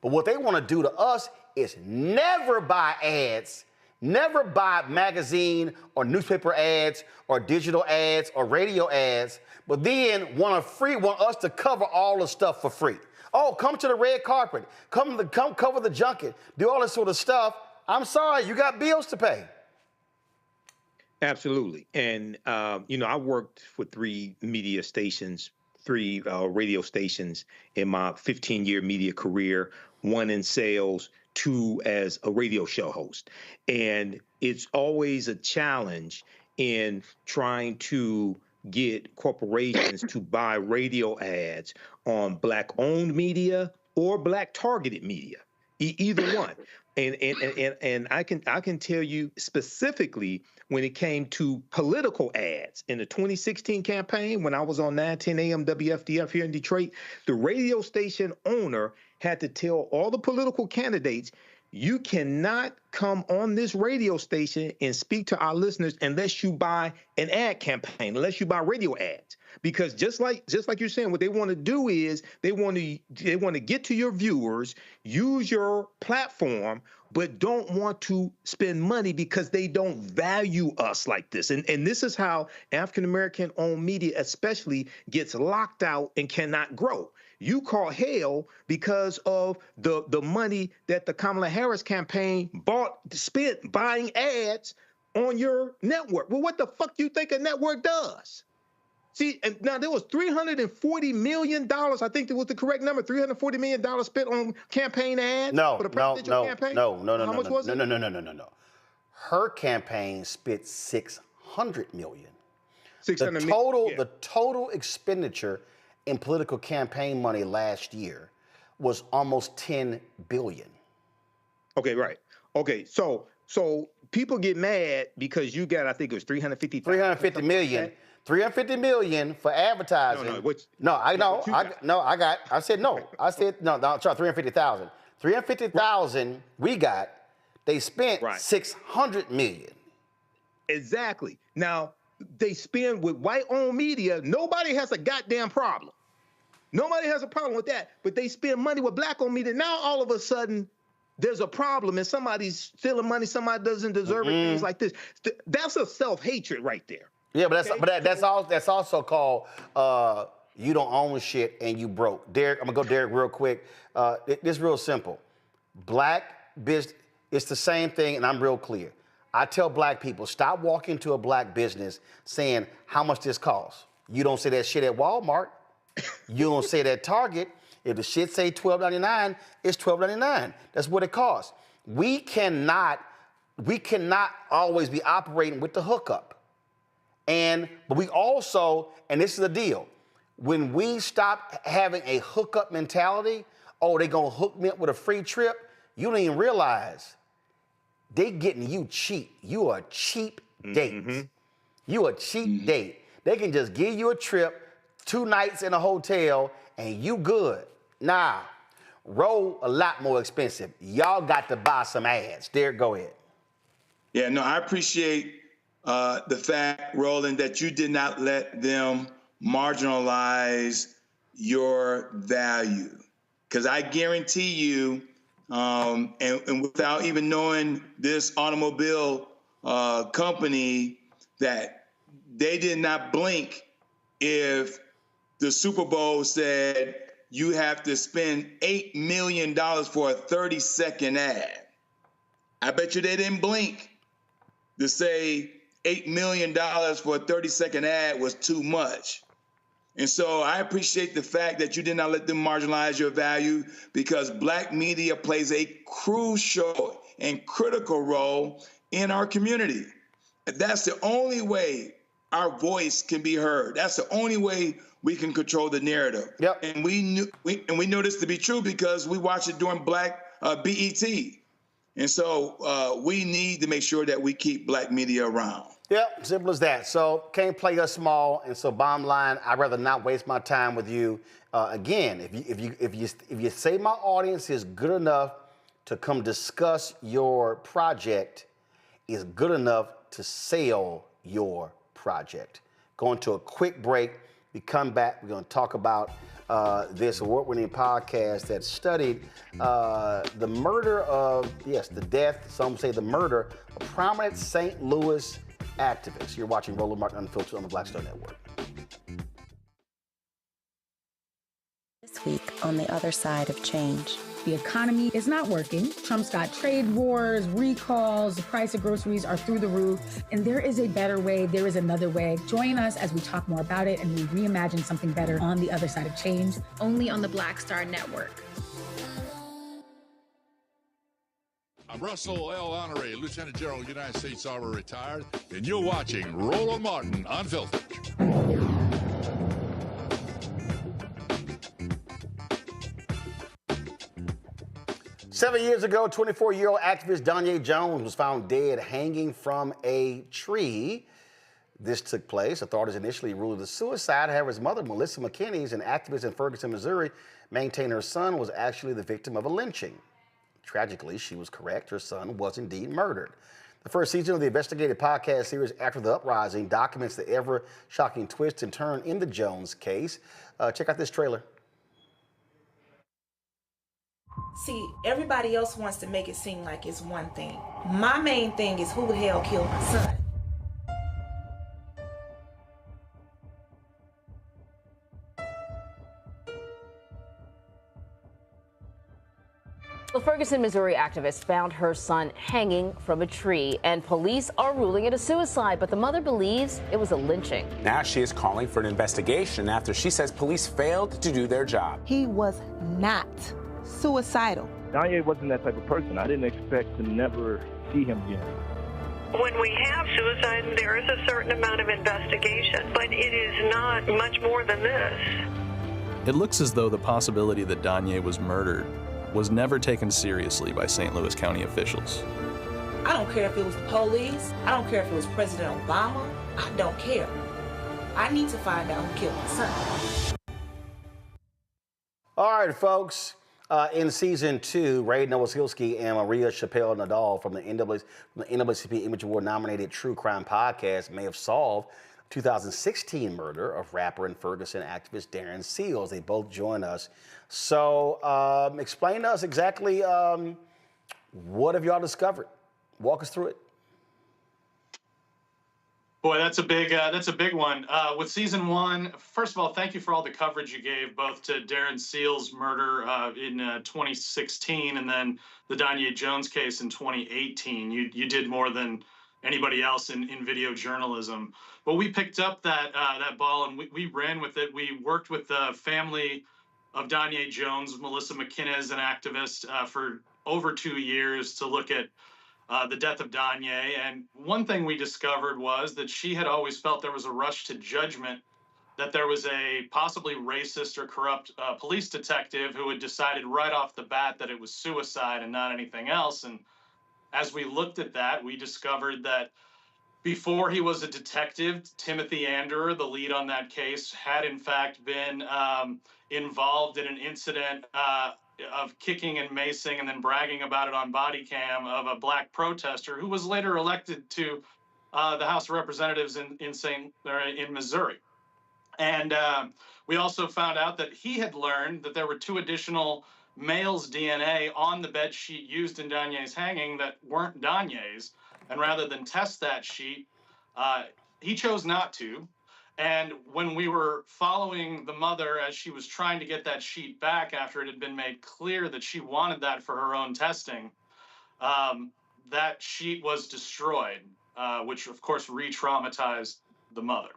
But what they want to do to us is never buy ads, never buy magazine or newspaper ads or digital ads or radio ads, but then want us to cover all the stuff for free. Oh, come to the red carpet, come cover the junket, do all this sort of stuff. I'm sorry, you got bills to pay. Absolutely. And, I worked for three radio stations in my 15-year media career, one in sales, two as a radio show host. And it's always a challenge in trying to get corporations to buy radio ads on Black-owned media or Black-targeted media, either one. And I can tell you specifically when it came to political ads in the 2016 campaign, when I was on 910 AM WFDF here in Detroit, the radio station owner had to tell all the political candidates, you cannot come on this radio station and speak to our listeners unless you buy an ad campaign, unless you buy radio ads. Because just like you're saying, what they want to do is they want to get to your viewers, use your platform, but don't want to spend money because they don't value us like this. And this is how African-American owned media especially gets locked out and cannot grow. You call hell because of the money that the Kamala Harris campaign spent buying ads on your network. Well, what the fuck do you think a network does? See, and now there was $340 million, I think that was the correct number, $340 million spent on campaign ads for the presidential campaign? No. How much was it? No. Her campaign spent $600 million. The total expenditure in political campaign money last year was almost $10 billion. Okay, right. Okay, so people get mad because you got, I think it was $350 million. $350 million for advertising. I said no. Sorry, 350,000. 350,000 we got. They spent $600 million. Exactly. Now, they spend with white-owned media. Nobody has a goddamn problem. Nobody has a problem with that. But they spend money with Black-owned media. Now, all of a sudden, there's a problem and somebody's stealing money, somebody doesn't deserve it, things like this. That's a self-hatred right there. Yeah, but that's also called you don't own shit and you broke. Derek, I'm gonna go Derek real quick. It's real simple. Black business, it's the same thing, and I'm real clear. I tell Black people, stop walking to a Black business saying how much this costs. You don't say that shit at Walmart. You don't say that at Target. If the shit say $12.99, it's $12.99. That's what it costs. We cannot always be operating with the hookup. But we also, and this is the deal, when we stop having a hookup mentality, oh, they gonna hook me up with a free trip, you don't even realize they getting you cheap. You are a cheap date. You a cheap date. They can just give you a trip, 2 nights in a hotel, and you good. Nah, Roll a lot more expensive. Y'all got to buy some ads. Derek, go ahead. Yeah, no, I appreciate the fact, Roland, that you did not let them marginalize your value. Because I guarantee you, and without even knowing this automobile company, that they did not blink if the Super Bowl said you have to spend $8 million for a 30-second ad. I bet you they didn't blink to say $8 million for a 30-second ad was too much. And so I appreciate the fact that you did not let them marginalize your value, because Black media plays a crucial and critical role in our community. That's the only way our voice can be heard. That's the only way we can control the narrative. Yep. And we know this to be true because we watched it during Black BET. And so we need to make sure that we keep Black media around. Yep, simple as that. So can't play us small, and so bottom line, I'd rather not waste my time with you. Again, if you say my audience is good enough to come discuss your project, is good enough to sell your project. Going to a quick break. We come back, we're going to talk about this award-winning podcast that studied the murder of, yes, the death, some say the murder, of prominent St. Louis activists. You're watching Roland Martin Unfiltered on the Black Star Network. This week on the other side of change. The economy is not working. Trump's got trade wars, recalls, the price of groceries are through the roof. And there is a better way. There is another way. Join us as we talk more about it and we reimagine something better on the other side of change. Only on the Black Star Network. I'm Russell L. Honoré, Lieutenant General, United States Army retired, and you're watching Roland Martin Unfiltered. 7 years ago, 24-year-old activist Danya Jones was found dead hanging from a tree. This took place. Authorities initially ruled it a suicide. However, his mother, Melissa McKinney, an activist in Ferguson, Missouri, maintained her son was actually the victim of a lynching. Tragically, she was correct. Her son was indeed murdered. The first season of the Investigative podcast series After the Uprising documents the ever-shocking twist and turn in the Jones case. Check out this trailer. See, everybody else wants to make it seem like it's one thing. My main thing is who the hell killed my son? The Ferguson, Missouri activist found her son hanging from a tree, and police are ruling it a suicide, but the mother believes it was a lynching. Now she is calling for an investigation after she says police failed to do their job. He was not suicidal. Danya wasn't that type of person. I didn't expect to never see him again. When we have suicide, there is a certain amount of investigation, but it is not much more than this. It looks as though the possibility that Danya was murdered was never taken seriously by St. Louis County officials. I don't care if it was the police. I don't care if it was President Obama. I don't care. I need to find out who killed my son. All right, folks. In season 2, Ray Nowosilski and Maria Chappelle Nadal from the NAACP Image Award nominated True Crime Podcast may have solved 2016 murder of rapper and Ferguson activist Darren Seals. They both join us. So explain to us exactly what have y'all discovered? Walk us through it. Boy, that's a big one. With season 1, first of all, thank you for all the coverage you gave, both to Darren Seals' murder in 2016 and then the Danya Jones case in 2018. You did more than anybody else in video journalism. But we picked up that ball and we ran with it. We worked with the family of Danya Jones. Melissa McKinney is an activist for over 2 years to look at the death of Danya. And one thing we discovered was that she had always felt there was a rush to judgment, that there was a possibly racist or corrupt police detective who had decided right off the bat that it was suicide and not anything else. And as we looked at that, we discovered that before he was a detective, Timothy Anderer, the lead on that case, had in fact been involved in an incident of kicking and macing and then bragging about it on body cam of a black protester who was later elected to the House of Representatives in Missouri. And we also found out that he had learned that there were 2 additional males' DNA on the bed sheet used in Danya's hanging that weren't Danya's. And rather than test that sheet, he chose not to. And when we were following the mother as she was trying to get that sheet back after it had been made clear that she wanted that for her own testing, that sheet was destroyed, which of course re-traumatized the mother.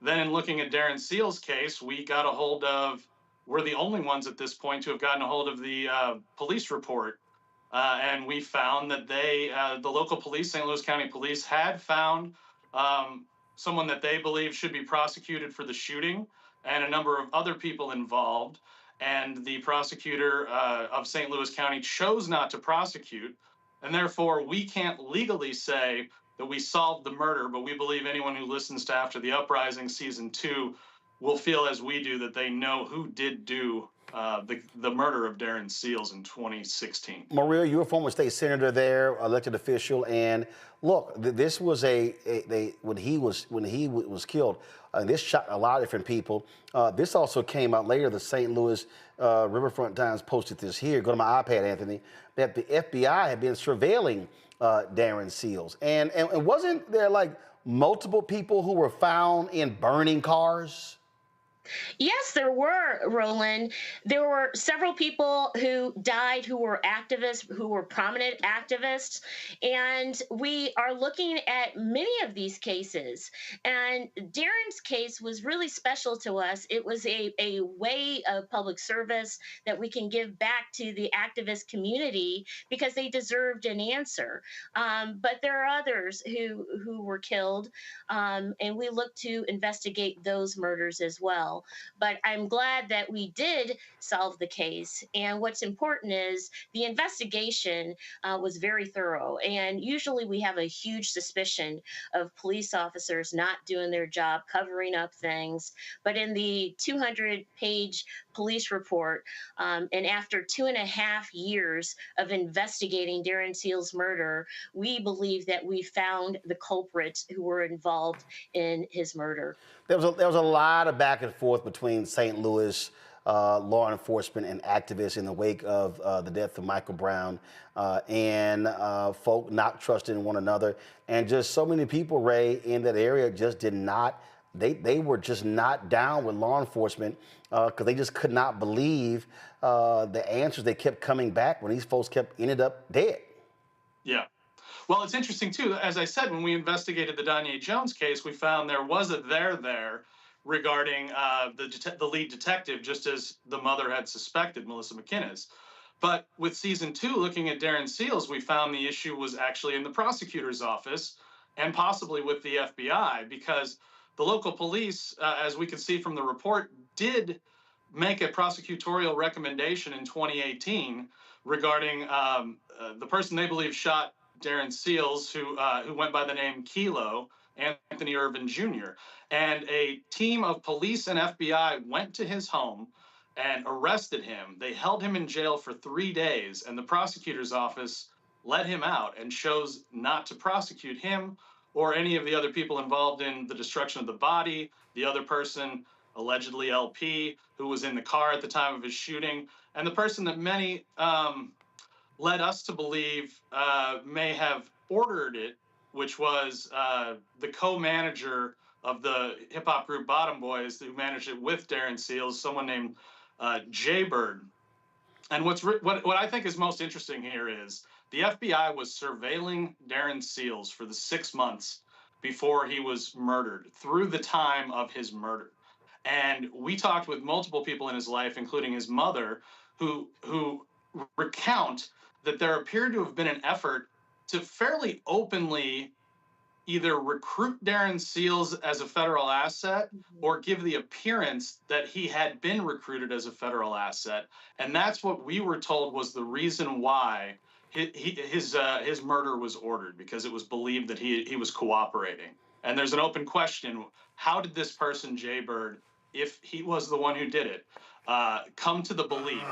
Then in looking at Darren Seals' case, we're the only ones at this point to have gotten a hold of the police report. And we found that the local police, St. Louis County Police, had found someone that they believe should be prosecuted for the shooting and a number of other people involved. And the prosecutor of St. Louis County chose not to prosecute. And therefore, we can't legally say that we solved the murder, but we believe anyone who listens to After the Uprising Season 2 will feel as we do that they know who did do the murder of Darren Seals in 2016. Maria, you're a former state senator there, elected official, and look, this was when he was killed. This shocked a lot of different people. This also came out later. The St. Louis Riverfront Times posted this here. Go to my iPad, Anthony. That the FBI had been surveilling Darren Seals, and wasn't there like multiple people who were found in burning cars? Yes, there were, Roland. There were several people who died who were activists, who were prominent activists. And we are looking at many of these cases. And Darren's case was really special to us. It was a way of public service that we can give back to the activist community because they deserved an answer. But there are others who were killed, and we look to investigate those murders as well. But I'm glad that we did solve the case. And what's important is the investigation was very thorough. And usually we have a huge suspicion of police officers not doing their job, covering up things. But in the 200-page police report, and after 2.5 years of investigating Darren Seals' murder, we believe that we found the culprits who were involved in his murder. There was a lot of back and forth between St. Louis law enforcement and activists in the wake of the death of Michael Brown, and folk not trusting one another, and just so many people, Ray, in that area just did not. They were just not down with law enforcement because they just could not believe the answers that kept coming back when these folks ended up dead. Yeah. Well, it's interesting, too. As I said, when we investigated the Danye Jones case, we found there was a there regarding the lead detective, just as the mother had suspected, Melissa McInnes. But with season 2, looking at Darren Seals, we found the issue was actually in the prosecutor's office and possibly with the FBI, because the local police, as we can see from the report, did make a prosecutorial recommendation in 2018 regarding the person they believe shot Darren Seals, who went by the name Kilo, Anthony Irvin Jr. And a team of police and FBI went to his home and arrested him. They held him in jail for 3 days, and the prosecutor's office let him out and chose not to prosecute him or any of the other people involved in the destruction of the body, the other person, allegedly LP, who was in the car at the time of his shooting, and the person that many led us to believe may have ordered it, which was the co-manager of the hip-hop group Bottom Boys, who managed it with Darren Seals, someone named Jaybird. And what I think is most interesting here is the FBI was surveilling Darren Seals for the 6 months before he was murdered, through the time of his murder. And we talked with multiple people in his life, including his mother, who recount that there appeared to have been an effort to fairly openly either recruit Darren Seals as a federal asset or give the appearance that he had been recruited as a federal asset. And that's what we were told was the reason why his murder was ordered, because it was believed that he was cooperating. And there's an open question: how did this person, Jaybird, if he was the one who did it, come to the belief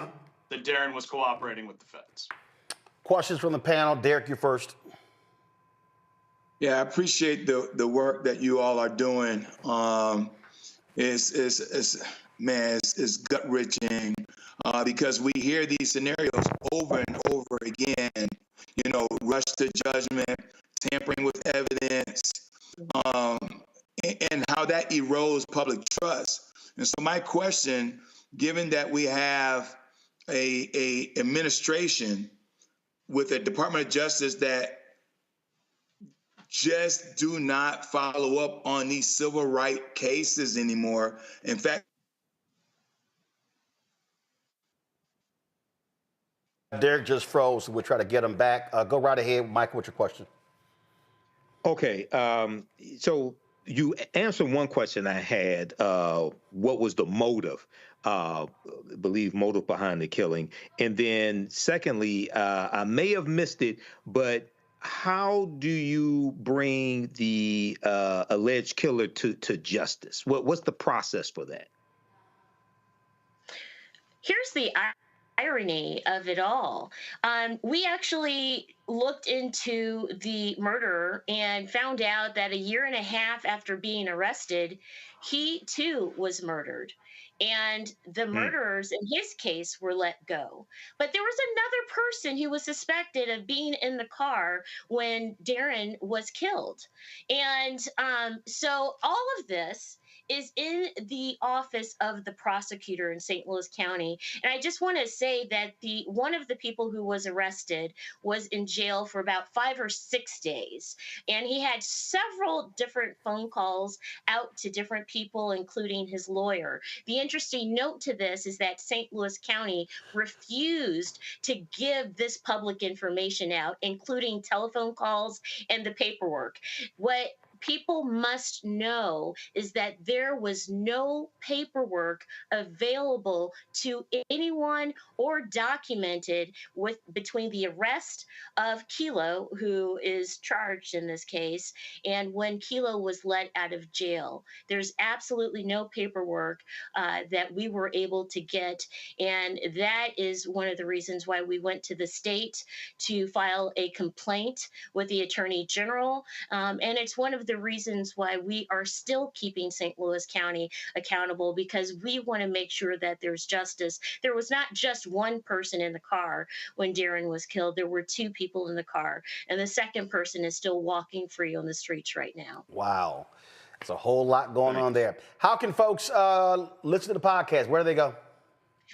that Darren was cooperating with the feds? Questions from the panel. Derek, you first. Yeah, I appreciate the work that you all are doing. It's gut wrenching because we hear these scenarios over and over again. You know, rush to judgment, tampering with evidence, and how that erodes public trust. And so my question, given that we have a administration with a Department of Justice that just do not follow up on these civil rights cases anymore. In fact, Derek just froze, so we'll try to get him back. Go right ahead, Michael, what's your question? Okay, so you answered one question I had. What was the motive? Believe motive behind the killing. And then secondly, I may have missed it, but how do you bring the alleged killer to justice? What's the process for that? Here's the irony of it all. We actually looked into the murderer and found out that a year and a half after being arrested, he too was murdered. And the murderers in his case were let go. But there was another person who was suspected of being in the car when Darren was killed. And so all of this is in the office of the prosecutor in St. Louis County. And I just want to say that the one of the people who was arrested was in jail for about 5 or 6 days. And he had several different phone calls out to different people, including his lawyer. The interesting note to this is that St. Louis County refused to give this public information out, including telephone calls and the paperwork. What people must know is that there was no paperwork available to anyone or documented with between the arrest of Kilo, who is charged in this case, and when Kilo was let out of jail. There's absolutely no paperwork that we were able to get, and that is one of the reasons why we went to the state to file a complaint with the Attorney General, and it's one of the reasons why we are still keeping St. Louis County accountable, because we want to make sure that there's justice. There was not just one person in the car when Darren was killed. There were 2 people in the car, and the second person is still walking free on the streets right now. Wow. There's a whole lot going on there. How can folks listen to the podcast? Where do they go?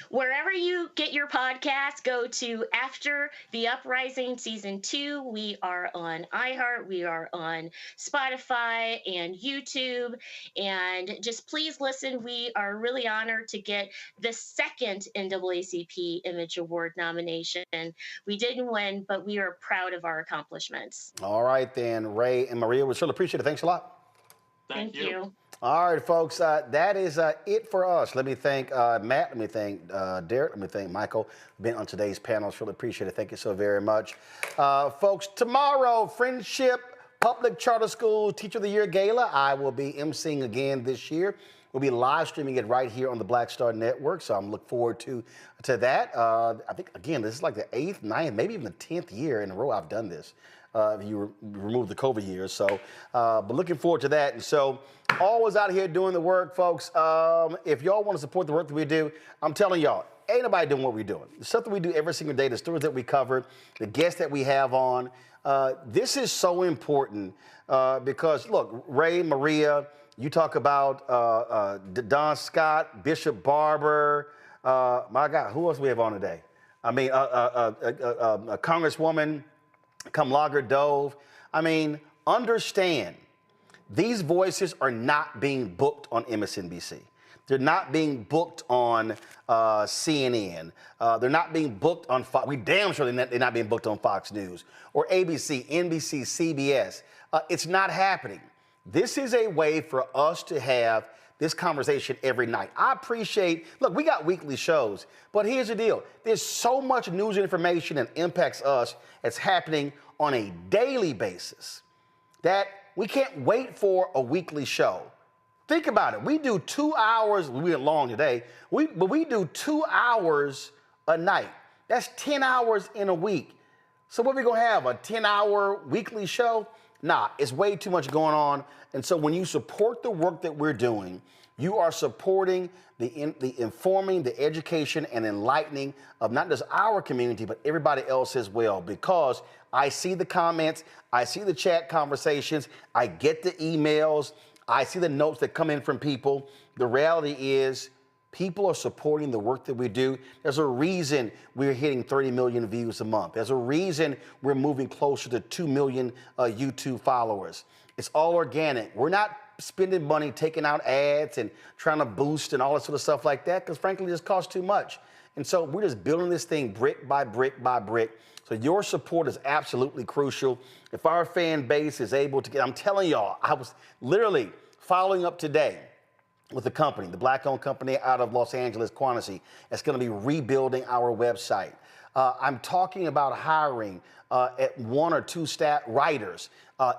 Wherever you get your podcast, go to After the Uprising Season 2. We are on iHeart, we are on Spotify and YouTube, and just please listen. We are really honored to get the 2nd NAACP Image Award nomination. We didn't win, but we are proud of our accomplishments. All right, then, Ray and Maria, we really appreciate it. Thanks a lot. Thank you. All right, folks, that is it for us. Let me thank Matt, let me thank Derek, let me thank Michael for being on today's panel. Really appreciate it. Thank you so very much. Folks, tomorrow, Friendship Public Charter School Teacher of the Year Gala. I will be emceeing again this year. We'll be live streaming it right here on the Black Star Network, so I'm looking forward to that. I think, again, this is like the 8th, 9th, maybe even the 10th year in a row I've done this. If you remove the COVID years. So, but looking forward to that. And so, always out here doing the work, folks. If y'all want to support the work that we do, I'm telling y'all, ain't nobody doing what we're doing. It's something we do every single day, the stories that we cover, the guests that we have on. This is so important because, look, Ray, Maria, you talk about Don Scott, Bishop Barber, my God, who else we have on today? I mean, a Congresswoman, Kamlager-Dove. I mean, understand, these voices are not being booked on MSNBC. They're not being booked on CNN. They're not being booked on Fox. We damn sure they're not being booked on Fox News or ABC, NBC, CBS. It's not happening. This is a way for us to have this conversation every night. I appreciate, look, we got weekly shows, but here's the deal. There's so much news and information that impacts us that's happening on a daily basis that we can't wait for a weekly show. Think about it. We do 2 hours, we went long today, but we do 2 hours a night. That's 10 hours in a week. So what are we gonna have, a 10-hour weekly show? Nah, it's way too much going on. And so when you support the work that we're doing, you are supporting the informing, the education, and enlightening of not just our community, but everybody else as well. Because I see the comments, I see the chat conversations, I get the emails, I see the notes that come in from people. The reality is, people are supporting the work that we do. There's a reason we're hitting 30 million views a month. There's a reason we're moving closer to 2 million YouTube followers. It's all organic. We're not spending money taking out ads and trying to boost and all that sort of stuff like that, because frankly, it just costs too much. And so we're just building this thing brick by brick by brick. So your support is absolutely crucial. If our fan base is able to get, I'm telling y'all, I was literally following up today. with a company, the black-owned company out of Los Angeles, Quantity, that's going to be rebuilding our website. I'm talking about hiring at 1 or 2 staff writers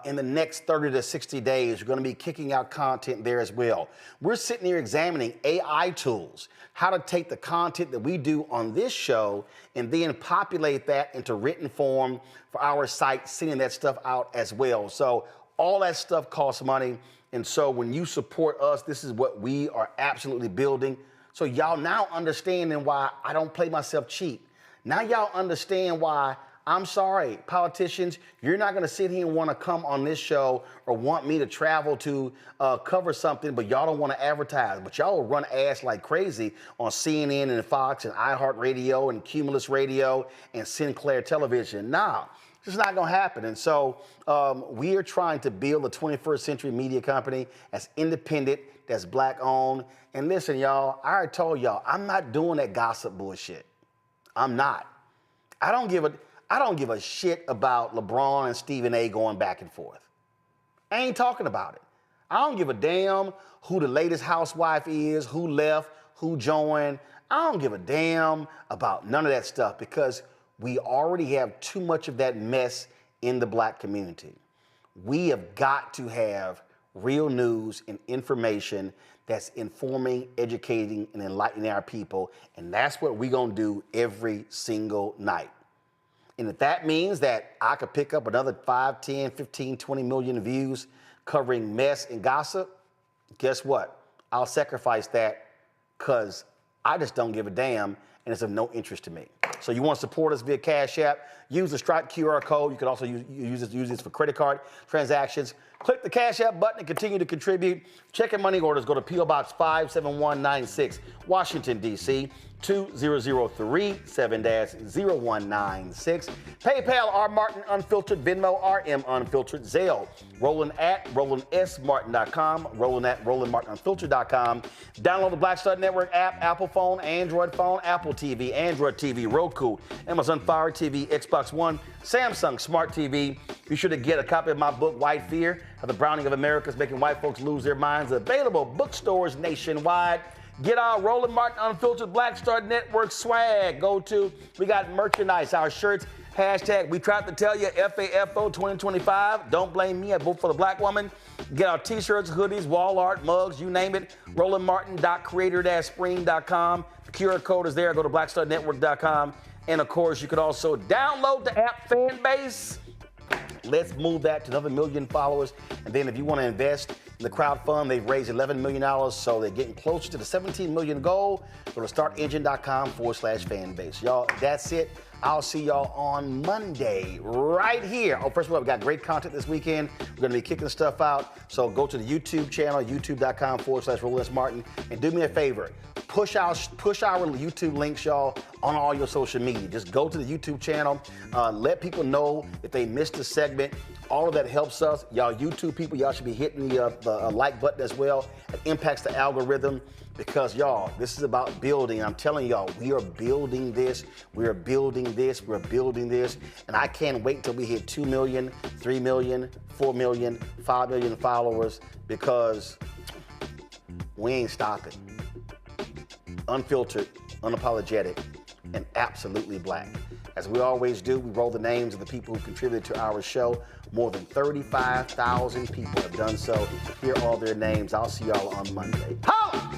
in the next 30 to 60 days. We're going to be kicking out content there as well. We're sitting here examining AI tools, how to take the content that we do on this show and then populate that into written form for our site, sending that stuff out as well. So all that stuff costs money. And so when you support us, this is what we are absolutely building. So y'all now understanding why I don't play myself cheap. Now y'all understand why, I'm sorry, politicians, you're not going to sit here and want to come on this show or want me to travel to cover something, but y'all don't want to advertise. But y'all will run ads like crazy on CNN and Fox and iHeartRadio and Cumulus Radio and Sinclair Television. Nah, it's not going to happen. And so we are trying to build a 21st century media company that's independent, that's black owned. And listen, y'all, I already told y'all, I'm not doing that gossip bullshit. I'm not. I don't give a shit about LeBron and Stephen A going back and forth. I ain't talking about it. I don't give a damn who the latest housewife is, who left, who joined. I don't give a damn about none of that stuff because we already have too much of that mess in the black community. We have got to have real news and information that's informing, educating, and enlightening our people. And that's what we're going to do every single night. And if that means that I could pick up another 5, 10, 15, 20 million views covering mess and gossip, guess what? I'll sacrifice that because I just don't give a damn and it's of no interest to me. So you want to support us via Cash App, use the Stripe QR code. You can also use this for credit card transactions. Click the Cash App button and continue to contribute. Check and money orders go to P.O. Box 57196, Washington, D.C. 20037-0196. PayPal, R. Martin Unfiltered. Venmo, RM Unfiltered. Zelle, Roland at RolandSMartin.com. Roland at RolandMartinUnfiltered.com. Download the Black Star Network app, Apple phone, Android phone, Apple TV, Android TV, Roku, Amazon Fire TV, Xbox One, Samsung Smart TV. Be sure to get a copy of my book, White Fear, How the Browning of America is Making White Folks Lose Their Minds. Available bookstores nationwide. Get our Roland Martin Unfiltered Black Star Network swag. We got merchandise, our shirts, hashtag, we tried to tell you, FAFO 2025. Don't blame me, I vote for the black woman. Get our t-shirts, hoodies, wall art, mugs, you name it. RolandMartin.creator-spring.com. The QR code is there. Go to blackstarnetwork.com. And of course, you can also download the app Fanbase. Let's move that to another 1 million followers. And then if you want to invest in the crowdfund, they've raised $11 million, so they're getting closer to the 17 million goal. Go to startengine.com/fanbase. Y'all, that's it. I'll see y'all on Monday right here. Oh, first of all, we got great content this weekend. We're going to be kicking stuff out. So go to the YouTube channel, youtube.com/RolandSMartin. And do me a favor. Push our YouTube links, y'all, on all your social media. Just go to the YouTube channel. Let people know if they missed a segment. All of that helps us. Y'all YouTube people, y'all should be hitting the like button as well. It impacts the algorithm because, y'all, this is about building. I'm telling y'all, we are building this. We are building this. We're building this. And I can't wait till we hit 2 million, 3 million, 4 million, 5 million followers because we ain't stopping. Unfiltered, unapologetic, and absolutely black. As we always do, we roll the names of the people who contributed to our show. More than 35,000 people have done so. Here are all their names. I'll see y'all on Monday. Holla!